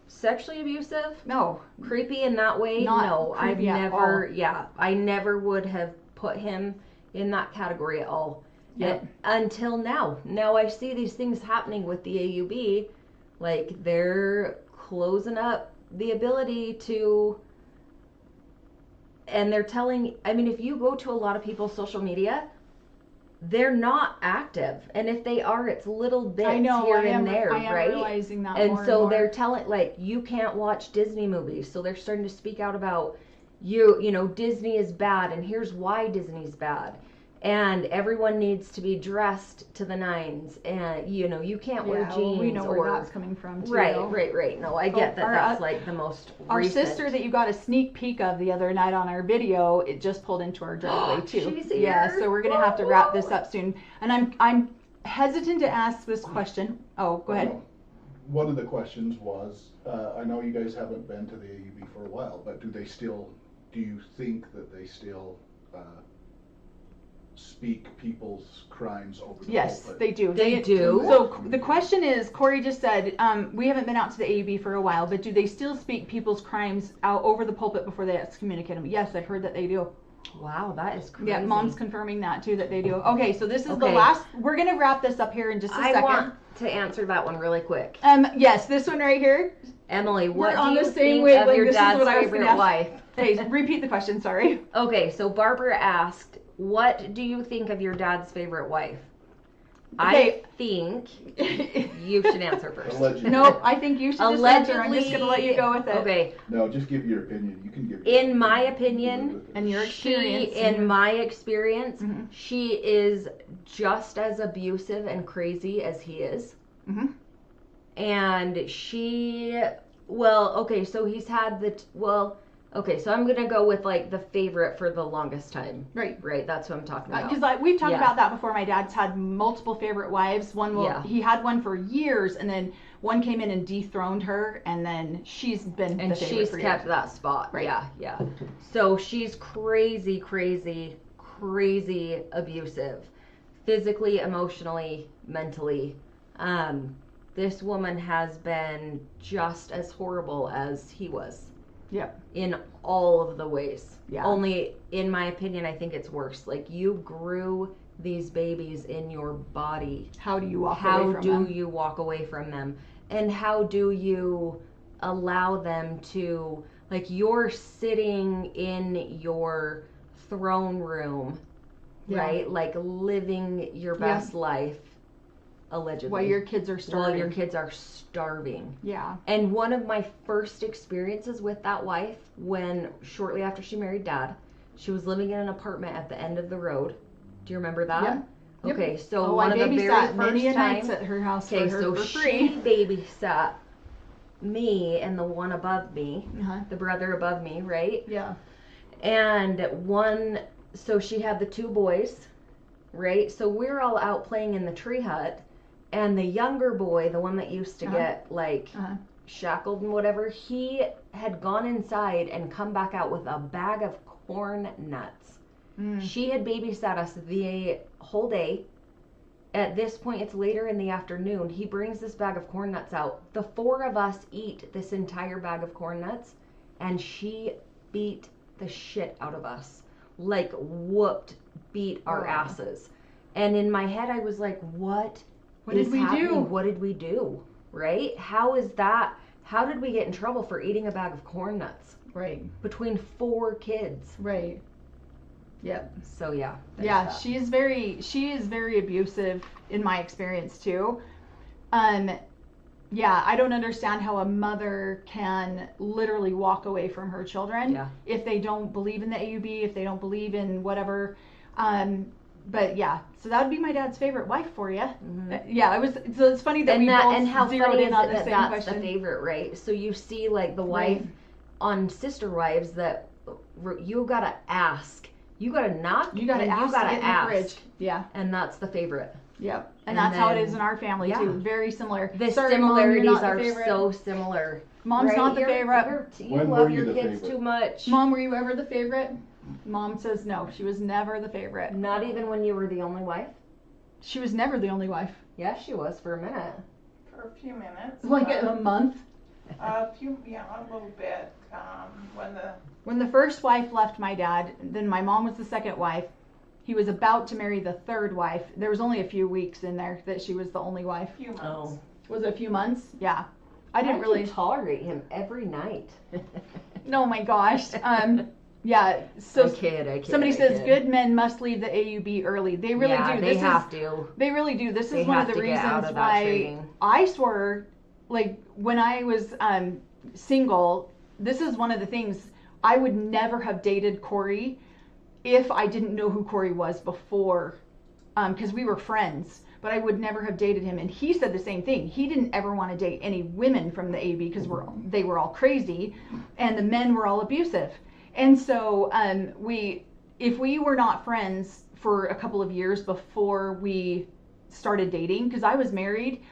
Sexually abusive, No. creepy in that way. Not No, I've creepy at never. all. Yeah, I never would have put him in that category at all. Yep. Until now. Now I see these things happening with the AUB, like they're closing up the ability to, and they're telling, I mean, if you go to a lot of people's social media, they're not active, and if they are, it's little bits I know, here I am, and there, I am right? realizing that And more so more. they're telling, like, you can't watch Disney movies, so they're starting to speak out about you know, Disney is bad, and here's why Disney's bad. And everyone needs to be dressed to the nines, and you know, you can't wear Yeah, jeans we know or where that's coming from too. right. though. No, I get that our, that's like the most Our recent. sister that you got a sneak peek of the other night on our video, it just pulled into our driveway too. She's Yeah, here. so we're gonna have to wrap this up soon. And I'm hesitant to ask this question. Oh, go ahead. One of the questions was, I know you guys haven't been to the AUB for a while, but do you think that they still speak people's crimes over the Yes, pulpit? they do. They do. So the question is, Corey just said, we haven't been out to the AUB for a while, but do they still speak people's crimes out over the pulpit before they excommunicate them? Yes, I've heard that they do. Wow, that is crazy. Yeah, Mom's confirming that too, that they do. Okay, so this is the Okay. last. We're gonna wrap this up here in just a I second. want to answer that one really quick. Yes, this one right here. Emily, We're what on do you the same think wavelength. of your This is dad's what I was favorite gonna ask. wife? Hey, repeat the question. Sorry. Okay, so Barbara asked, what do you think of your dad's favorite wife? Okay. I think you should answer first. Allegedly. Nope, I think you should just answer. I'm just gonna let you go with it. Okay, No, just give your opinion. You can give your in my You opinion, live with it. And your experience. in my experience, Mhm. she is just as abusive and crazy as he is. Mhm. And she Well, okay, so he's had okay, so I'm gonna go with like the favorite for the longest time. Right, that's what I'm talking about. Because we've talked Yeah. about that before. My dad's had multiple favorite wives. Yeah. He had one for years, and then one came in and dethroned her, and then she's been And the favorite she's for kept years. that spot. Right. Yeah. So she's crazy abusive. Physically, emotionally, mentally. This woman has been just as horrible as he was. Yep. In all of the ways. Yeah. Only, in my opinion, I think it's worse. Like, you grew these babies in your body. How do you walk away How from do them? you walk away from them? And how do you allow them to, like, you're sitting in your throne room, Yeah. right? Like, living your best life, allegedly. While your kids are starving. While your kids are starving. Yeah. And one of my first experiences with that wife, when shortly after she married Dad, she was living in an apartment at the end of the road. Do you remember that? Yep. Yep. Okay, so Oh, one I of the very babysat many first a nights time. at her house Okay, for her so for she free. babysat me and the one above me, Uh-huh. the brother above me, right? Yeah. And so she had the two boys, right? So we're all out playing in the tree hut, and the younger boy, the one that used to get like shackled and whatever, he had gone inside and come back out with a bag of corn nuts. She had babysat us the whole day. At this point, it's later in the afternoon. He brings this bag of corn nuts out. The four of us eat this entire bag of corn nuts, and she beat the shit out of us. Like, beat our asses. And in my head, I was like, what did we do? What did we do? Right? How is that? How did we get in trouble for eating a bag of corn nuts? Right. Between 4 kids. Right. Yep. So yeah. Yeah, that. she is very abusive in my experience too. Yeah, I don't understand how a mother can literally walk away from her children if they don't believe in the AUB, if they don't believe in whatever. But yeah, so that would be my dad's favorite wife for you. Yeah, so it's funny that and we both and how zeroed funny in is on it the that same that's question. the favorite, right? So you see like the wife on Sister Wives that you gotta ask, you gotta knock, You gotta ask to get in the fridge. Yeah. And that's the favorite. Yep. And And that's how it then- is in our family too. Very similar. The Sorry, Mom, you're similarities not the are favorite. so similar. Mom's right? not the favorite. You When love were you your the kids favorite? too much. Mom, were you ever the favorite? Mom says no. She was never the favorite. Not even when you were the only wife? She was never the only wife. Yeah, she was for a minute. For a few minutes. Like but a month. a little bit. When the first wife left my dad, then my mom was the second wife. He was about to marry the third wife. There was only a few weeks in there that she was the only wife. Few months. Oh. Was it a few months? Yeah. I didn't How'd really you tolerate him every night. Oh my gosh. Yeah. So I kid. somebody says good men must leave the AUB early. They really do. They have to. They really do. This They is one of have the to get out reasons of that why training. I swore, like when I was single, this is one of the things I would never have dated Corey if I didn't know who Corey was before, because we were friends. But I would never have dated him. And he said the same thing. He didn't ever want to date any women from the AUB because they were all crazy, and the men were all abusive. And so if we were not friends for a couple of years before we started dating, because I was married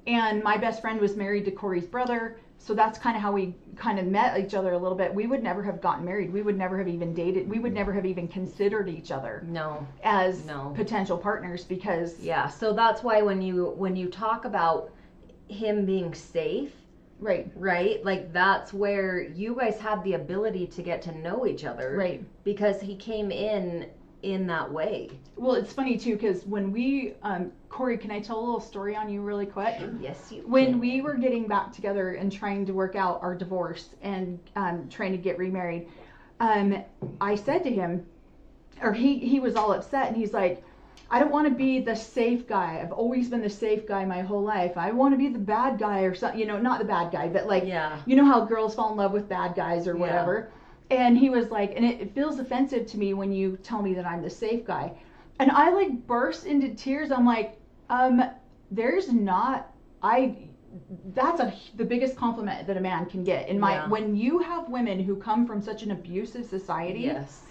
and my best friend was married to Corey's brother, so that's kind of how we kind of met each other a little bit. We would never have gotten married. We would never have even dated. We would never have even considered each other as potential partners because so that's why when you talk about him being safe, right, like that's where you guys had the ability to get to know each other, right, because he came in that way. Well, it's funny too because when we Corey, can I tell a little story on you really quick? Yes, you When can. we were getting back together and trying to work out our divorce and trying to get remarried, I said to him, or he was all upset, and he's like, I don't want to be the safe guy. I've always been the safe guy my whole life. I want to be the bad guy or something, not the bad guy, but like, you know how girls fall in love with bad guys or whatever. And he was like, and it feels offensive to me when you tell me that I'm the safe guy. And I like burst into tears. I'm like, that's the biggest compliment that a man can get. When you have women who come from such an abusive society, Yes.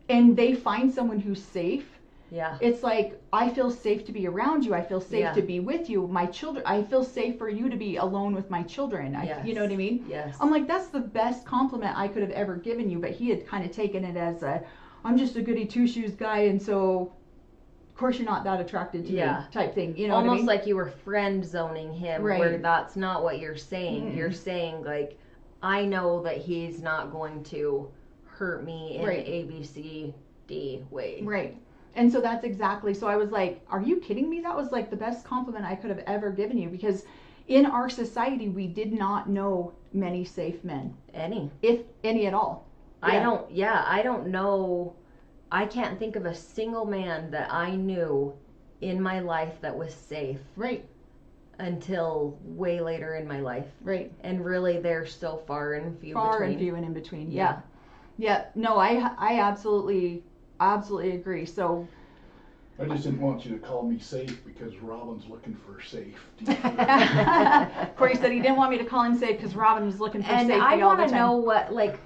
and they find someone who's safe, Yeah. it's like, I feel safe to be around you. I feel safe to be with you. My children, I feel safe for you to be alone with my children. Yes. You know what I mean? Yes. I'm like, that's the best compliment I could have ever given you. But he had kind of taken it as I'm just a goody two shoes guy, and so of course you're not that attracted to me type thing. You know almost what I mean? like you were friend zoning him, Right. where that's not what you're saying. Mm-mm. You're saying, like, I know that he's not going to hurt me in Right. an ABCD way. Right. And so that's exactly, so I was like, are you kidding me? That was like the best compliment I could have ever given you, because in our society, we did not know many safe men. If any at all. Yeah. I don't know. I can't think of a single man that I knew in my life that was safe. Right. Until way later in my life. Right. And really they're so far and few and in between. Yeah. Yeah. No, I absolutely agree. So I just didn't want you to call me safe because Robin's looking for safety. Corey said he didn't want me to call him safe because Robin was looking for safety all the time. And I want to know what, like,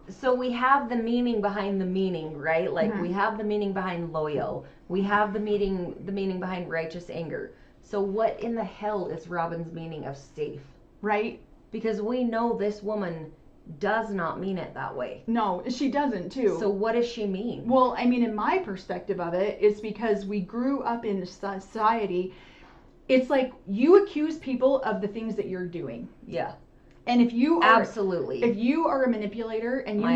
so we have the meaning behind the meaning, right? Like, we have the meaning behind loyal. We have the meaning behind righteous anger. So what in the hell is Robin's meaning of safe? Right? Because we know this woman does not mean it that way. No, she doesn't too. So what does she mean? Well, I mean, in my perspective of it, it's because we grew up in society. It's like you accuse people of the things that you're doing. Yeah. And if you are absolutely, if you are a manipulator and you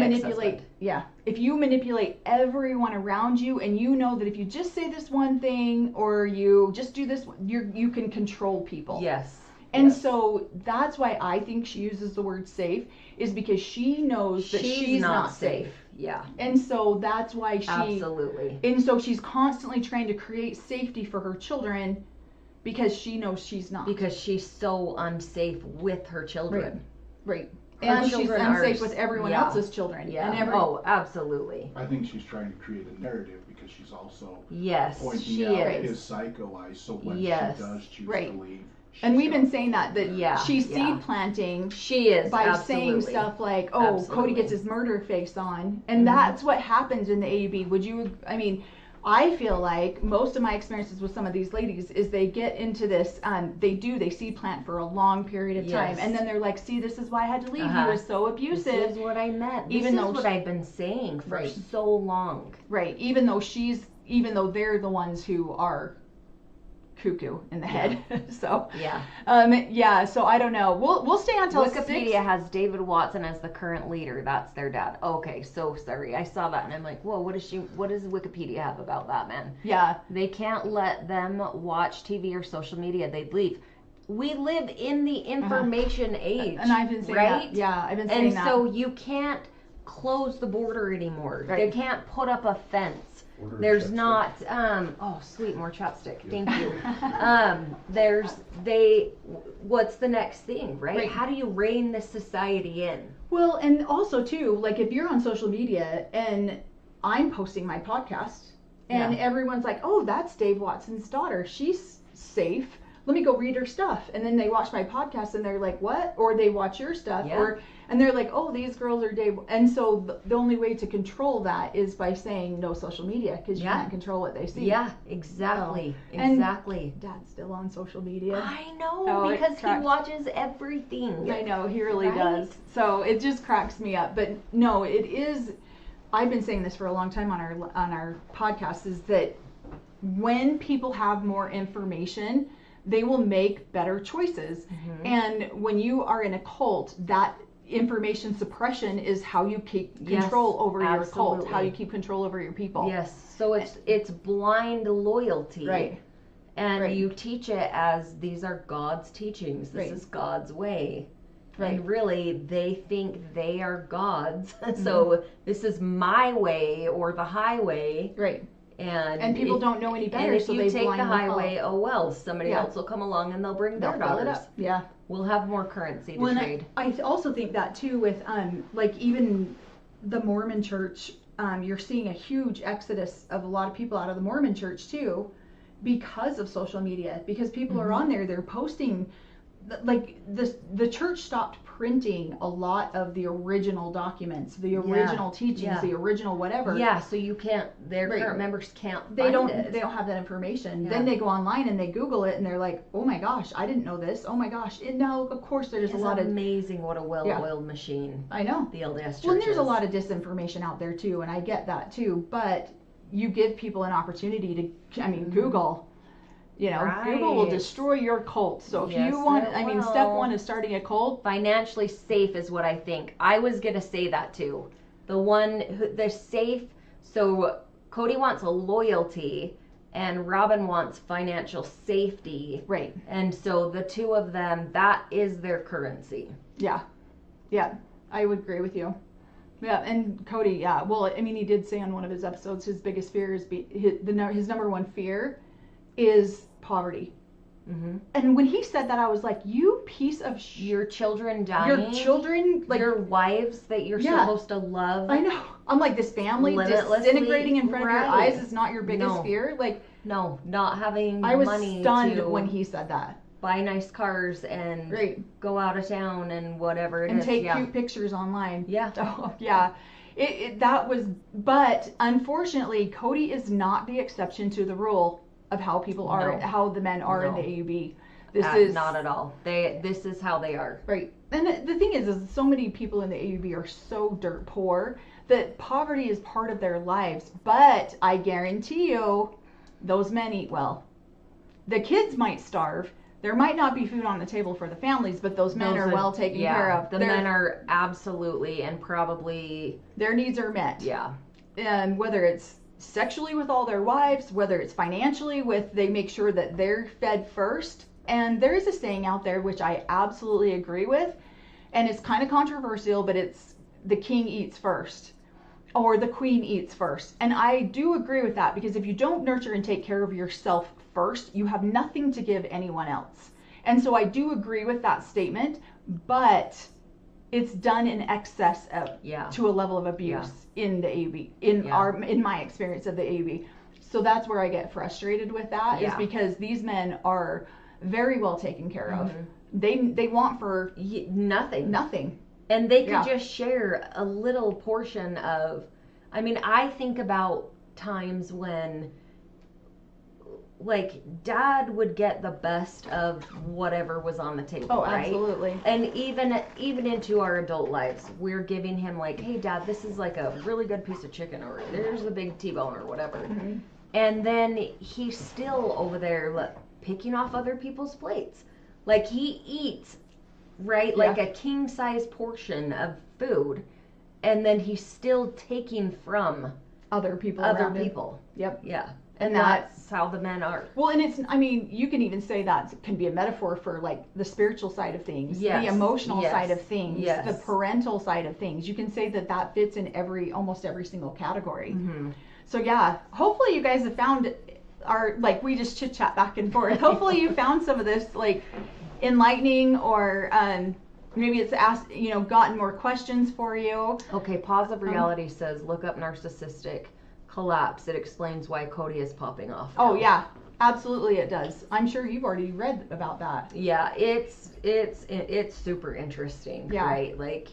if you manipulate everyone around you, and you know that if you just say this one thing or you just do this, you can control people. Yes. And so that's why I think she uses the word safe, is because she knows that she's not safe. Yeah. And so that's why absolutely. And so she's constantly trying to create safety for her children, because she knows she's not. Because she's so unsafe with her children. Right. And she's unsafe with everyone else's children. Yeah. And absolutely. I think she's trying to create a narrative because she's also pointing out his psycho eyes. So when she does choose to leave. And we've been saying that she's seed planting. She is by saying stuff like, "Oh, Cody gets his murder face on," and that's what happens in the AUB. Would you? I mean, I feel like most of my experiences with some of these ladies is they get into this. They seed plant for a long period of time, and then they're like, "See, this is why I had to leave. He was so abusive." This is what I meant. This is what I've been saying for so long. Right. Even though they're the ones who are cuckoo in the head. So so I don't know. We'll stay on till Wikipedia has David Watson as the current leader. That's their dad. Okay, so sorry. I saw that and I'm like, whoa, what does Wikipedia have about that, man? Yeah. They can't let them watch TV or social media. They'd leave. We live in the information age. And I've been saying that. Yeah, I've been saying that. And so you can't close the border anymore. They can't put up a fence. There's not sweet, more chopstick, thank you. What's the next thing, right? How do you rein this society in? Well, and also too, like if you're on social media and I'm posting my podcast and everyone's like, "Oh, that's Dave Watson's daughter, she's safe, let me go read her stuff," and then they watch my podcast and they're like, "What?" Or they watch your stuff and they're like, "Oh, these girls are Dave." And so the only way to control that is by saying no social media, because you can't control what they see. Yeah, exactly. Exactly. And Dad's still on social media. I know, because he watches everything. I know, he really does. So it just cracks me up. But no, it is. I've been saying this for a long time on our podcast, is that when people have more information, they will make better choices. And when you are in a cult, that information suppression is how you keep control over your cult, how you keep control over your people. Yes. So it's blind loyalty. Right. And you teach it as these are God's teachings. This is God's way. Right. And really, they think they are God's. So this is my way or the highway. Right. And people don't know any better, so they blindly follow. And if you take the highway, oh well, somebody else will come along and they'll bring their daughters. Yeah. We'll have more currency to trade. I also think that too with like even the Mormon church, you're seeing a huge exodus of a lot of people out of the Mormon church too, because of social media. Because people are on there, they're posting like the church stopped printing a lot of the original documents, the original teachings, the original whatever. Yeah, so you can't, their Right. current members can't They find don't it. they don't have that information. Yeah. Then they go online and they Google it and they're like, oh my gosh, I didn't know this. Oh my gosh. And now of course there's a It's lot of, amazing what a well-oiled machine I know. the LDS church Well, and there's a is. lot of disinformation out there too, and I get that too, but you give people an opportunity to, I mean, Google, you know, Google will Right. destroy your cult. So if Yes, you want, it I mean, step will. one is starting a cult. Financially safe is what I think. I was gonna say that too. The safe. So Cody wants a loyalty, and Robin wants financial safety. Right. And so the two of them, that is their currency. Yeah. Yeah. I would agree with you. Yeah. And Cody, yeah. Well, I mean, he did say on one of his episodes, his biggest fear is his number one fear is poverty. Mm-hmm. And when he said that, I was like, you piece of Your children dying. your children, like, your wives that you're Yeah. supposed to love. I know. I'm like, this family Limitlessly, disintegrating in front of your right. eyes is not your biggest No. fear. Like, No, not having I was money stunned to when he said that. buy nice cars and Right. go out of town and whatever it And is. take yeah. cute pictures online. Yeah. Oh, yeah. That was, but unfortunately, Cody is not the exception to the rule of how people are, No. how the men are in No. the AUB. This is not at all. This is how they are. right. And the thing is so many people in the AUB are so dirt poor that poverty is part of their lives. But I guarantee you, those men eat well. The kids might starve. There might not be food on the table for the families, but those men are well taken care of. The men are absolutely and probably, Their needs are met. yeah. And whether it's sexually with all their wives, whether it's financially with, they make sure that they're fed first. And there is a saying out there which I absolutely agree with, and it's kind of controversial, but it's the king eats first or the queen eats first. And I do agree with that, because if you don't nurture and take care of yourself first, you have nothing to give anyone else. And so I do agree with that statement, but it's done in excess of, Yeah. to a level of abuse in the AUB, in my experience of the AUB. So that's where I get frustrated with that, is Yeah. because these men are very well taken care of. Mhm. They want for Nothing. nothing. And they could Yeah. just share a little portion of, I mean, I think about times when, like, dad would get the best of whatever was on the table, Oh, right? absolutely. And even into our adult lives, we're giving him, like, hey, dad, this is like a really good piece of chicken, or there's a big T-bone or whatever. Mhm. And then he's still over there picking off other people's plates. Like, he eats, right, like a king-size portion of food, and then he's still taking from Other people. other around him. people. Yep. Yeah. And And that's how the men are. Well, and it's, I mean, you can even say that can be a metaphor for like the spiritual side of things, Yes, the emotional yes, side of things, yes. the parental side of things. You can say that that fits in almost every single category. Mm-hmm. So yeah, hopefully you guys have found like, we just chit chat back and forth. Hopefully you found some of this like enlightening, or maybe it's gotten more questions for you. Okay, Positive Reality says, look up narcissistic collapse. It explains why Cody is popping off. Oh now. yeah, absolutely it does. I'm sure you've already read about that. Yeah, it's super interesting, Yeah. right? Like,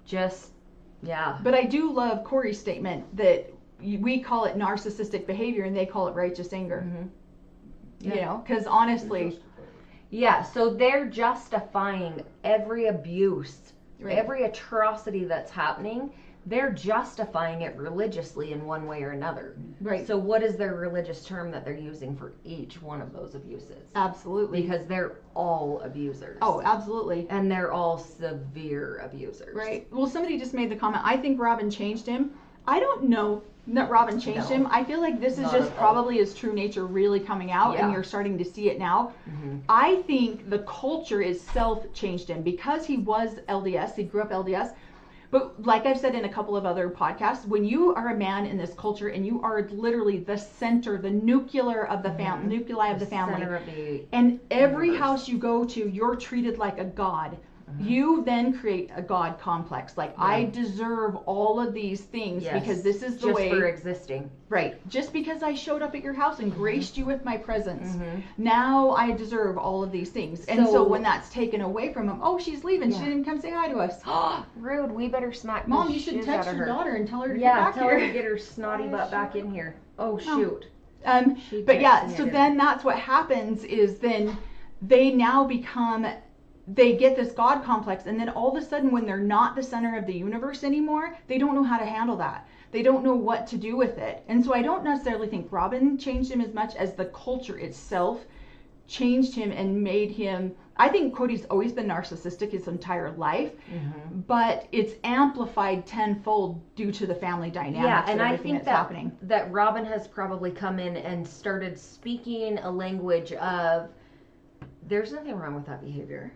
just, yeah. But I do love Corey's statement that we call it narcissistic behavior and they call it righteous anger. Mhm. You Yeah. know, because honestly, Yeah, so they're justifying every abuse, Right. every atrocity that's happening. They're justifying it religiously in one way or another. right? So what is their religious term that they're using for each one of those abuses? Absolutely. Because they're all abusers. Oh, absolutely. And they're all severe abusers. Right. Well, somebody just made the comment, I think Robin changed him. I don't know that Robin changed No. him. I feel like this is Not just at all. probably his true nature really coming out, and Yeah. you're starting to see it now. Mhm. I think the culture itself changed him because he was LDS. He grew up LDS. But like I've said in a couple of other podcasts, when you are a man in this culture and you are literally the center, the nuclear of the nuclei of the family, Center of the and every universe. house you go to, you're treated like a god. you then create a God complex. Like, I deserve all of these things because this is the way. Just for existing. Right. Just because I showed up at your house and graced you with my presence, now I deserve all of these things. And so when that's taken away from him, oh, she's leaving. She didn't come say hi to us. Rude. We better smack Mom, the you should shit text out of your her. daughter and tell her to Yeah, get back tell here. her to get her snotty butt back in here. Oh, shoot. But yeah, so then that's what happens is then they now become, they get this God complex, and then all of a sudden when they're not the center of the universe anymore, they don't know how to handle that. They don't know what to do with it. And so I don't necessarily think Robin changed him as much as the culture itself changed him and made him. I think Cody's always been narcissistic his entire life, but it's amplified tenfold due to the family dynamics and everything that's happening. That Robin has probably come in and started speaking a language of, there's nothing wrong with that behavior.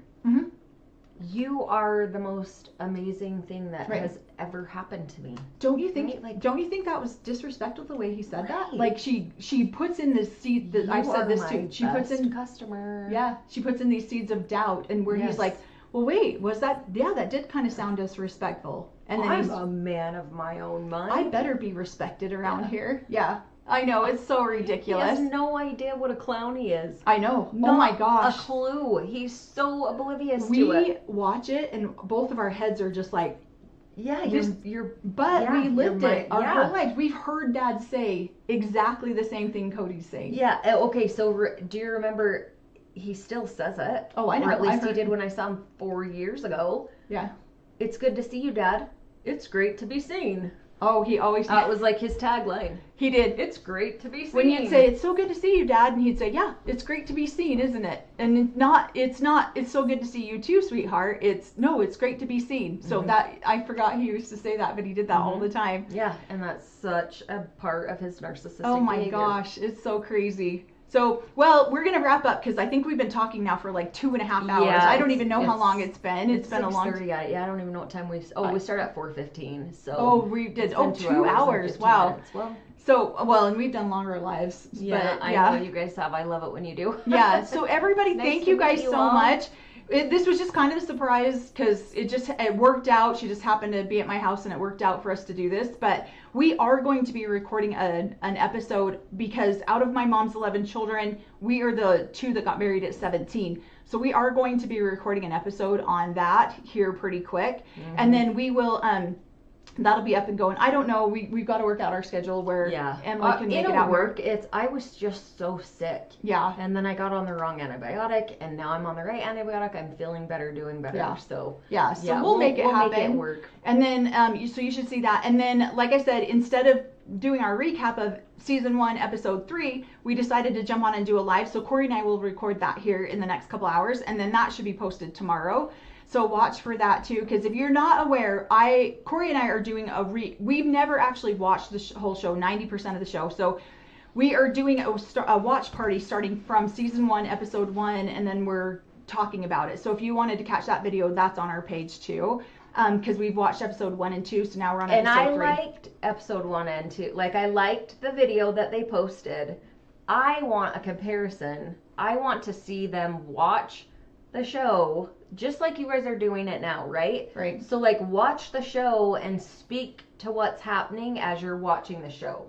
You are the most amazing thing that has ever happened to me. Don't you think? Like, don't you think that was disrespectful the way he said that? Like, she puts in this seed. I've said this too. She puts in customer. Yeah, she puts in these seeds of doubt, and where he's like, well, wait, was that? Yeah, that did kind of sound disrespectful. And then I'm a man of my own mind. I better be respected around here. Yeah. I know, it's so ridiculous. He has no idea what a clown he is. I know. Not oh my gosh. A clue. He's so oblivious to it. We watch it and both of our heads are just like, yeah, but we lived it our whole lives. We've heard Dad say exactly the same thing Cody's saying. Yeah, okay, so do you remember, he still says it. Oh, I know. Or at least he did when I saw him 4 years ago. Yeah. It's good to see you, Dad. It's great to be seen. Oh, he always That was like his tagline. He did. It's great to be seen. When you'd say, it's so good to see you, Dad, and he'd say, yeah, it's great to be seen, isn't it? And it's so good to see you too, sweetheart. It's great to be seen. So that, I forgot he used to say that, but he did that all the time. Yeah, and that's such a part of his narcissistic Oh my behavior. gosh, it's so crazy. So, well, we're going to wrap up because I think we've been talking now for like 2.5 hours. Yeah, I don't even know how long it's been. It's been a long time. Yeah, I don't even know what time we started at 4:15. So Oh, we did. Oh, 2 hours. Wow. Well, so, and we've done longer lives. Yeah, but, I know you guys have. I love it when you do. Yeah. So everybody, Nice thank to you meet guys you so all. much. This was just kind of a surprise because it worked out. She just happened to be at my house and it worked out for us to do this. But we are going to be recording an episode because out of my mom's 11 children, we are the 2 that got married at 17. So we are going to be recording an episode on that here pretty quick. And then we will, that'll be up and going. I don't know. We've got to work out our schedule where Emily can make it out. Work. I was just so sick. Yeah. And then I got on the wrong antibiotic, and now I'm on the right antibiotic. I'm feeling better, doing better. Yeah. So we'll make it happen. Make it work. And then so you should see that. And then, like I said, instead of doing our recap of season 1, episode 3, we decided to jump on and do a live. So Corey and I will record that here in the next couple hours, and then that should be posted tomorrow. So watch for that too, because if you're not aware, Corey and I are doing we've never actually watched the whole show, 90% of the show. So we are doing a watch party starting from season 1, episode 1, and then we're talking about it. So if you wanted to catch that video, that's on our page too, because we've watched episode 1 and 2, so now we're on episode 3. And I liked episode 1 and 2. Like, I liked the video that they posted. I want a comparison. I want to see them watch the show just like you guys are doing it now, right? Right. So, like, watch the show and speak to what's happening as you're watching the show.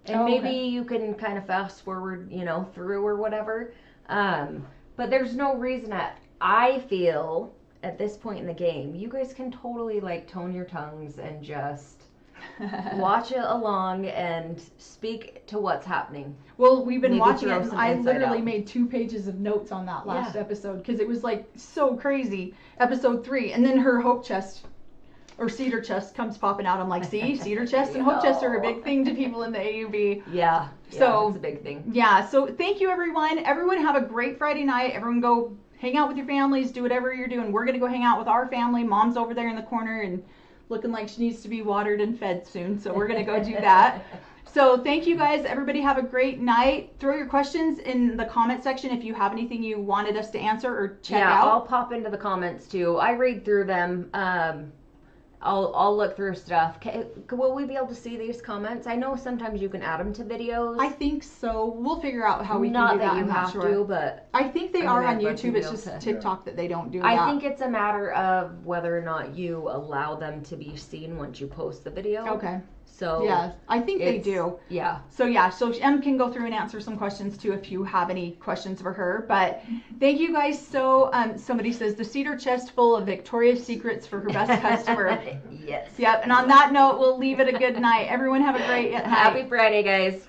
And maybe you can kind of fast forward, through or whatever. But there's no reason I feel at this point in the game, you guys can totally, like, tone your tongues and just watch it along and speak to what's happening. Well, we've been Maybe watching throw it, and some I insight literally out. made 2 pages of notes on that last episode because it was like so crazy. Episode 3, and then her hope chest or cedar chest comes popping out. I'm like, see, cedar chest and hope chest are a big thing to people in the AUB. Yeah. So it's a big thing. Yeah. So thank you, everyone. Everyone have a great Friday night. Everyone go hang out with your families. Do whatever you're doing. We're gonna go hang out with our family. Mom's over there in the corner and looking like she needs to be watered and fed soon. So we're gonna go do that. So thank you guys. Everybody have a great night. Throw your questions in the comment section if you have anything you wanted us to answer or check out. I'll pop into the comments too. I read through them. I'll look through stuff. Will we be able to see these comments? I know sometimes you can add them to videos. I think so. We'll figure out how we Not can do that. that you I'm not have sure. to, but I think they I mean, are on I'd love to YouTube. be It's able just to- TikTok that they don't do I that. think it's a matter of whether or not you allow them to be seen once you post the video. Okay. So Yeah, I think they it's- do. Yeah. So yeah, so Em can go through and answer some questions too if you have any questions for her. But thank you guys. So somebody says the cedar chest full of Victoria's Secrets for her best customer. Yes. Yep. And on that note, we'll leave it a good night. Everyone have a great night. Happy Friday, guys.